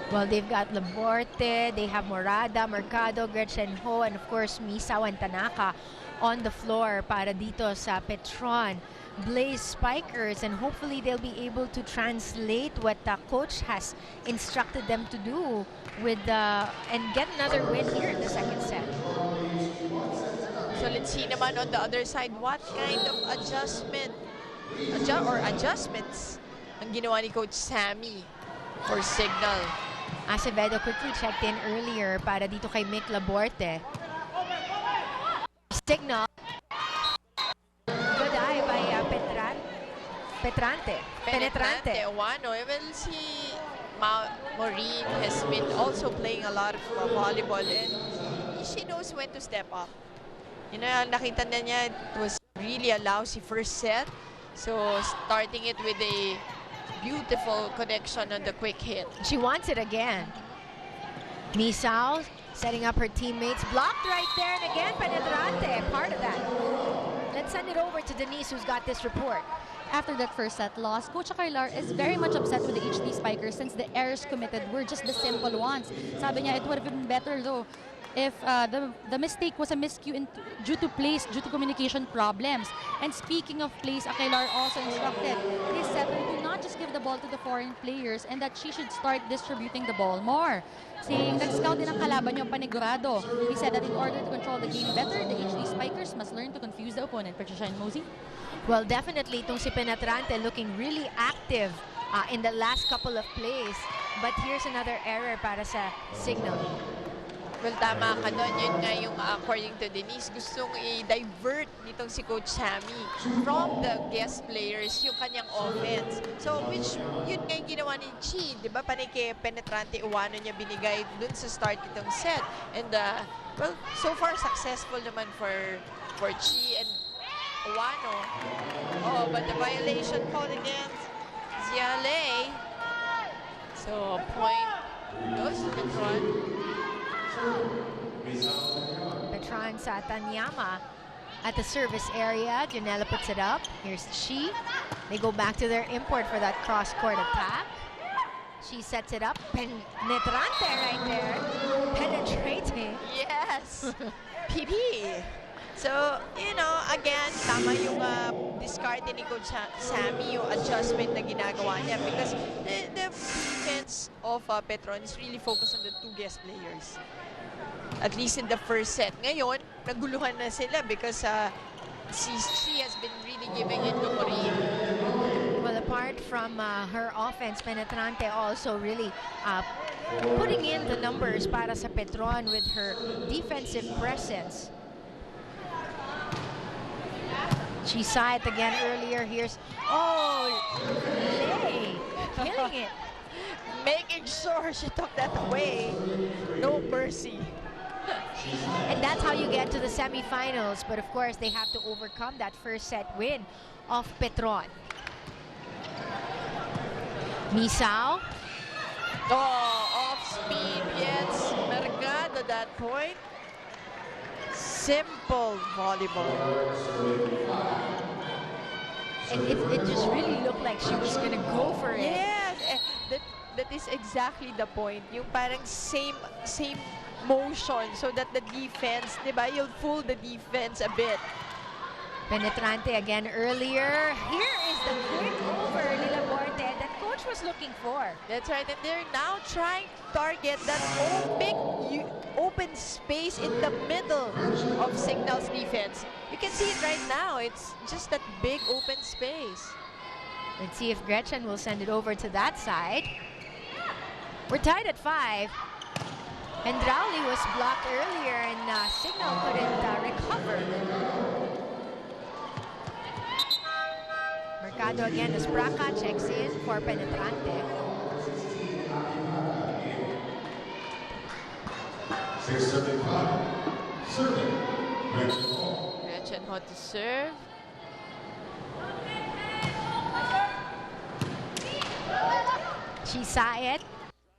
Speaker 1: Well, they've got Laborte, they have Morada, Mercado, Gretchen Ho, and of course, Misaw and Tanaka on the floor para dito sa Petron. Blaze spikers, and hopefully they'll be able to translate what the coach has instructed them to do with and get another win here in the second set.
Speaker 2: So let's see naman on the other side what kind of adjustments ang ginawa ni Coach Sammy for Cignal.
Speaker 1: Acevedo quickly checked in earlier para dito kay Mick Laborte. Cignal. Good eye by Penetrante.
Speaker 2: Well, si Maureen has been also playing a lot of volleyball, and she knows when to step up. You know, nakita na niya it was really a lousy first set. So starting it with a Beautiful connection on the quick hit.
Speaker 1: She wants it again. Misao setting up her teammates. Blocked right there, and again, Penetrante, part of that. Let's send it over to Denise, who's got this report.
Speaker 3: After that first set loss, Coach Aquilar is very much upset with the HD Spikers since the errors committed were just the simple ones. Sabi niya, it would have been better though if the mistake was a miscue due to plays, due to communication problems. And speaking of plays, Aquilar also instructed his setter to not just give the ball to the foreign players and that she should start distributing the ball more. Saying nag-scout din ang kalaban niyo panigurado. He said that in order to control the game better, the HD Spikers must learn to confuse the opponent. Patricia and Mosey?
Speaker 1: Well, definitely itong si Penetrante looking really active in the last couple of plays. But here's another error para sa Cignal.
Speaker 2: Well, tama ka doon. Yun nga yung according to Denise, gustong i-divert nitong si Coach Sammy from the guest players yung kanyang offense. So, which yun nga yung ginawa ni Chi, di ba? Panay kay Penetrante, uwano niya binigay dun sa start itong set. And, well, so far successful naman for Chi and Uwano. Oh, but the violation called against Ziale. So, point goes to Petron.
Speaker 1: Petron sa Tanyama at the service area. Janela puts it up. Here's Shi. They go back to their import for that cross-court attack. She sets it up. Penetrante right there. Penetrating.
Speaker 2: Yes! PP. So, you know, again, tama yung discard ni Coach Sammy, yung adjustment na ginagawa niya because the defense of Petron is really focused on the two guest players. At least in the first set. Ngayon, naguluhan na sila because she has been really giving it to Corinne.
Speaker 1: Well, apart from her offense, Penetrante also really putting in the numbers para sa Petron with her defensive presence. She saw it again earlier. Here's, Lei, killing it.
Speaker 2: Making sure she took that away. No mercy.
Speaker 1: And that's how you get to the semifinals. But of course, they have to overcome that first set win of Petron. Misao.
Speaker 2: Oh, off speed, yes. Mercado that point. Simple volleyball.
Speaker 1: And it just really looked like she was gonna go for it.
Speaker 2: Yes, that is exactly the point. Yung parang same motion so that the defense, di ba, you'll fool the defense a bit.
Speaker 1: Penetrante again earlier. Here is the quick over nila Borte that coach was looking for.
Speaker 2: That's right, and they're now trying to target that open space in the middle of Cignal's defense. You can see it right now. It's just that big open space.
Speaker 1: Let's see if Gretchen will send it over to that side. We're tied at 5. And Rowley was blocked earlier and Cignal couldn't recover. Mercado again as Braca checks in for Penetrante.
Speaker 7: 675. Serving.
Speaker 2: Gretchen how to serve.
Speaker 1: She saw it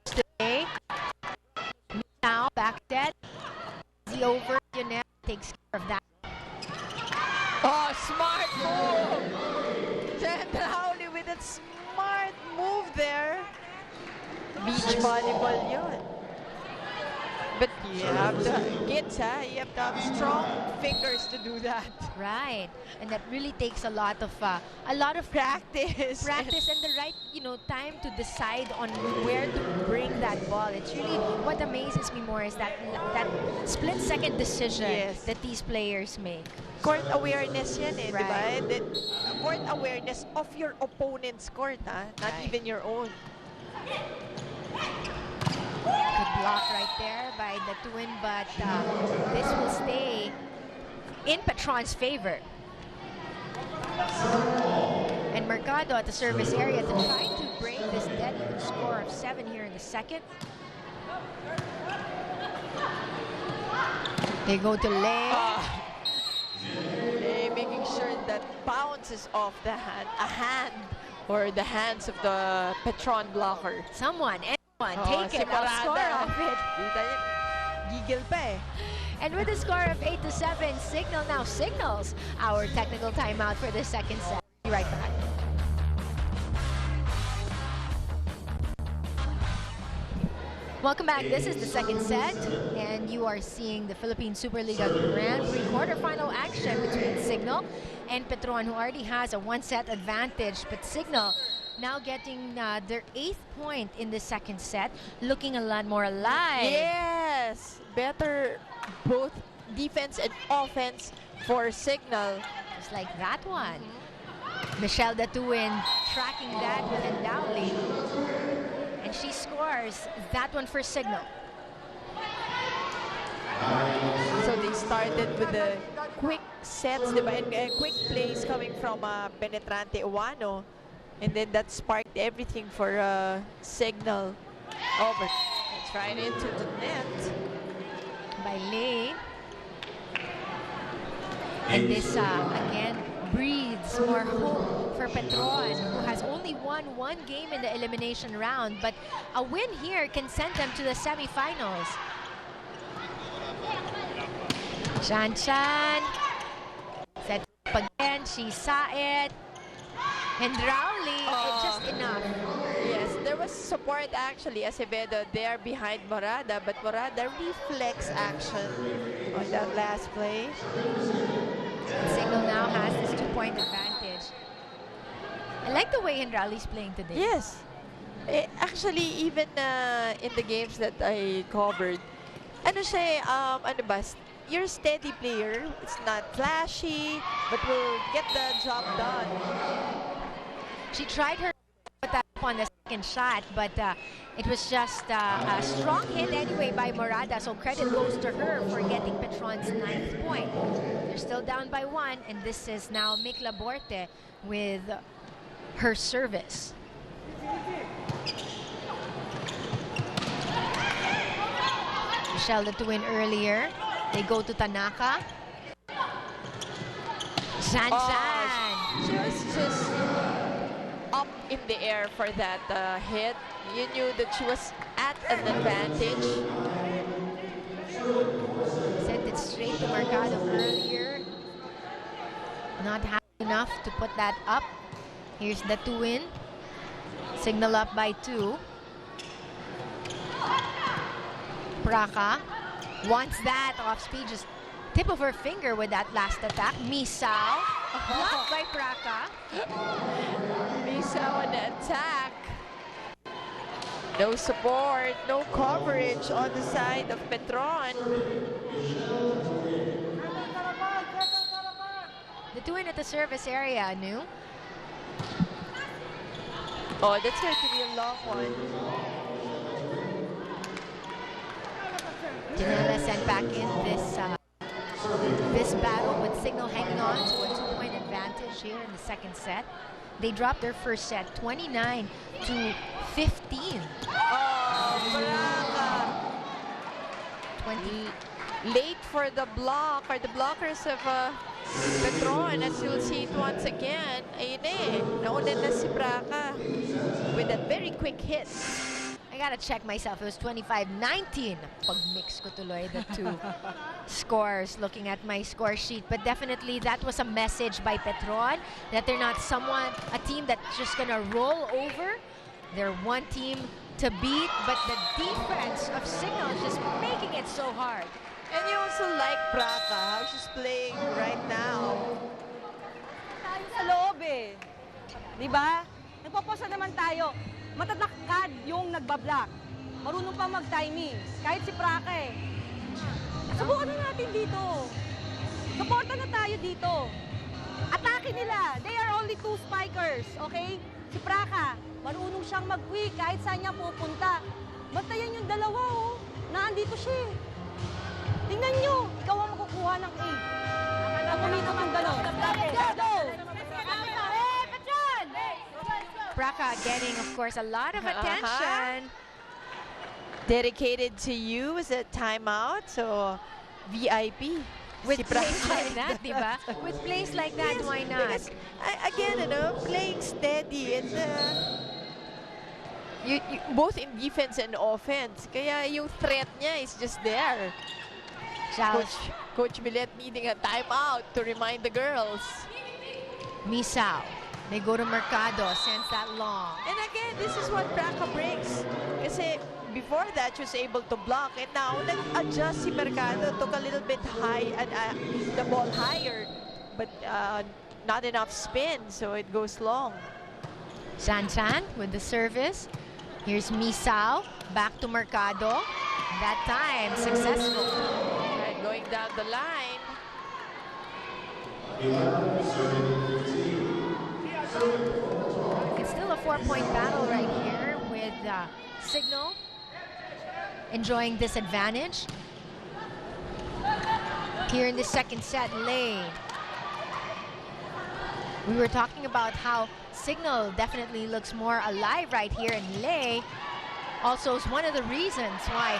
Speaker 1: today. Now back dead. The over. Janelle takes care of that.
Speaker 2: Oh, smart move! Jen Rowley with that smart move there. Beach volleyball yun. But you have to, you have to have strong fingers to do that.
Speaker 1: Right, and that really takes a lot of
Speaker 2: Practice.
Speaker 1: practice and the right, time to decide on where to bring that ball. It's really what amazes me more is that split-second decision
Speaker 2: Yes.
Speaker 1: that these players make.
Speaker 2: Court awareness yan eh,
Speaker 1: Right.
Speaker 2: di ba? Court awareness of your opponent's court, not
Speaker 1: Right.
Speaker 2: even your own.
Speaker 1: Good block right there by the twin, but this will stay in Petron's favor. And Mercado at the service area to try to break this dead even score of 7 here in the second. They go to Lei.
Speaker 2: Making sure that bounces off the hand. A hand or the hands of the Petron blocker.
Speaker 1: Someone, anyone,
Speaker 2: Oh,
Speaker 1: take it. I'll score off it.
Speaker 2: Kita niyo, gigil pa eh.
Speaker 1: And with a score of 8-7, Cignal now signals our technical timeout for the second set. Be right back. Welcome back. This is the second set, and you are seeing the Philippine Superliga Grand Prix quarterfinal action between Cignal and Petron, who already has a one-set advantage. But Cignal now getting their 8th point in the second set, looking a lot more alive.
Speaker 2: Yes, better both defense and offense for Cignal.
Speaker 1: Just like that one. Michelle Datuin tracking that with Endowley. And she scores that one for Cignal.
Speaker 2: So they started with the quick sets, diba? And quick plays coming from Penetrante Uwano. And then that sparked everything for Cignal. Oh, but it's right into the net.
Speaker 1: By Lay. And this, again, breathes more hope for Petron, who has only won one game in the elimination round. But a win here can send them to the semifinals. Chan set up again. She saw it. And Rowley, it's just enough.
Speaker 2: Yes, there was support actually. Acevedo there behind Morada, but Morada reflex action on that last play.
Speaker 1: Cignal now has this 2-point advantage. I like the way Hendrali's playing today.
Speaker 2: Yes. Actually, even in the games that I covered, ano siya, ano ba, you're a steady player. It's not flashy, but will get the job done.
Speaker 1: She tried her up on the second shot, but it was just a strong hit anyway by Morada, so credit goes to her for getting Petron's 9th point. They're still down by 1, and this is now Mick Laborte with her service. Michelle to win earlier. They go to Tanaka. Chan.
Speaker 2: She was just up in the air for that hit. You knew that she was at an advantage.
Speaker 1: Sent it straight to Mercado earlier. Not happy enough to put that up. Here's the 2-win. Cignal up by 2. Praca wants that off speed, just tip of her finger with that last attack. Misao blocked by Praca.
Speaker 2: Misao on the attack. No support, no coverage on the side of Petron.
Speaker 1: The 2-win at the service area, Anu.
Speaker 2: Oh, that's going to be a long one.
Speaker 1: Janela sent back in this battle with Cignal hanging on to a 2-point advantage here in the second set. They dropped their first set 29-15.
Speaker 2: Oh, Braga.
Speaker 1: 20.
Speaker 2: Late for the block, or the blockers of Petron, as you'll see it once again. Ayun eh, nauna na si Braga with that very quick hit.
Speaker 1: I gotta check myself. It was 25-19. Pag-mix ko tuloy the two scores looking at my score sheet. But definitely that was a message by Petron that they're not a team that's just gonna roll over. They're one team to beat, but the defense of Cignal is just making it so hard.
Speaker 2: And you also like Braga, how she's playing right now.
Speaker 8: Tayo sa loob eh. Diba? Nagpaposa naman tayo. Matatakad yung nagbablock. Marunong pa mag-timing. Kahit si Praca eh. Subukan na natin dito. Suporta na tayo dito. Atake nila. They are only 2 spikers, okay? Si Praca, marunong siyang mag-quick kahit saan niya pupunta. Bantayan yung dalawa, oh. Naandito siya eh. Tingnan nyo, ikaw ang makukuha ng 8. Ang kumita ng gano'n. Go!
Speaker 1: Praca getting, of course, a lot of attention.
Speaker 2: Dedicated to you is a timeout, so VIP.
Speaker 1: With
Speaker 2: si
Speaker 1: plays
Speaker 2: Praka.
Speaker 1: like that, di ba? With plays like that,
Speaker 2: Yes,
Speaker 1: why not?
Speaker 2: Because, again, playing steady and both in defense and offense. Kaya yung threat niya is just there. Coach Millet needing a timeout to remind the girls.
Speaker 1: Misao. They go to Mercado, sends that long.
Speaker 2: And again, this is what Praka brings. Kasi before that, she was able to block. And now, nag-adjust si Mercado. Took a little bit high, and the ball higher. But not enough spin, so it goes long.
Speaker 1: Sansan with the service. Here's Misao. Back to Mercado. That time, successful.
Speaker 2: Right, going down the line.
Speaker 1: It's still a 4-point battle right here with Cignal enjoying this advantage. Here in the second set, Lei. We were talking about how Cignal definitely looks more alive right here, and Lei also is one of the reasons why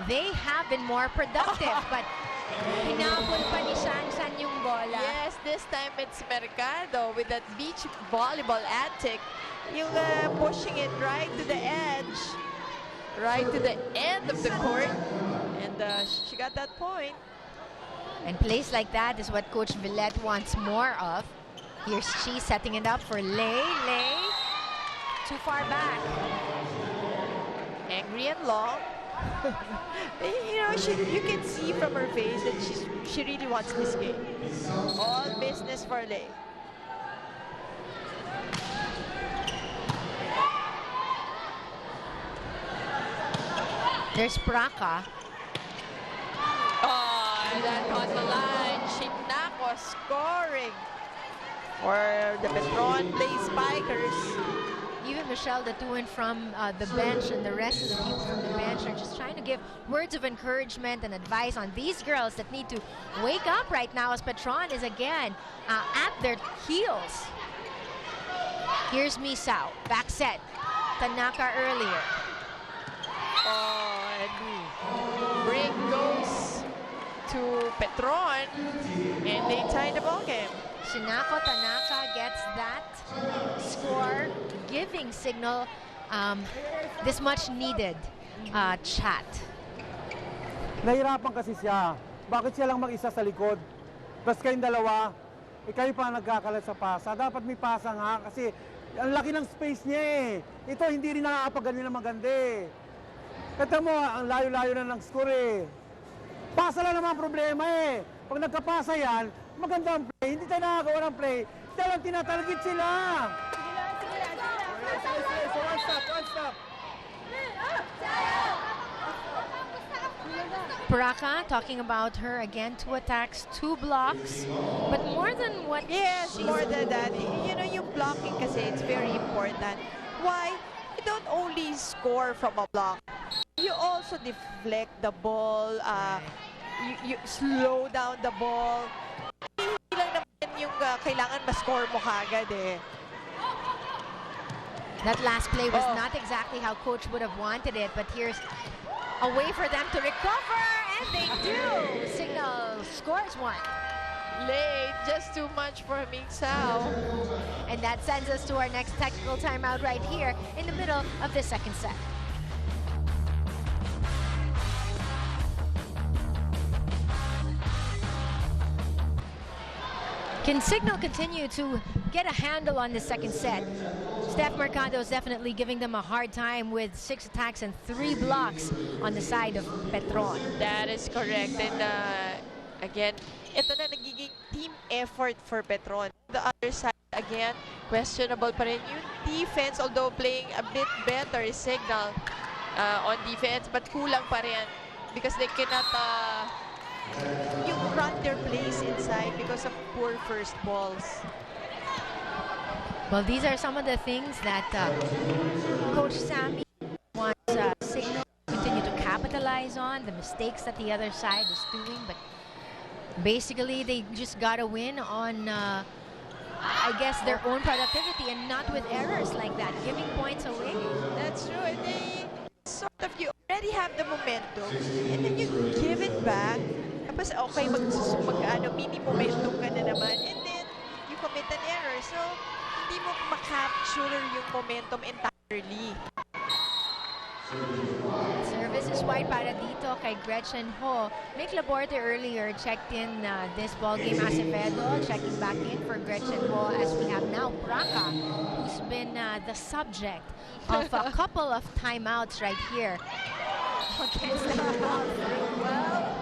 Speaker 1: they have been more productive. But hinabol pa ni Sansan yung bola.
Speaker 2: Yes, this time it's Mercado with that beach volleyball antic. Yung pushing it right to the edge, right to the end of the court. And she got that point.
Speaker 1: And plays like that is what Coach Villette wants more of. Here's she setting it up for Lei. Lei, too far back.
Speaker 2: Angry and long. You can see from her face that she really wants this game. All business for Lei.
Speaker 1: There's Praka.
Speaker 2: Oh, that on the line. Cignal scoring for the Petron Play Spikers.
Speaker 1: Even Michelle, the to and from the bench, and the rest of the people from the bench are just trying to give words of encouragement and advice on these girls that need to wake up right now as Petron is again at their heels. Here's Misao, back set. Tanaka earlier.
Speaker 2: Oh, and break goes to Petron, and they tie the ball game.
Speaker 1: Shinako Tanaka gets that score, giving Cignal this much needed chat.
Speaker 5: Nahirapan kasi siya. Bakit siya lang mag-isa sa likod? Tapos kayong dalawa, kayo pa nagkakalat sa pasa. Dapat may pasa nga kasi ang laki ng space niya eh. Ito hindi rin nakakapagano na maganda eh. Kata mo, ang layo-layo na ng score eh. Pasa lang naman ang problema eh. Pag nagkapasa yan, maganda ang play. Hindi tayo nakagawa ng play. Dahil lang tinatarget sila. So one stop.
Speaker 1: Praka talking about her again, 2 attacks, 2 blocks, but more than what
Speaker 2: Yes, more than that. Yung blocking kasi, it's very important. Why? You don't only score from a block. You also deflect the ball, you slow down the ball. Hindi lang naman yung kailangan ma-score mo kagad eh.
Speaker 1: That last play was not exactly how coach would have wanted it, but here's a way for them to recover, and they do. Cignal scores 1.
Speaker 2: Late, just too much for Misao.
Speaker 1: And that sends us to our next technical timeout right here in the middle of the second set. Can Cignal continue to get a handle on the second set? Steph Mercado is definitely giving them a hard time with 6 attacks and 3 blocks on the side of Petron.
Speaker 2: That is correct. And again, ito na nagiging team effort for Petron. The other side, again, questionable pa rin yung defense, although playing a bit better is Cignal on defense, but kulang pa rin because they cannot run their plays inside because of poor first balls.
Speaker 1: Well, these are some of the things that Coach Sammy wants Cignal to continue to capitalize on, the mistakes that the other side is doing, but basically they just got to win on, I guess, their own productivity and not with errors like that, giving points away.
Speaker 2: That's true. And they sort of, you already have the momentum, and then you give it back. Tapos okay, mini momentum ka na naman. And then, you commit an error. So, hindi mo makapture yung momentum entirely.
Speaker 1: Service is wide para dito kay Gretchen Ho. Mick Laborte earlier checked in this ball game. Acevedo checking back in for Gretchen Ho as we have now Braca, who's been the subject of a couple of timeouts right here. Against the ball. Well,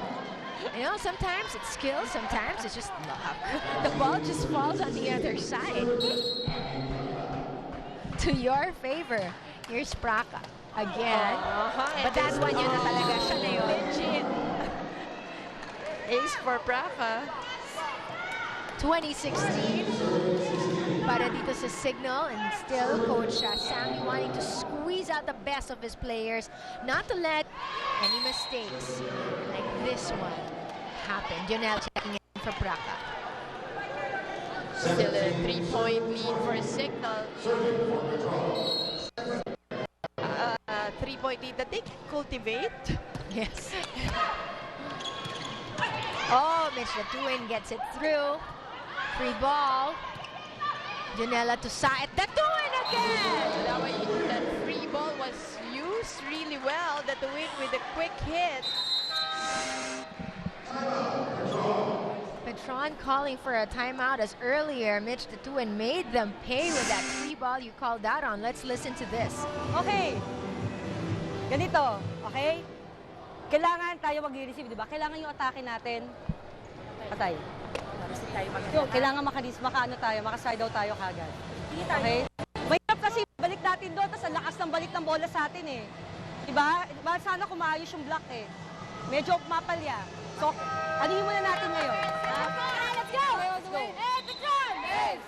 Speaker 1: you know, sometimes it's skill, sometimes it's just luck. The ball just falls on the other side. To your favor. Here's Braca. Again.
Speaker 2: But that's one yun na talaga siya na yun.
Speaker 1: Legit.
Speaker 2: Ace for Braca.
Speaker 1: 2016 para dito sa Cignal, and still Coach Sammy wanting to squeeze out the best of his players, not to let any mistakes like this one happen. Jonel checking in for Braca.
Speaker 2: Still a 3-point lead for Cignal. 3-point lead that they can cultivate.
Speaker 1: Yes. Oh, Mitch Latuin gets it through. Free ball. Janela to Saet. Latuin again!
Speaker 2: That free ball was used really well. Latuin with a quick hit.
Speaker 1: Petron calling for a timeout as earlier Mitch Latuin made them pay with that free ball you called out on. Let's listen to this.
Speaker 8: Okay. Ganito, okay? Kailangan tayo mag-receive, di ba? Kailangan yung atake natin. Patay. Kailangan makaano tayo, maka-side out tayo kagad. Okay? Mahirap kasi balik natin doon, tapos ang lakas ng balik ng bola sa atin eh. Di ba? Sana kumayos yung block eh. Medyo mapalya. So, anuhin muna natin ngayon. Let's go! Let's go! Hey, Petron! Yes!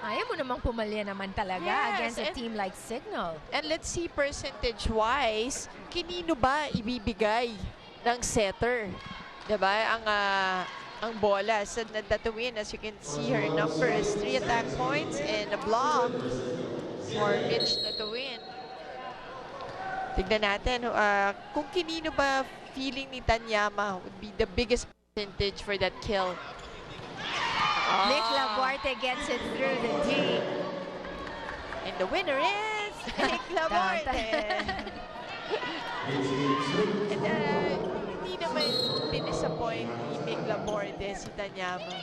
Speaker 1: Ayaw mo namang pumalya naman talaga against a team like Cignal.
Speaker 2: And let's see percentage-wise, kinino ba ibibigay ng setter? Diba? Ang bola sa Latuin, as you can see her numbers, 3 attack points and a block for Mitch Latuin. Tignan natin kung kinino ba feeling ni Tanyama would be the biggest percentage for that kill.
Speaker 1: Mick Laborte gets it through the D.
Speaker 2: And the winner is Mick Laborte. And hindi naman pinisappoint ni Mick Laborte si Tanyama.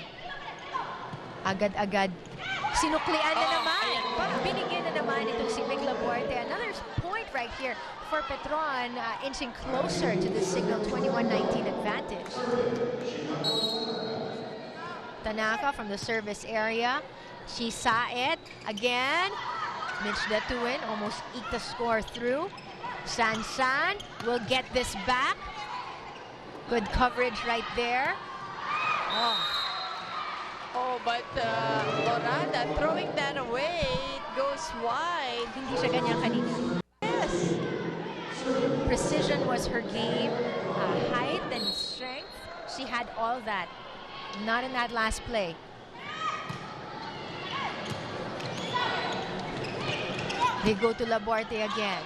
Speaker 1: Agad-agad. Sinuklian na naman. Binigyan na naman itong si Mick Laborte. Another point right here for Petron, inching closer to the Cignal 21-19 advantage. Tanaka from the service area. She saw it again. Mitch Latuin almost eked the score through. San will get this back. Good coverage right there.
Speaker 2: Oh, but Morada throwing that away. It goes wide.
Speaker 1: Hindi siya ganyan kanina.
Speaker 2: Yes.
Speaker 1: Precision was her game. Height and strength. She had all that. Not in that last play. They go to Laborte again.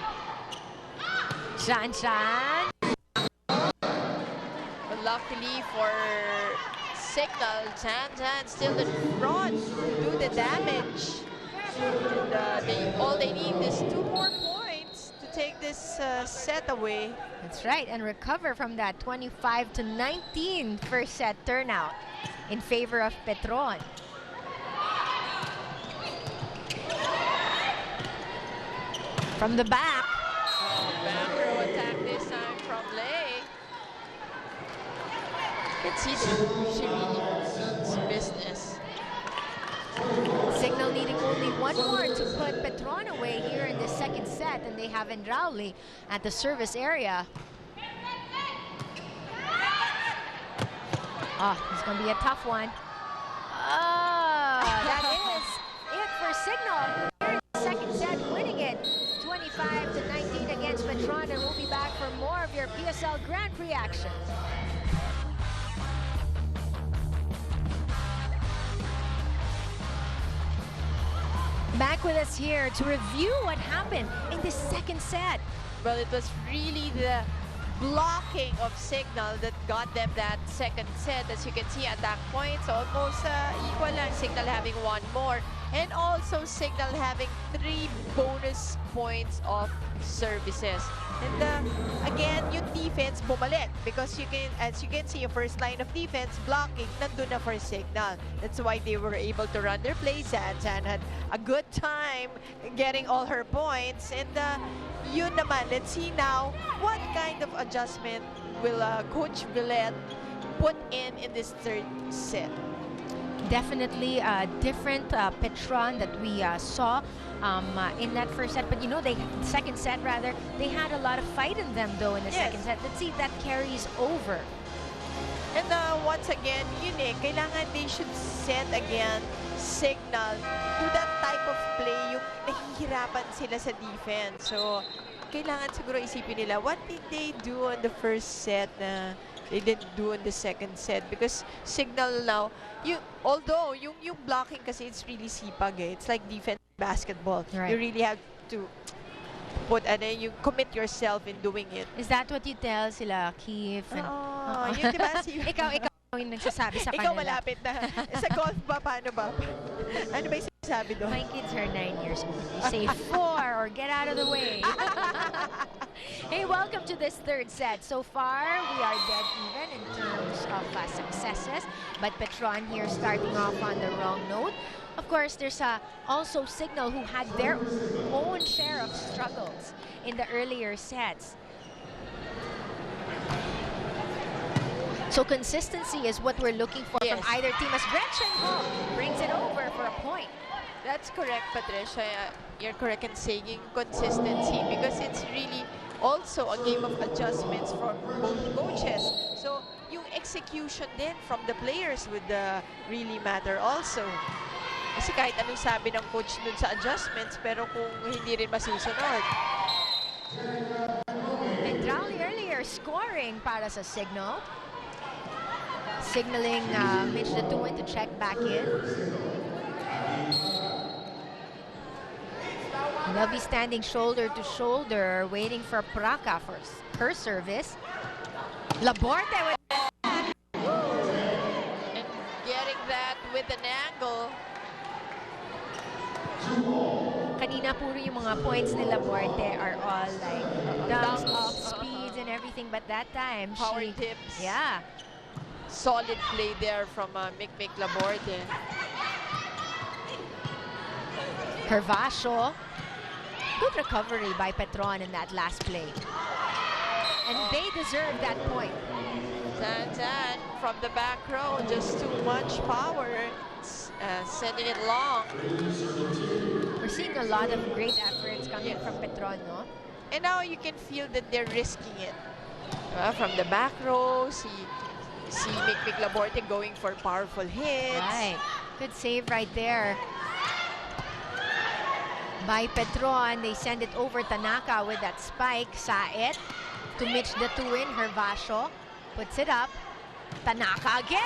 Speaker 1: Shan.
Speaker 2: But luckily for Cignal, Shan still in front to do the damage. And all they need is 2 more points to take this set away.
Speaker 1: That's right, and recover from that 25-19 first set turnout in favor of Petron. From the back.
Speaker 2: Back row attack this time from Lei. You can see that she really means business.
Speaker 1: Cignal needing only one more to put Petron away here in the second set, and they have Endrauli at the service area. It's going to be a tough one. That is it for Cignal. Here in the second set, winning it 25-19 against Petron, and we'll be back for more of your PSL Grand Prix action. Back with us here to review what happened in the second set.
Speaker 2: Well, it was really the blocking of Cignal that got them that second set. As you can see, attack points almost equal lang. Cignal having one more. And also Cignal having 3 bonus points of services. And again, yung defense bumalik because as you can see, yung first line of defense blocking nandun na for Cignal. That's why they were able to run their plays. Zan had a good time getting all her points. And yun naman, let's see now what kind of adjustment will Coach Villette put in this third set.
Speaker 1: Definitely a different Petron that we saw in that first set. But you know, second set rather, they had a lot of fight in them though in the second set. Let's see if that carries over.
Speaker 2: And once again, yun kailangan they should set again Cignal to that type of play, yung nahihirapan sila sa defense. So, kailangan siguro isipin nila, what did they do on the first set na they didn't do in the second set? Because Cignal now, although yung blocking kasi it's really sipag it's like defense basketball.
Speaker 1: Right.
Speaker 2: You really have to you commit yourself in doing it.
Speaker 1: Is that what you tell sila, Keith?
Speaker 2: Yun diba?
Speaker 1: ikaw yung nagsasabi sa kanila.
Speaker 2: Ikaw malapit na. Sa golf ba, paano ba? Ano ba yung sinasabi doon?
Speaker 1: My kids are 9 years old. You say 4 or get out of the way. Hey, welcome to this third set. So far, we are dead even in terms of successes. But Petron here starting off on the wrong note. Of course, there's also Cignal who had their own share of struggles in the earlier sets. So consistency is what we're looking for from either team as Gretchen brings it over for a point.
Speaker 2: That's correct, Patricia. You're correct in saying consistency because it's really also a game of adjustments for both coaches. So yung execution din from the players would really matter also. Kasi kahit anong sabi ng coach dun sa adjustments, pero kung hindi rin masusunod.
Speaker 1: And Rowley earlier scoring para sa Cignal. Signaling Mitch the 2-1 to check back in. And they'll be standing shoulder to shoulder, waiting for Praca for her service. Laborte with
Speaker 2: and getting that with an angle.
Speaker 1: Kanina puro yung mga points ni Laborte are all like dunks, off speeds and everything, but that time
Speaker 2: power tips.
Speaker 1: Yeah.
Speaker 2: Solid play there from Mick Laborte.
Speaker 1: Hervasio. Good recovery by Petron in that last play. And they deserve that point.
Speaker 2: Zan from the back row, just too much power. Sending it long.
Speaker 1: We're seeing a lot of great efforts coming from Petron, no?
Speaker 2: And now you can feel that they're risking it. From the back row, see Mick Laborte going for powerful hits.
Speaker 1: Right. Good save right there by Petron. They send it over Tanaka with that spike. Saet to Mitch the 2-in. Hervasio puts it up. Tanaka again!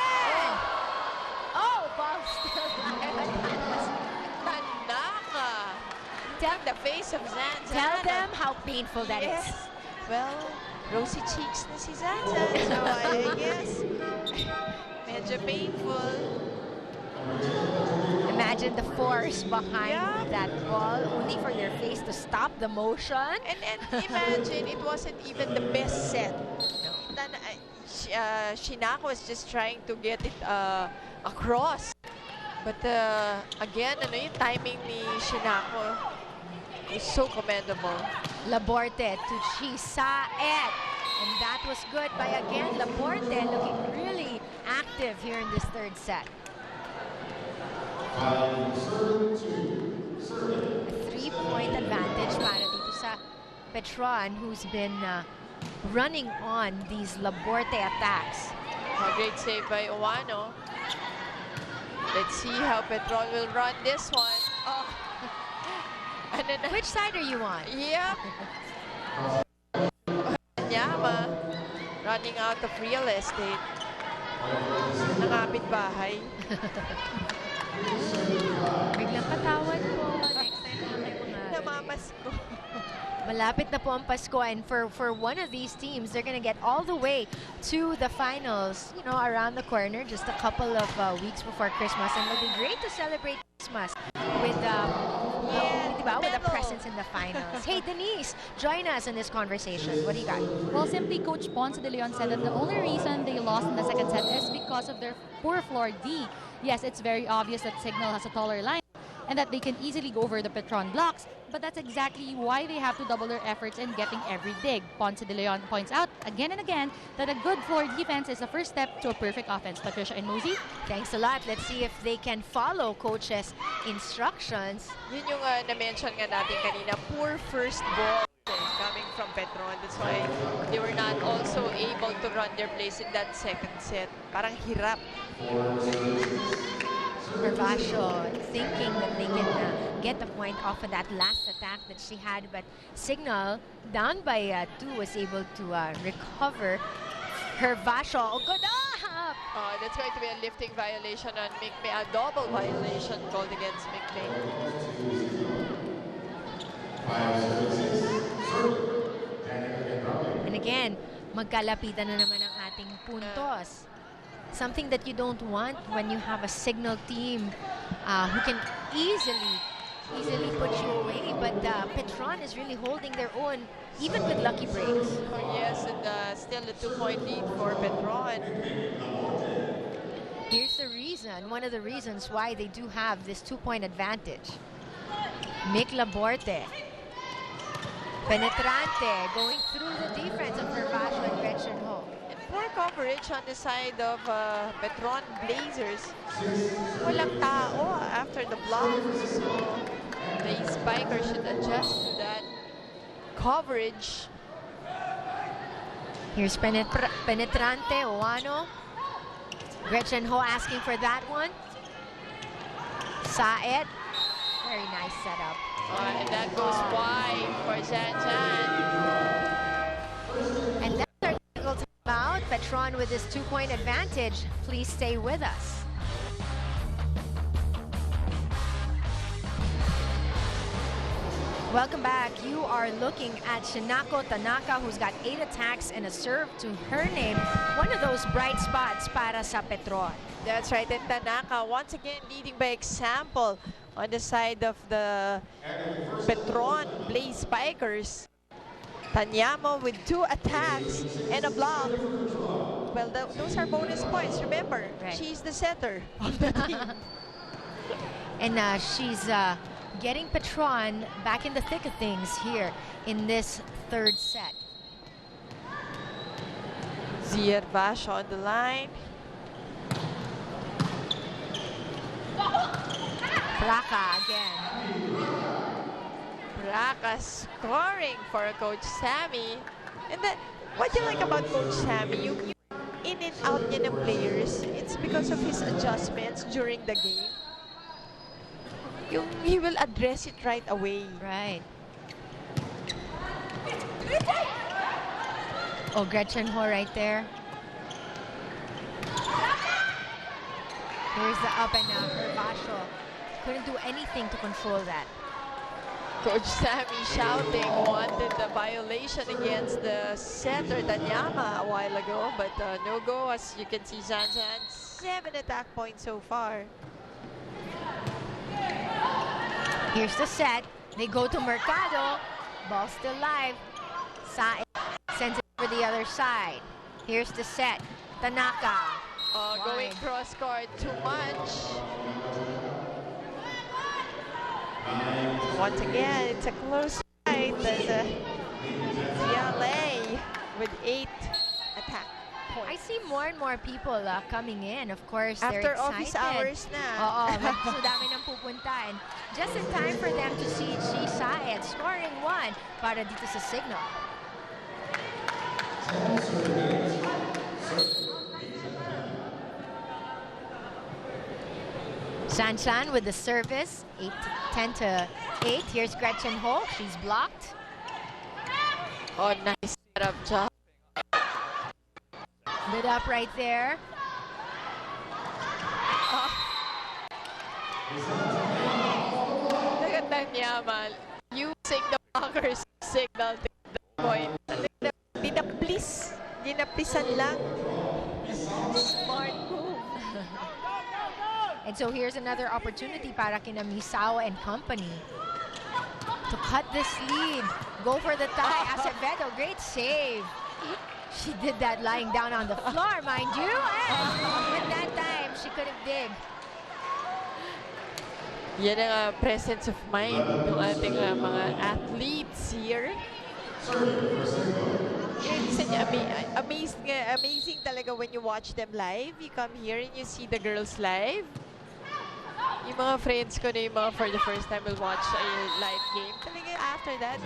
Speaker 1: Oh, ball still
Speaker 2: Tanaka!
Speaker 1: Tell
Speaker 2: the face of Zan.
Speaker 1: Tell them how painful that is.
Speaker 2: Well, rosy cheeks na si Zan. So I guess medyo painful.
Speaker 1: Imagine the force behind that ball, only for your face to stop the motion.
Speaker 2: And imagine it wasn't even the best set. Shinako was just trying to get it across. But again, yung timing ni Shinako is so commendable.
Speaker 1: Laborte to Chisaet. And that was good by, again, Laborte looking really active here in this third set. A 3-point advantage para dito sa Petron, who's been running on these Laborte attacks.
Speaker 2: A great save by Owano. Let's see how Petron will run this one. Oh. And then,
Speaker 1: which side are you on?
Speaker 2: Yep. Nyama running out of real estate. Nangapit bahay.
Speaker 1: Biglang patawad po. Next time na kayo mga...
Speaker 2: Namamas ko.
Speaker 1: Malapit na po ang Pasko, and for one of these teams, they're gonna get all the way to the finals, you know, around the corner, just a couple of weeks before Christmas, and it'll be great to celebrate Christmas with with a presence in the finals. Hey Denise, join us in this conversation. What do you got?
Speaker 3: Well, simply Coach Ponce de Leon said that the only reason they lost in the second set is because of their poor floor D. Yes, it's very obvious that Cignal has a taller line and that they can easily go over the Petron blocks, but that's exactly why they have to double their efforts in getting every dig. Ponce de Leon points out again and again that a good floor defense is the first step to a perfect offense. Patricia and Mosey?
Speaker 1: Thanks a lot. Let's see if they can follow coach's instructions.
Speaker 2: Yun yung na-mention nga natin kanina, poor first ball coming from Petron. That's why they were not also able to run their plays in that second set. Parang hirap.
Speaker 1: Herbacio thinking that they can get the point off of that last attack that she had, but Cignal, down by 2, was able to recover. Herbacio, oh, good up!
Speaker 2: That's going to be a lifting violation on Mikmay, a double violation called against Mikmay.
Speaker 1: And again, magkalapitan na naman ang ating puntos. Something that you don't want when you have a Cignal team who can easily put you away. But Petron is really holding their own, even with lucky breaks.
Speaker 2: Oh, yes, and still a 2-point lead for Petron.
Speaker 1: Here's the reason, one of the reasons why they do have this 2-point advantage. Mick Laborte. Penetrante, going through the defense of Herbacio and Gretchen Ho.
Speaker 2: Poor coverage on the side of Petron Blazers. Walang tao after the block. So the spiker should adjust to that coverage.
Speaker 1: Here's Penetrante, Oano. Gretchen Ho asking for that one. Saed. Very nice setup.
Speaker 2: And that goes wide for Zhan Zhan.
Speaker 1: And that's our technical timeout. Petron with his 2-point advantage. Please stay with us. Welcome back. You are looking at Shinako Tanaka, who's got 8 attacks and a serve to her name. One of those bright spots para sa Petron.
Speaker 2: That's right. And Tanaka once again leading by example on the side of the Petron Blaze Spikers. Tanyamo with 2 attacks and a block. Well, those are bonus points. Remember,
Speaker 1: right.
Speaker 2: She's the setter of the team.
Speaker 1: And she's getting Petron back in the thick of things here in this third set.
Speaker 2: Ziervash on the line.
Speaker 1: Braca again.
Speaker 2: Braca scoring for Coach Sammy. And then, what do you like about Coach Sammy? You in and out niya ng players. It's because of his adjustments during the game. He will address it right away.
Speaker 1: Right. Oh, Gretchen Ho right there. Here's the up and Herbacio. Couldn't do anything to control that.
Speaker 2: Coach Sammy shouting wanted the violation against the setter Tanyama a while ago, but no go. As you can see, Zhan Zhan 7 attack points so far.
Speaker 1: Here's the set. They go to Mercado. Ball still live. Sae sends it over the other side. Here's the set. Tanaka.
Speaker 2: Going cross court too much. Once again, it's a close fight. There's CLA with 8 attack points.
Speaker 1: I see more and more people coming in. Of course,
Speaker 2: After
Speaker 1: they're excited.
Speaker 2: office hours na.
Speaker 1: Oo, so dami nang pupunta. And just in time for them to see Chi Saed scoring 1 para dito sa Cignal. Shanshan with the service, 10 to 8. Here's Gretchen Ho. She's blocked.
Speaker 2: Oh, nice setup job.
Speaker 1: Lit up right there.
Speaker 2: Look at Tanyama using the blockers Cignal to the point. Dinaplisan lang. Smart move.
Speaker 1: And so here's another opportunity para kina Misao and company to cut this lead. Go for the tie. Acevedo, great save. She did that lying down on the floor, mind you. And at that time, she couldn't dig.
Speaker 2: Yan ang presence of mind ng ating mga athletes here. Amazing talaga when you watch them live. You come here and you see the girls live. Yung mga friends ko na yung mga for the first time will watch a live game. Talaga after that,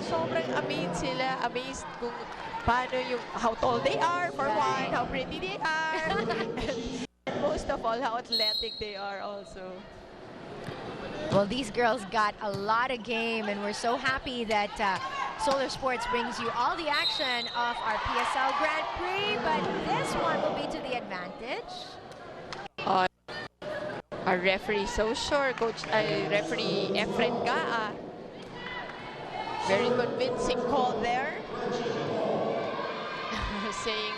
Speaker 2: sobrang amazed sila. Amazed kung paano yung, how tall they are for one, how pretty they are. And most of all, how athletic they are also.
Speaker 1: Well, these girls got a lot of game, and we're so happy that Solar Sports brings you all the action of our PSL Grand Prix, but this one will be to the advantage.
Speaker 2: Our referee so sure, referee Efren Gaa. Very convincing call there. Saying,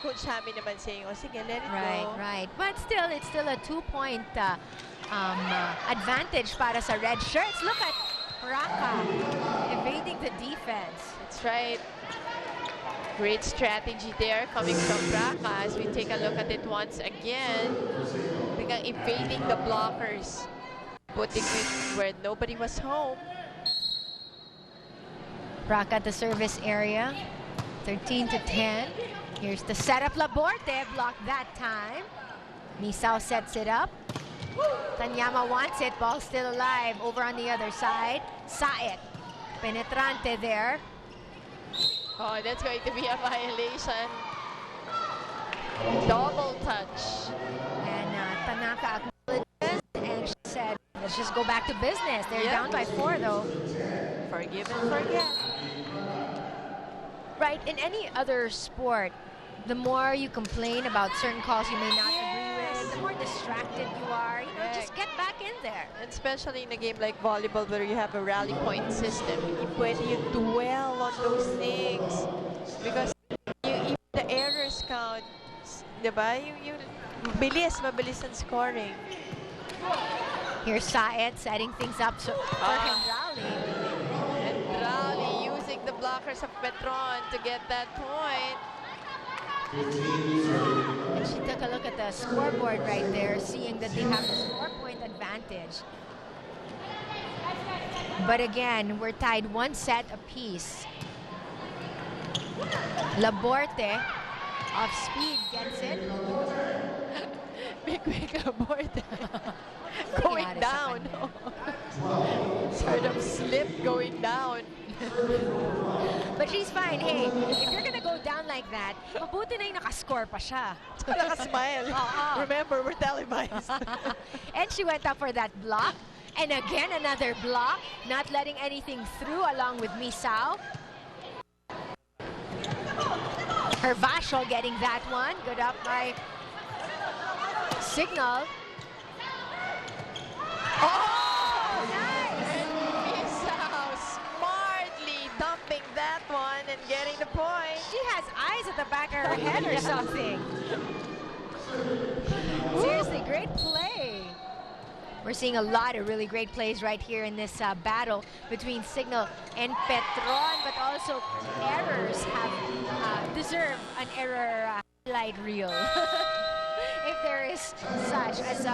Speaker 2: Coach Hami naman saying, sige, let it go.
Speaker 1: Right. But still, it's still a 2-point advantage para sa red shirts. Look at Raka evading the defense.
Speaker 2: That's right. Great strategy there coming from Raka as we take a look at it once again. Biglang evading the blockers, putting it where nobody was home.
Speaker 1: Raka at the service area, 13-10. Here's the setup. Laborte blocked that time. Misao sets it up. Tanyama wants it. Ball still alive. Over on the other side. Saet. Penetrante there.
Speaker 2: Oh, that's going to be a violation. Double touch.
Speaker 1: And Tanaka acknowledges, and she said, let's just go back to business. They're down by 4, though.
Speaker 2: Forgive and forget.
Speaker 1: Right, in any other sport, the more you complain about certain calls you may not agree with, the more distracted you are. You know, just get back in there.
Speaker 2: And especially in a game like volleyball where you have a rally point system, pwede you dwell on those things. Because even the errors count, diba? Yung mabilis ang scoring.
Speaker 1: Here's Saet setting things up for Hendrali.
Speaker 2: Hendrali using the blockers of Petron to get that point.
Speaker 1: And she took a look at the scoreboard right there, seeing that they have a 4-point advantage. But again, we're tied 1 set apiece. Laborte, off speed, gets it.
Speaker 2: Big Laborte. Going down. Sort of slip going down.
Speaker 1: But she's fine. Hey, if you're gonna go down like that, mabuti na yung nakascore pa siya.
Speaker 2: Nakasmile. Remember, we're televised.
Speaker 1: And she went up for that block. And again, another block. Not letting anything through along with Misao. Hervasio getting that one. Good up by Cignal. Oh, nice!
Speaker 2: Misao smartly dumping that one and getting the point.
Speaker 1: She has eyes at the back of her head or something. Seriously, great play. We're seeing a lot of really great plays right here in this battle between Cignal and Petron, but also errors have deserve an error highlight reel. If there is such as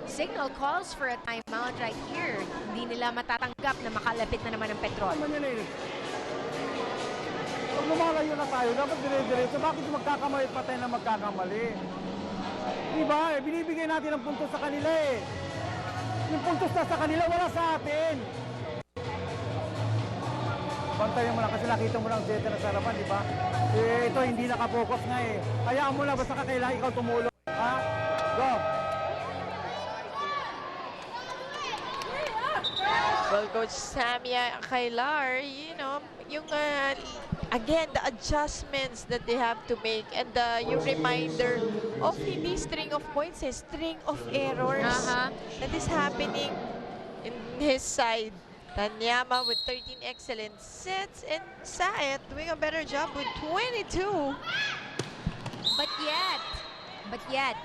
Speaker 1: Cignal calls for a timeout right here, hindi nila matatanggap na makalapit na naman ang Petron.
Speaker 5: Pag lumalayo na tayo, dapat dire-diretso. Bakit magkakamali pa tayo na magkakamali? Diba? Binibigay natin ang puntos sa kanila eh. Yung puntos na sa kanila, wala sa atin. Bantayan mo lang kasi nakita mo lang Zeta na sa harapan, di ba? Eh, ito hindi nakapokus nga eh. Hayaan mo lang, basta kailangan ikaw tumulong. Ha? Go!
Speaker 2: Well, Coach Samia Kailar, you know, yung again, the adjustments that they have to make and yung reminder of hindi string of points, string of errors that is happening in his side. Tanyama with 13 excellent sets, and Saet doing a better job with 22.
Speaker 1: But yet,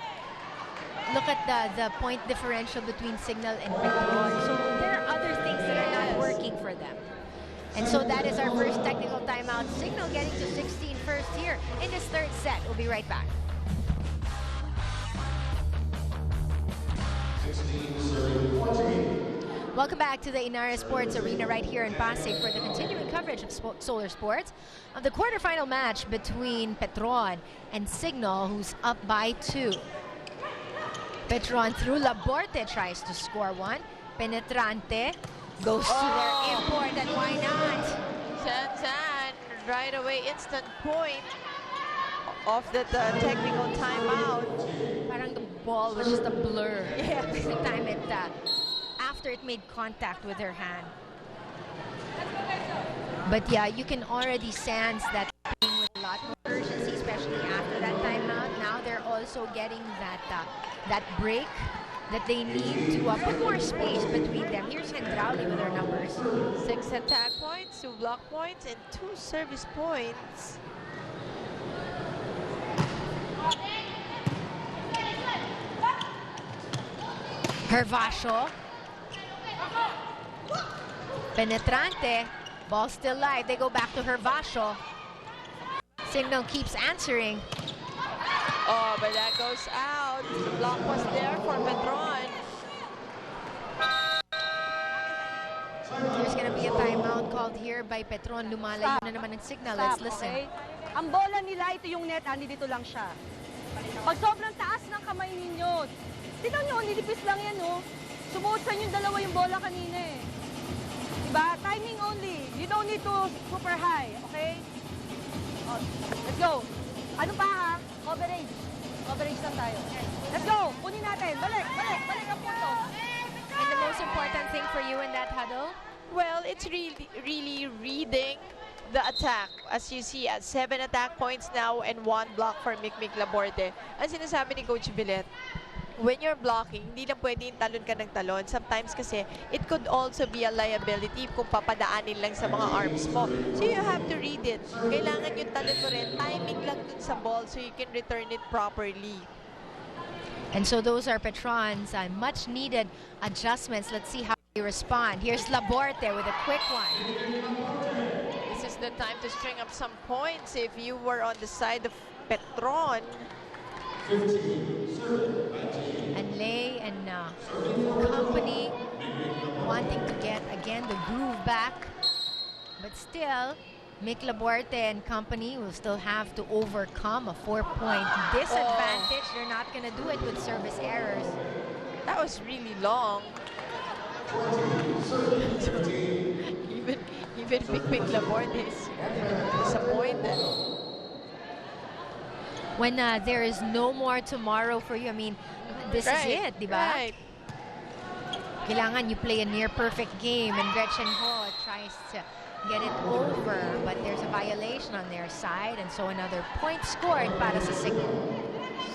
Speaker 1: look at the point differential between Cignal and Petron. So there are other things that are not working for them. And so that is our first technical timeout. Cignal getting to 16 first here in this third set. We'll be right back.
Speaker 7: 16 serving 14.
Speaker 1: Welcome back to the Inara Sports Arena right here in Pasig for the continuing coverage of Solar Sports of the quarterfinal match between Petron and Cignal, who's up by 2. Petron through Laborte tries to score one. Penetrante goes to their import, and why not?
Speaker 2: Sansan right away, instant point of the technical timeout.
Speaker 1: Parang the ball was just a blur. Yeah, every time after it made contact with her hand. But yeah, you can already sense that playing with a lot more urgency, especially after that timeout. Now they're also getting that break that they need to put more space between them. Here's Hendrauli with her numbers.
Speaker 2: 6 attack points, 2 block points, and 2 service points.
Speaker 1: Hervasio. Penetrante. Ball still live. They go back to Hervasio. Cignal keeps answering.
Speaker 2: Oh, but that goes out. The block was there for Petron.
Speaker 1: There's gonna be a timeout called here by Petron. Lumalayo na naman ng Cignal. Let's listen.
Speaker 8: Okay? Ang bola nila, ito yung net, dito lang siya. Pag sobrang taas ng kamay ninyo, tignan nyo, nilipis lang yan, oh. Sumuot sa inyo dalawa yung bola kanina, eh. Diba? Timing only. You don't need to super high, okay? Oh, let's go. Ano pa, ha? Coverage. Coverage lang tayo. Let's go. Kunin natin. Balik ang punto.
Speaker 1: And the most important thing for you in that huddle?
Speaker 2: Well, it's really reading the attack. As you see, at 7 attack points now and 1 block for Mikmik Laborte. Ang sinasabi ni Coach Villet, when you're blocking, hindi lang pwedeng talon ka ng talon. Sometimes kasi, it could also be a liability kung papadaanin lang sa mga arms mo. So you have to read it. Kailangan yung talon mo rin, timing lang dun sa ball so you can return it properly.
Speaker 1: And so those are Petron's much needed adjustments. Let's see how they respond. Here's Laborte with a quick one.
Speaker 2: This is the time to string up some points if you were on the side of Petron.
Speaker 7: 15 serving 19.
Speaker 1: And Lay and company wanting to get again the groove back, but still Mick Laborte and company will still have to overcome a 4-point disadvantage. They're not gonna do it with service errors.
Speaker 2: That was really long. Even Mick Laborte is disappointed.
Speaker 1: When there is no more tomorrow for you, I mean, this is it, di ba?
Speaker 2: Right.
Speaker 1: Kailangan you play a near-perfect game, and Gretchen Ho tries to get it over, but there's a violation on their side, and so another point scored para sa Cignal.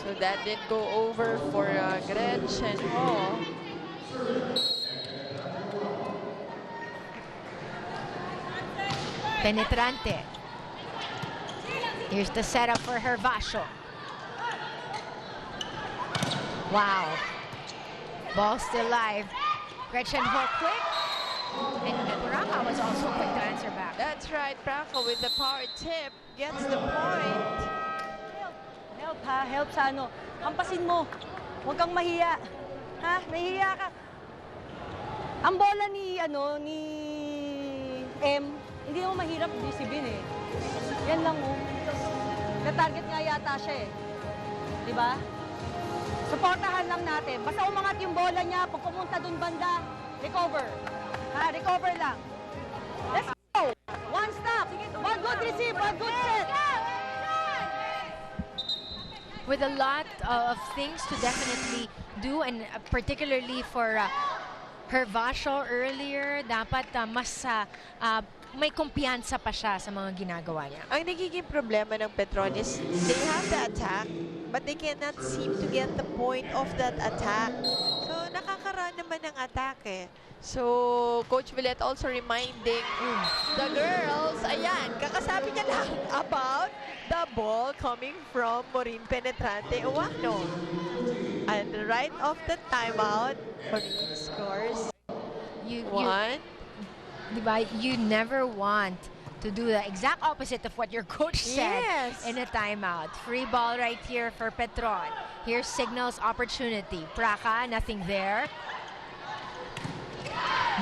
Speaker 2: So that did go over for Gretchen Ho.
Speaker 1: Penetrante. Here's the setup for Hervasio. Wow. Ball still live. Gretchen Ho quick. And Braca was also quick to answer back.
Speaker 2: That's right, Braca with the power tip gets the point.
Speaker 8: Help, ha? Help sa ano. Hampasin mo. Huwag kang mahiya. Ha? Nahihiya ka. Ang bola ni M, hindi mo mahirap disibin, eh. Yan lang, oh. Na-target nga yata siya, eh. Diba? Supportahan lang natin. Basta umangat yung bola niya, pag pumunta dun banda, recover. Ha? Recover lang. Let's go! One stop! One good receive, one good set!
Speaker 1: With a lot of things to definitely do, and particularly for Hervasio earlier, dapat mas may kumpiyansa pa siya sa mga ginagawa niya.
Speaker 2: Ang nagiging problema ng Petron is they have the attack, but they cannot seem to get the point of that attack. So, nakakaraan naman naman ng atake. So, Coach Villet also reminding the girls, ayan, kakasabi niya lang about the ball coming from Maureen Penetrante Uwano. And right off the timeout, Maureen scores one.
Speaker 1: Diba, you never want to do the exact opposite of what your coach said in a timeout. Free ball right here for Petron. Here's Cignal's opportunity. Praca, nothing there.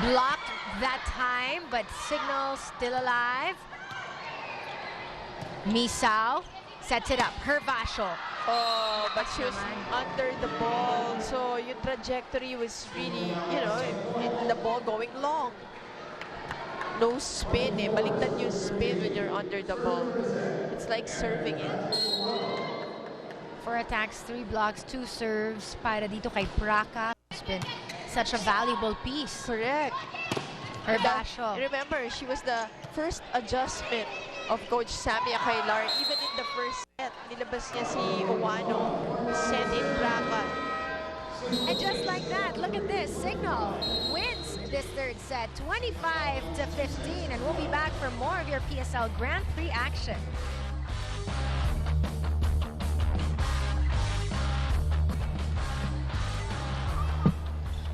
Speaker 1: Blocked that time, but Cignal still alive. Misao sets it up. Hervasio.
Speaker 2: Oh, but she was under the ball. So your trajectory was really, you know, the ball going long. No spin eh. Baliktad yung spin when you're under the ball. It's like serving it.
Speaker 1: 4 attacks, 3 blocks, 2 serves para dito kay Praca. It's been such a valuable piece.
Speaker 2: Correct.
Speaker 1: Hervasio.
Speaker 2: Remember, she was the first adjustment of Coach Sammy Akailar. Even in the first set, nilabas niya si Uwano. Send in Praca.
Speaker 1: And just like that, look at this. Cignal wins this third set, 25-15. And we'll be back for more of your PSL Grand Prix action.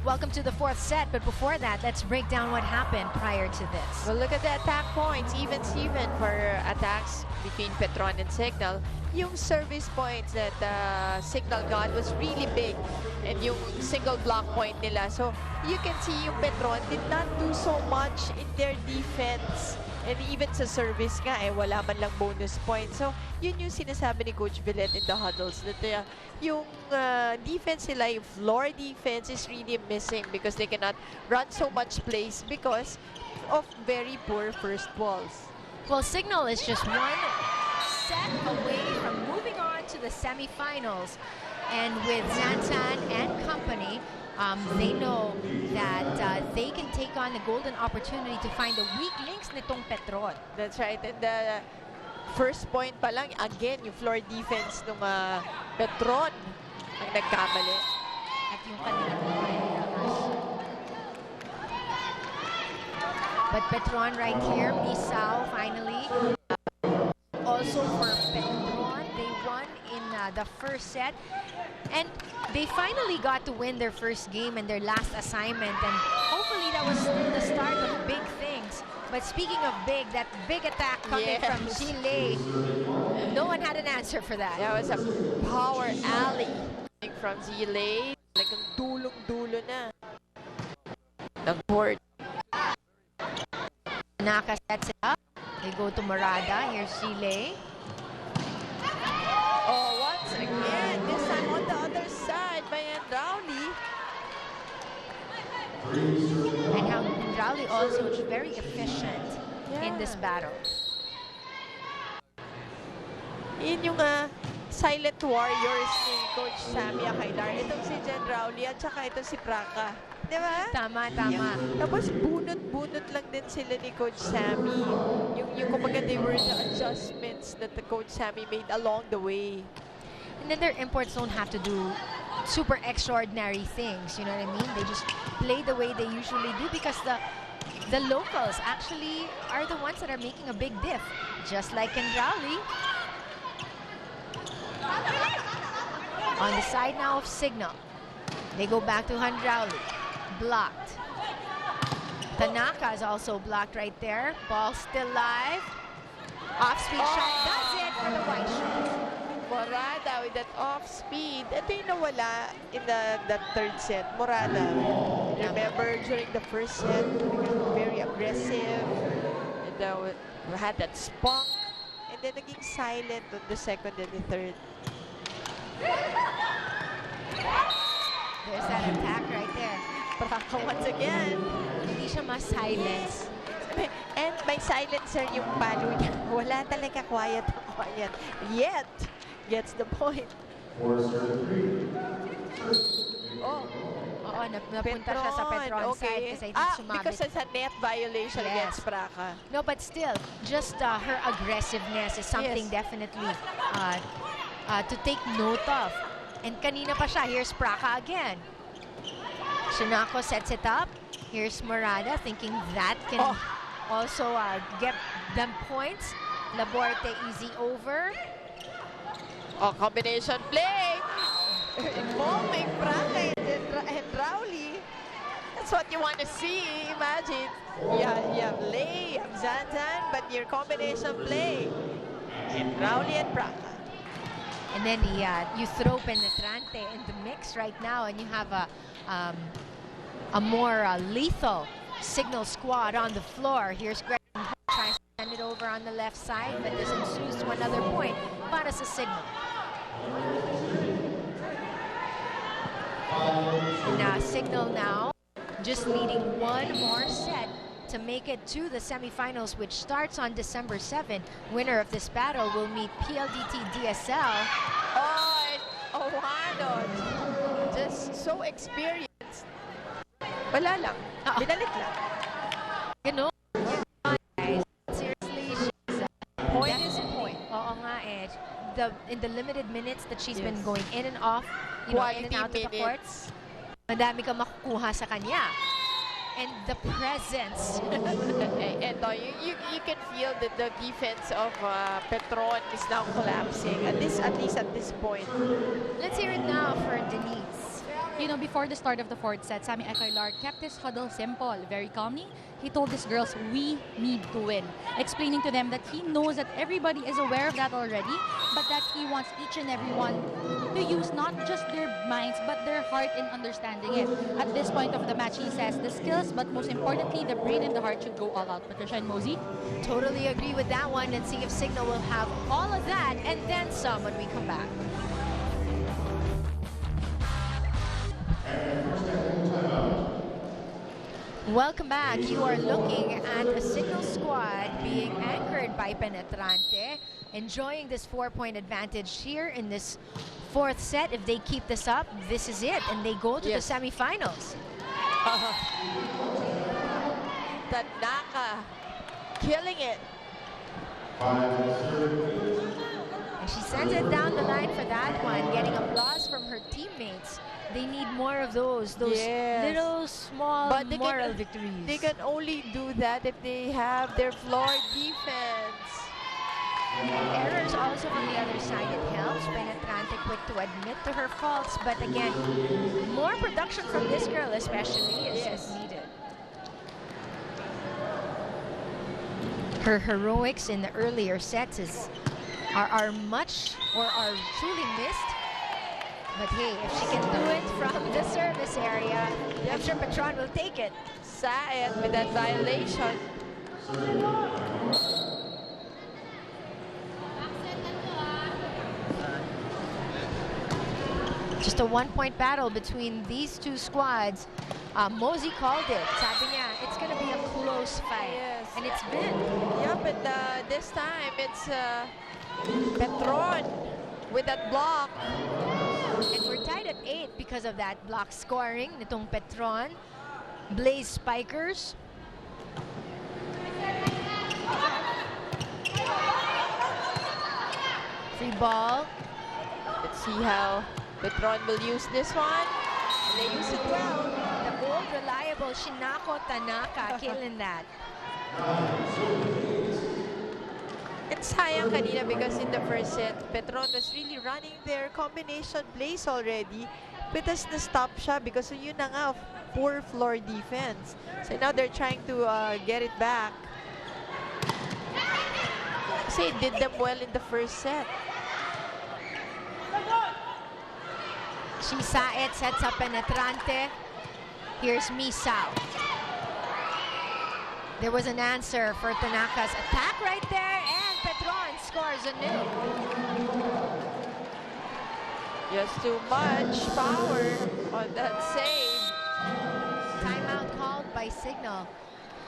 Speaker 1: Welcome to the 4th set, but before that, let's break down what happened prior to this.
Speaker 2: Well, look at the attack points. Even Steven for attacks between Petron and Cignal. Yung service points that Cignal got was really big. And yung single block point nila. So, you can see yung Petron did not do so much in their defense. And even sa service nga, wala man lang bonus point. So, yun yung sinasabi ni Coach Villet in the huddles. That yung defense nila, yung floor defense is really missing because they cannot run so much plays because of very poor first balls.
Speaker 1: Well, Cignal is just 1 set away from moving on to the semifinals. And with Zanzan and company, they know that they can take on the golden opportunity to find the weak links nitong Petron.
Speaker 2: That's right. And the first point pa lang, again, yung floor defense ng Petron ang nagkamali.
Speaker 1: At yung kanilang linebackers. But Petron right here, Misao finally. Also for Petron, they won in the first set. And they finally got to win their first game and their last assignment. And hopefully that was the start of big things. But speaking of big, that big attack coming from Chile, no one had an answer for that.
Speaker 2: That was a power alley from Zile. Like ang dulong-dulo na ng court.
Speaker 1: Naka sets it up. They go to Morada. Here's Chile.
Speaker 2: Oh, once again, this time on the other side by Andrauli.
Speaker 1: And how Andrauli also is very efficient in this battle.
Speaker 2: Yun yung silent warriors ni Coach Sammy Akailar. Itong si Andrauli at saka itong si Praca. Diba?
Speaker 1: Tama.
Speaker 2: Tapos bunot-bunot lang din sila ni Coach Sammy. Yung kumbaga they were the adjustments that the Coach Sammy made along the way.
Speaker 1: And then their imports don't have to do super extraordinary things, you know what I mean? They just play the way they usually do because the locals actually are the ones that are making a big diff. Just like Andrauli. On the side now of Cignal. They go back to Andrauli. Blocked. Tanaka is also blocked right there. Ball still live. Off-speed shot does it for the white shot.
Speaker 2: Morada with that off-speed. Ito yung nawala in that third set. Morada. Remember during the first set, very aggressive. And had that spunk. And then naging silent on the second and the third.
Speaker 1: There's that attack right there.
Speaker 2: Praca once again.
Speaker 1: Hindi siya mas-silence.
Speaker 2: And may silencer yung palo niya. Wala talaga quiet. Yet, gets the point.
Speaker 1: Oo, napunta siya sa Petron side kasi I think sumabit.
Speaker 2: Because it's a net violation against Praca.
Speaker 1: No, but still, just her aggressiveness is something definitely to take note of. And kanina pa siya, here's Praca again. Shinako sets it up. Here's Morada thinking that can also get them points. Laborte easy over.
Speaker 2: Oh, combination play. Involving Praga and Rowley. That's what you want to see. Imagine. You have Lei, you have Zanzan, but your combination play. And Rowley and Praga.
Speaker 1: And then you throw Penetrante in the mix right now, and you have a more lethal Cignal squad on the floor. Here's Greg trying to send it over on the left side, but this ensues to another point para sa Cignal. And Cignal now just needing one more set to make it to the semifinals, which starts on December 7. Winner of this battle will meet PLDT DSL.
Speaker 2: Oh, and Ohano, just so experienced. Wala lang. Binalik lang.
Speaker 1: Ganun. Guys, seriously, she's
Speaker 2: Point is point.
Speaker 1: oo nga eh. In the limited minutes that she's been going in and off, in and out of the courts, madami kang makukuha sa kanya. And the presence.
Speaker 2: And you can feel that the defense of Petron is now collapsing, at least at this point.
Speaker 1: Let's hear it now for Denise.
Speaker 3: You know, before the start of the fourth set, Sammy Ekelar kept his huddle simple, very calmly. He told his girls, we need to win, explaining to them that he knows that everybody is aware of that already, but that he wants each and every one to use not just their minds, but their heart in understanding it. At this point of the match, he says the skills, but most importantly, the brain and the heart should go all out. Patricia and Mosey?
Speaker 1: Totally agree with that one, and see if Cignal will have all of that and then some when we come back. Welcome back. You are looking at a Cignal squad being anchored by Penetrante, enjoying this 4-point advantage here in this fourth set. If they keep this up, this is it, and they go to the semifinals.
Speaker 2: Tanaka killing it.
Speaker 1: And she sends it down the line for that one, getting applause from her teammates. They need more of those little small moral victories.
Speaker 2: They can only do that if they have their floor defense.
Speaker 1: Errors also from the other side, it helps. Penetrante quick to admit to her faults, but again, more production from this girl especially is needed. Her heroics in the earlier sets are truly missed. But hey, if she can do it from the service area, I'm sure Petron will take it.
Speaker 2: Saed with that violation.
Speaker 1: Just a one-point battle between these two squads. Mosey called it. Sabi niya, it's gonna be a close fight.
Speaker 2: Yes.
Speaker 1: And it's been.
Speaker 2: Yeah, but this time it's Petron with that block.
Speaker 1: And we're tied at 8 because of that block scoring nitong Petron. Blaze Spikers. Free ball.
Speaker 2: Let's see how Petron will use this one. And they use it well.
Speaker 1: The old reliable Shinako Tanaka killing that.
Speaker 2: And sayang kanina because in the first set, Petron was really running their combination plays already. But has to stop siya because yun na nga of poor floor defense. So now they're trying to get it back. Kasi it did them well in the first set.
Speaker 1: Shisaet sets up Penetrante. Here's Misao. There was an answer for Tanaka's attack right there, and Petron scores anew.
Speaker 2: Just too much power on that save.
Speaker 1: Timeout called by Cignal.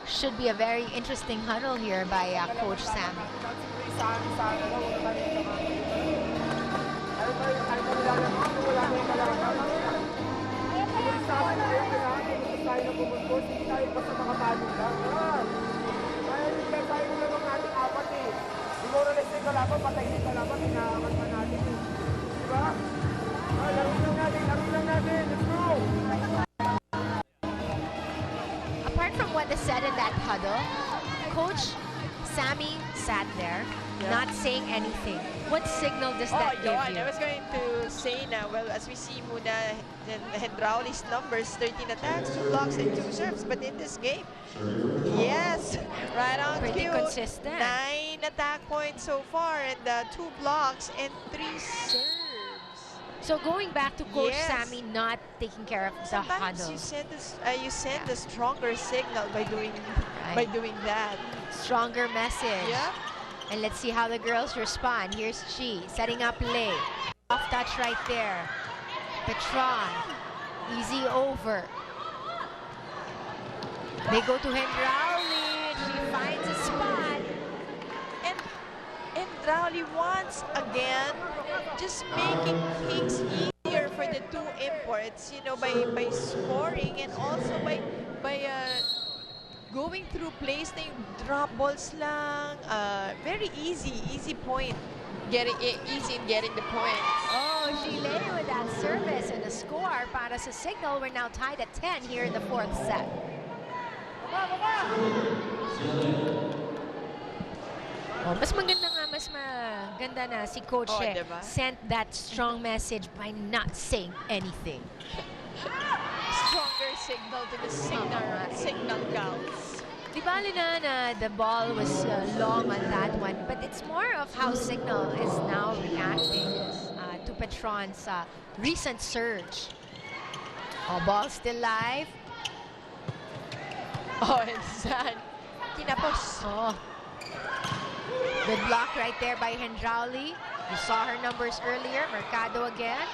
Speaker 1: Should be a very interesting huddle here by Coach Sam. said in that huddle, Coach Sammy sat there, not saying anything. What signal does that give you?
Speaker 2: I was going to say now, well, as we see muna, Hendrauli's numbers, 13 attacks, 2 blocks, and 2 serves. But in this game, yes, right on
Speaker 1: Pretty
Speaker 2: cue.
Speaker 1: consistent.
Speaker 2: 9 attack points so far, and 2 blocks and 3 serves.
Speaker 1: So going back to Coach
Speaker 2: Yes.
Speaker 1: Sammy not taking care of the
Speaker 2: Sometimes
Speaker 1: huddle.
Speaker 2: you send a stronger signal by doing that.
Speaker 1: Stronger message.
Speaker 2: Yeah.
Speaker 1: And let's see how the girls respond. Here's Chi setting up Lay. Off touch right there. Petron. Easy over. They go to Hendrauli. She finds a spot.
Speaker 2: And Rowley once again just making things easier for the 2 imports, you know, by scoring and also by going through plays na yung drop balls lang. Very easy point. Easy in getting the points.
Speaker 1: Oh, she lay with that service and a score para sa Cignal. We're now tied at 10 here in the 4th set. Oh, mas maganda na si Coach
Speaker 2: diba?
Speaker 1: sent that strong message by not saying anything.
Speaker 2: Stronger signal to the signal gals.
Speaker 1: Di bali na the ball was long on that one, but it's more of how Cignal is now reacting to Petron's recent surge. Oh, ball still live.
Speaker 2: Oh, and San. Kinapos.
Speaker 1: Oh. Good block right there by Hendrauli. You saw her numbers earlier. Mercado again.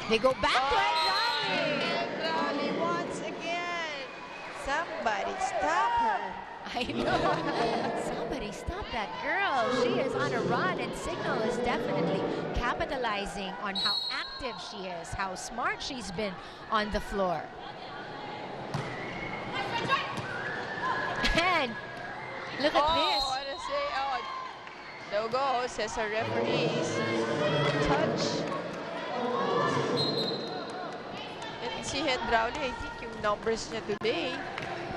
Speaker 1: They go back to Hendrauli.
Speaker 2: Hendrauli once again. Somebody stop her.
Speaker 1: I know. Somebody stop that girl. She is on a run, and Cignal is definitely capitalizing on how active she is, how smart she's been on the floor. And look at this.
Speaker 2: I want to say, no go, says our referees. Touch. And si Hendrauli, I think yung numbers niya today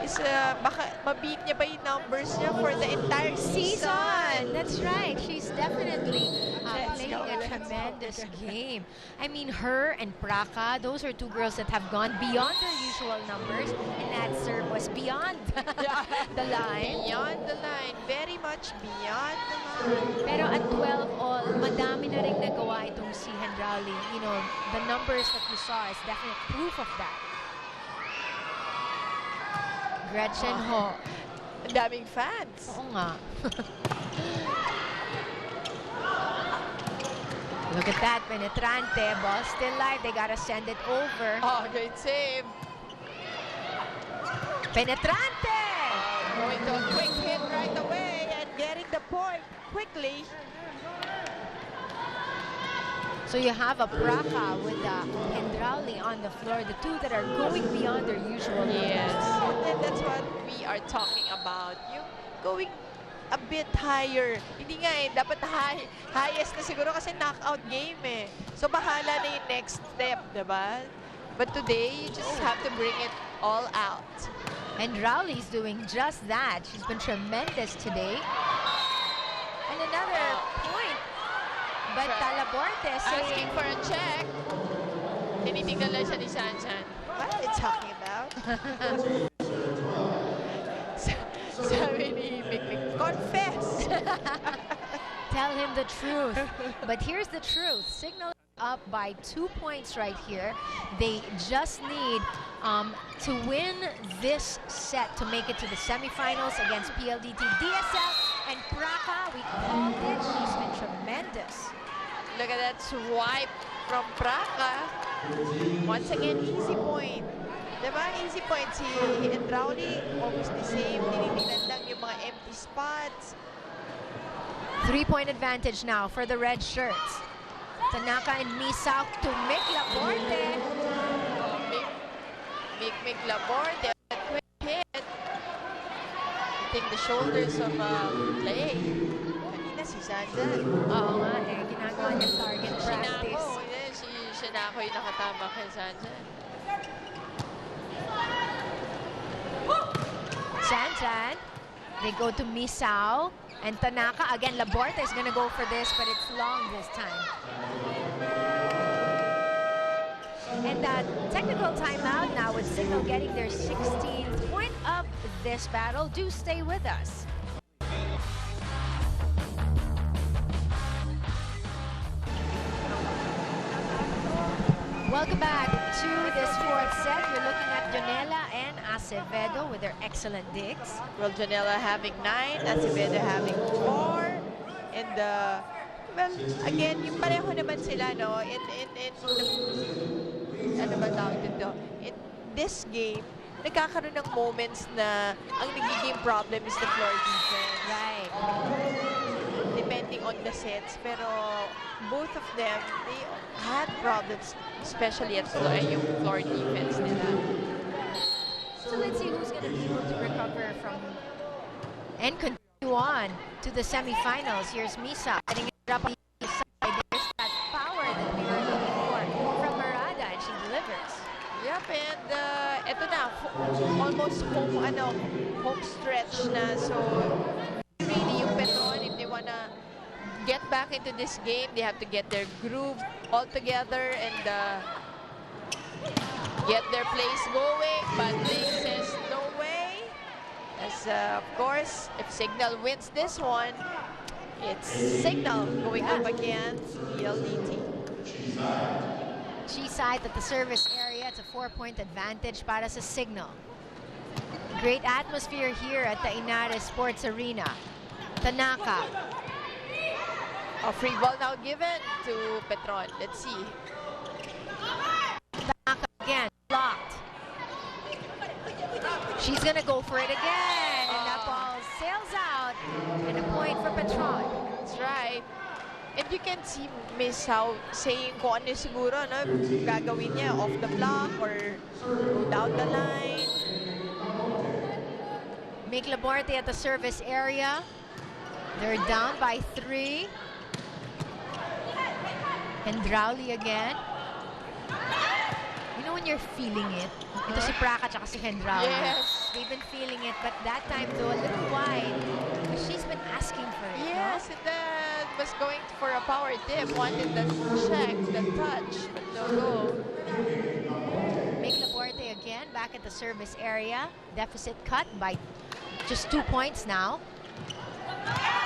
Speaker 2: is baka ma-beat niya pa yung numbers niya for the entire season.
Speaker 1: That's right. She's definitely playing a tremendous game. I mean, her and Praka, those are 2 girls that have gone beyond their usual numbers, and that serve was beyond the line.
Speaker 2: Beyond the line. Very much beyond the line.
Speaker 1: Pero at 12 all, madami na rin nagawa itong si Hendrauli. You know, the numbers that you saw is definite proof of that. Gretchen Ho.
Speaker 2: Ang daming fans.
Speaker 1: Oo nga. Look at that, penetrante. Ball still live. They gotta send it over.
Speaker 2: Oh, great save.
Speaker 1: Penetrante!
Speaker 2: Going to a quick hit right away and getting the point quickly.
Speaker 1: So you have a Praka with Hendrauli on the floor, the 2 that are going beyond their usual numbers.
Speaker 2: Yes, and that's what we are talking about. Yung going a bit higher. Hindi nga dapat highest na siguro kasi knockout game eh. So bahala na yung next step, diba? But today, you just have to bring it all out.
Speaker 1: Hendrauli is doing just that. She's been tremendous today. And another point. But Talaborte
Speaker 2: asking for a check. Tinitingnan lang siya ni Sansan. What are you talking about? Sabi ni Mikmik, confess!
Speaker 1: Tell him the truth. But here's the truth. Cignal up by 2 points right here. They just need to win this set to make it to the semifinals against PLDT, DSL, and Praka. We called it. She's been tremendous.
Speaker 2: Look at that swipe from Praka. Once again, easy point. Diba? Easy point. Si Hendrauli, almost the same. Tinitingnan lang yung mga empty spots.
Speaker 1: 3-point advantage now for the red shirts. Tanaka and Misak to Mick Laborte.
Speaker 2: Mick Laborte. Quick hit. I think the shoulders of Lay. Kanina si Sanjan.
Speaker 1: Oo nga eh. Ginagawa niya target practice.
Speaker 2: Shinako yung nakatama kay Sanjan.
Speaker 1: Shan-Chan. They go to Misao and Tanaka. Again, Laborte is gonna go for this, but it's long this time. And that technical timeout now with Cignal getting their 16th point of this battle. Do stay with us. Welcome back to this fourth set. You're looking at Jonella and Acevedo with their excellent digs.
Speaker 2: Well, Janela having 9, Acevedo having 4. And, well, again, yung pareho naman sila, no? Ano ba tawag dito? In this game, nagkakaroon ng moments na ang nagiging problem is the floor defense.
Speaker 1: Right.
Speaker 2: Depending on the sets. Pero both of them, they had problems, especially at yung floor defense nila.
Speaker 1: So let's see who's going to be able to recover from and continue on to the semifinals. Here's Misa getting it up on the side. There's that power that we were looking for from Marada, and she delivers.
Speaker 2: Yep, and eto na, almost home stretch na. So really yung Petron, if they wanna get back into this game, they have to get their groove all together and get their plays going. But they says no way. As of course, if Cignal wins this one, it's Cignal going up against ELDT.
Speaker 1: G-side at the service area. It's a 4-point advantage para sa Cignal. Great atmosphere here at the Inares Sports Arena. Tanaka.
Speaker 2: A free ball now given to Petron. Let's see.
Speaker 1: Tanaka again, blocked. She's gonna go for it again, and that ball sails out, and a point for Petron.
Speaker 2: That's right. And you can see Miss How saying kung ano siguro, no, gagawin niya off the block or go down the line.
Speaker 1: Make Laborte at the service area. They're down by 3. And Drowley again. You know when you're feeling it? Ito si Praka tsaka si Hendrawi.
Speaker 2: Yes.
Speaker 1: They've been feeling it, but that time though, a little wide. But she's been asking for it.
Speaker 2: Yes, and then was going for a power dip. Wanted the check, the touch, but no go.
Speaker 1: Make Laborte again back at the service area. Deficit cut by just 2 points now.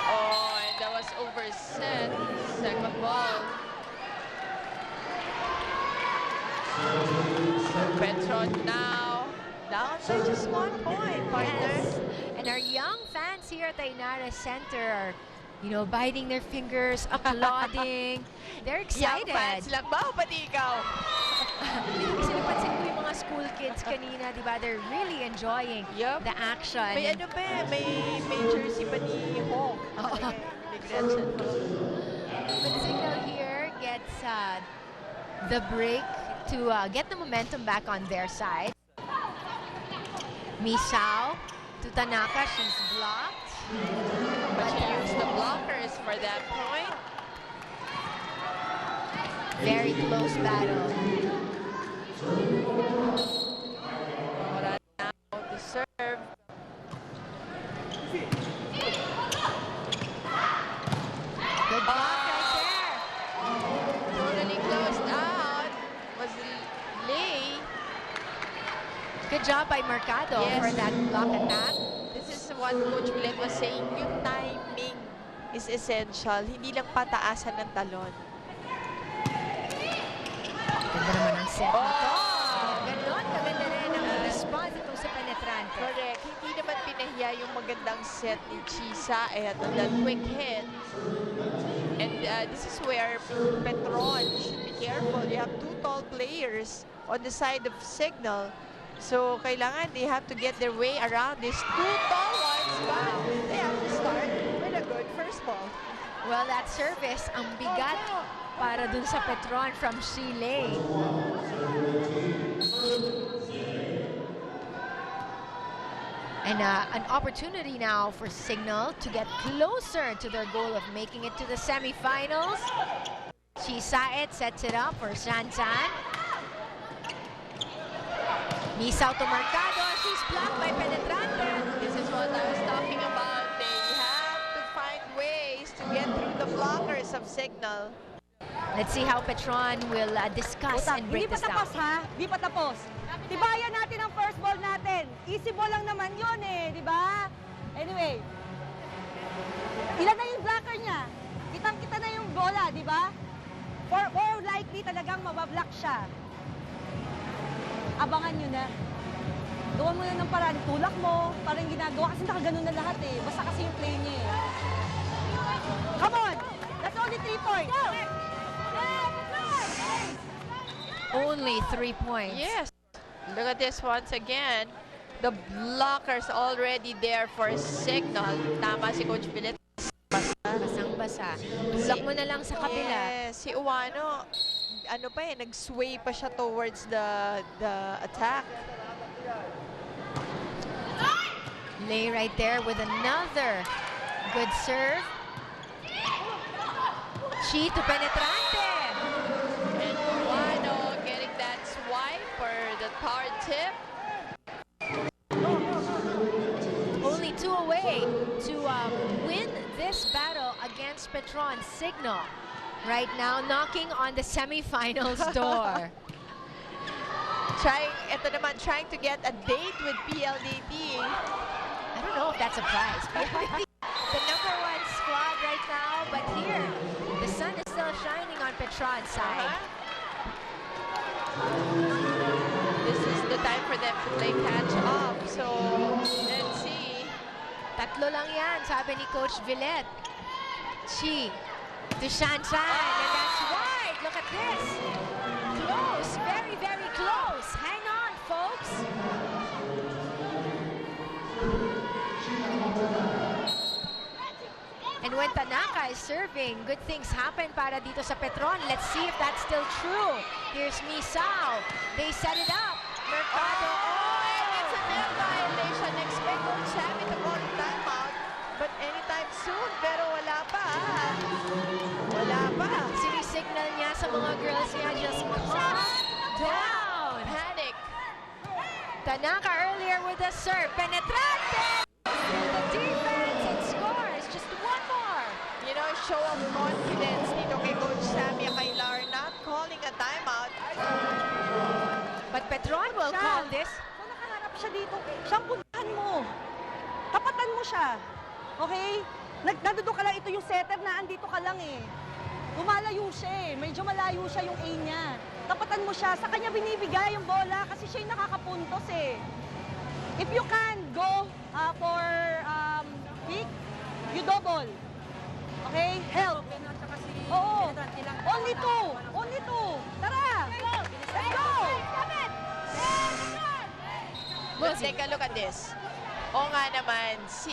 Speaker 2: Oh, and that was overset. Second ball. So Petron now down by just 1 point, partners.
Speaker 1: Yes. And our young fans here at the Inares Center are, you know, biting their fingers, applauding. They're excited.
Speaker 2: Young fans lang ba o pati ikaw?
Speaker 1: Kasi napansin ko yung mga school kids kanina, di ba? They're really enjoying
Speaker 2: Yup.
Speaker 1: the action.
Speaker 2: May ano pa eh, may jersey pa ni Hong. Ni Gretchen.
Speaker 1: But Cignal here gets the break to get the momentum back on their side. Misao to Tanaka, she's blocked.
Speaker 2: But she used the blockers for that point.
Speaker 1: Very close battle.
Speaker 2: Mora now to serve.
Speaker 1: Good block right there.
Speaker 2: Totally closed out. Was Lay.
Speaker 1: Good job by Mercado
Speaker 2: Yes.
Speaker 1: for that block attack.
Speaker 2: This is what Coach Glenn was saying. Yung timing is essential. Hindi lang pataasan ng talon.
Speaker 1: Ganda naman ang set na to.
Speaker 2: Oh!
Speaker 1: Ganon, kaganda rin ang response itong sa penetrante.
Speaker 2: Correct. Hindi naman pinahiya yung magandang set ni Chisa and that quick hit. And this is where Petron should be careful. You have 2 tall players on the side of Cignal. So, kailangan they have to get their way around these 2 tall ones, but they have to start with a good first ball.
Speaker 1: Well, that service, ang bigat para dun sa Petron from Chile. And an opportunity now for Cignal to get closer to their goal of making it to the semifinals. Chisaet sets it up for Shan-Chan. Misao to Mercado. She's blocked by Penetrante.
Speaker 2: This is what I was talking about. They have to find ways to get through the blockers of Cignal.
Speaker 1: Let's see how Petron will discuss
Speaker 8: Utang,
Speaker 1: and
Speaker 8: hindi
Speaker 1: break
Speaker 8: pa
Speaker 1: this
Speaker 8: tapos
Speaker 1: down.
Speaker 8: ha? Hindi pa tapos. Tibayan natin ang first ball natin. Easy ball lang naman yun eh, di ba? Anyway, ilan na yung blocker niya? Kitang-kita na yung bola, di ba? Or likely talagang mabablock siya. Abangan nyo na. Gawa mo na ng paraan. Tulak mo, parang ginagawa. Kasi nakaganon na lahat eh. Basta kasi yung play niya eh. Come on! That's only 3 points.
Speaker 1: Only 3 points.
Speaker 2: Yes. Look at this once again. The blockers already there for Cignal. Tama si Coach Pilit.
Speaker 1: Basang-basa. Tulak mo na lang sa kabila.
Speaker 2: Yes. Si Uwano, ano pa eh, nag-sway pa siya towards the attack.
Speaker 1: Lay right there with another good serve. Chito penetrante.
Speaker 2: And Uwano getting that swipe or the hard tip.
Speaker 1: Only 2 away to win this battle against Petron. Cignal right now knocking on the semifinals door.
Speaker 2: Trying to get a date with PLDT.
Speaker 1: I don't know if that's a prize. The #1 squad right now, but here the sun is still shining on Petron's side.
Speaker 2: This is the time for them to play catch up. So, let's see.
Speaker 1: Tatlo lang yan, sabi ni Coach Villet. Chi to Shanshan, and that's wide. Look at this. Close, very, very close. Hang on, folks. And when Tanaka is serving, good things happen para dito sa Petron. Let's see if that's still true. Here's Misao. They set it up. Mercado.
Speaker 2: Oh, and it's a net violation. Expect Coach Sammy to call the timeout. But anytime soon, pero wala pa. Wala pa.
Speaker 1: Sinisignal niya sa mga girls niya, just calm down.
Speaker 2: Panic.
Speaker 1: Tanaka earlier with a serve. Penetrante! The defense and scores. Just one more.
Speaker 2: You know, show of confidence dito kay Coach Sammy Kailar, not calling a timeout.
Speaker 1: But Petron will call this.
Speaker 8: Kung nakaharap siya dito, siyang puntahan mo. Tapatan mo siya. Okay? Nandoon ka lang, ito yung setter na andito ka lang eh. Lumalayo siya eh. Medyo malayo siya yung A niya. Tapatan mo siya. Sa kanya binibigay yung bola kasi siya yung nakakapuntos eh. If you can go for pick, you double. Okay? Help. Oo. Only 2. Only 2. Tara. Let's go.
Speaker 2: But take a look at this. O nga naman, si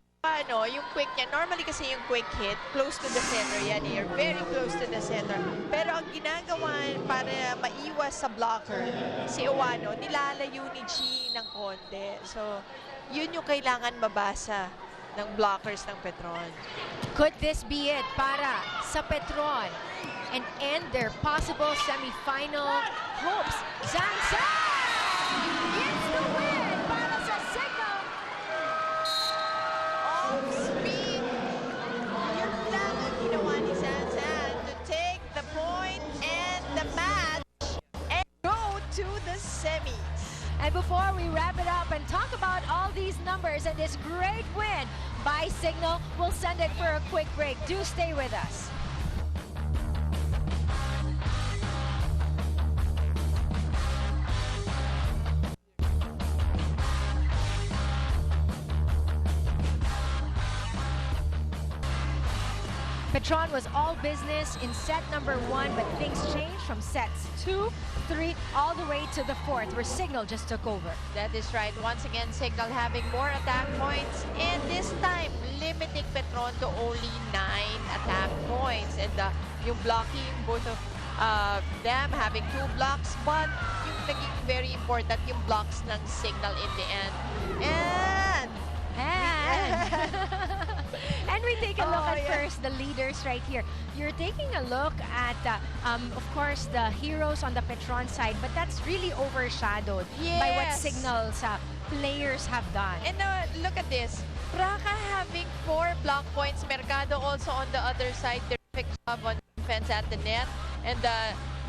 Speaker 2: yung quick niya, normally kasi yung quick hit, close to the center yan eh, or very close to the center. Pero ang ginagawa para maiwas sa blocker, si Uwano, nilalayo ni Chi ng konti. So, yun yung kailangan mabasa ng blockers ng Petron.
Speaker 1: Could this be it para sa Petron and end their possible semifinal hopes? Zanzan! Gets the win para sa Cignal.
Speaker 2: Off speed. Yun lang ang ginawa ni Zanzan to take the point and the match and go to the semis.
Speaker 1: And before we wrap it up and talk about all these numbers and this great win by Cignal, we'll send it for a quick break. Do stay with us. Petron was all business in set #1, but things changed from sets 2, 3, all the way to the 4th, where Cignal just took over.
Speaker 2: That is right. Once again, Cignal having more attack points, and this time limiting Petron to only 9 attack points. And yung blocking, both of them having 2 blocks, but yung naging very important yung blocks ng Cignal in the end. And
Speaker 1: And we take a look
Speaker 2: Oh,
Speaker 1: at
Speaker 2: yeah.
Speaker 1: first the leaders right here. You're taking a look at, of course, the heroes on the Petron side, but that's really overshadowed by what
Speaker 2: Yes.
Speaker 1: Cignal's players have done.
Speaker 2: And look at this. Braca having 4 block points. Mercado also on the other side. Terrific job on defense at the net. And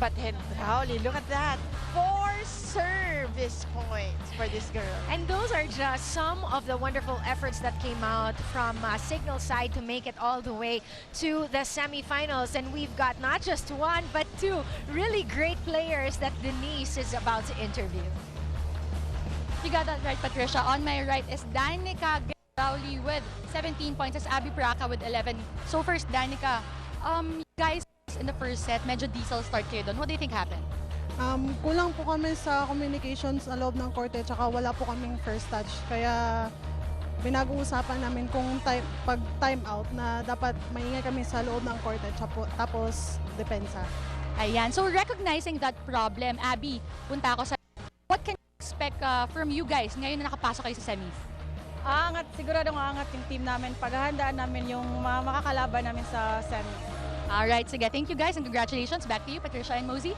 Speaker 2: but Hendrauli, look at that. 4 service points for this girl.
Speaker 1: And those are just some of the wonderful efforts that came out from Cignal side to make it all the way to the semifinals. And we've got not just one, but 2 really great players that Denise is about to interview.
Speaker 3: You got that right, Patricia. On my right is Danica Rowley with 17 points, as Abby Braca with 11. So first, Danica, you guys in the first set, medyo diesel start kayo doon. What do you think happened?
Speaker 9: Kulang po kami sa communications sa loob ng court at saka wala po kaming first touch. Kaya pinag-uusapan namin kung pag time out na dapat maingay kami sa loob ng court at tapos depensa.
Speaker 3: Ayan. So recognizing that problem, Abby, punta ako sa... What can you expect from you guys ngayon na nakapasok kayo sa semis?
Speaker 8: Aangat, siguradong aangat yung team namin. Paghahandaan namin yung mga makakalaban namin sa semi.
Speaker 3: Alright, sige. Thank you guys and congratulations. Back to you, Patricia and Mosey.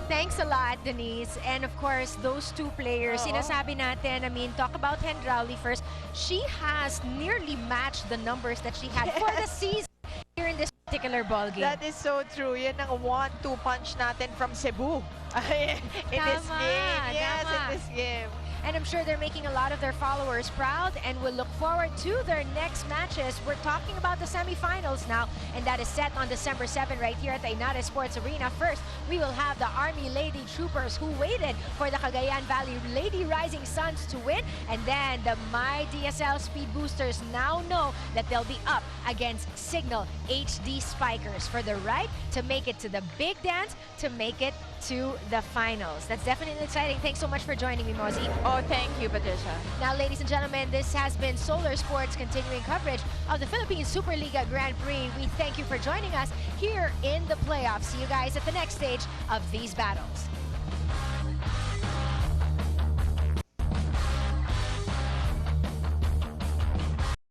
Speaker 1: Thanks a lot, Denise. And of course, those 2 players, sinasabi natin, I mean, talk about Hendrauli first. She has nearly matched the numbers that she had for the season here in this particular ball game.
Speaker 2: That is so true. Yan ang 1-2 punch natin from Cebu in this
Speaker 1: Tama,
Speaker 2: game. Yes,
Speaker 1: tama.
Speaker 2: in this game.
Speaker 1: And I'm sure they're making a lot of their followers proud and will look forward to their next matches. We're talking about the semifinals now, and that is set on December 7 right here at the Inare Sports Arena. First, we will have the Army Lady Troopers who waited for the Cagayan Valley Lady Rising Suns to win, and then the My DSL Speed Boosters now know that they'll be up against Cignal HD Spikers for the right to make it to the big dance, to make it to the finals. That's definitely exciting. Thanks so much for joining me, Mosey.
Speaker 2: Oh, thank you, Patricia.
Speaker 1: Now, ladies and gentlemen, this has been Solar Sports' continuing coverage of the Philippine Superliga Grand Prix. We thank you for joining us here in the playoffs. See you guys at the next stage of these battles.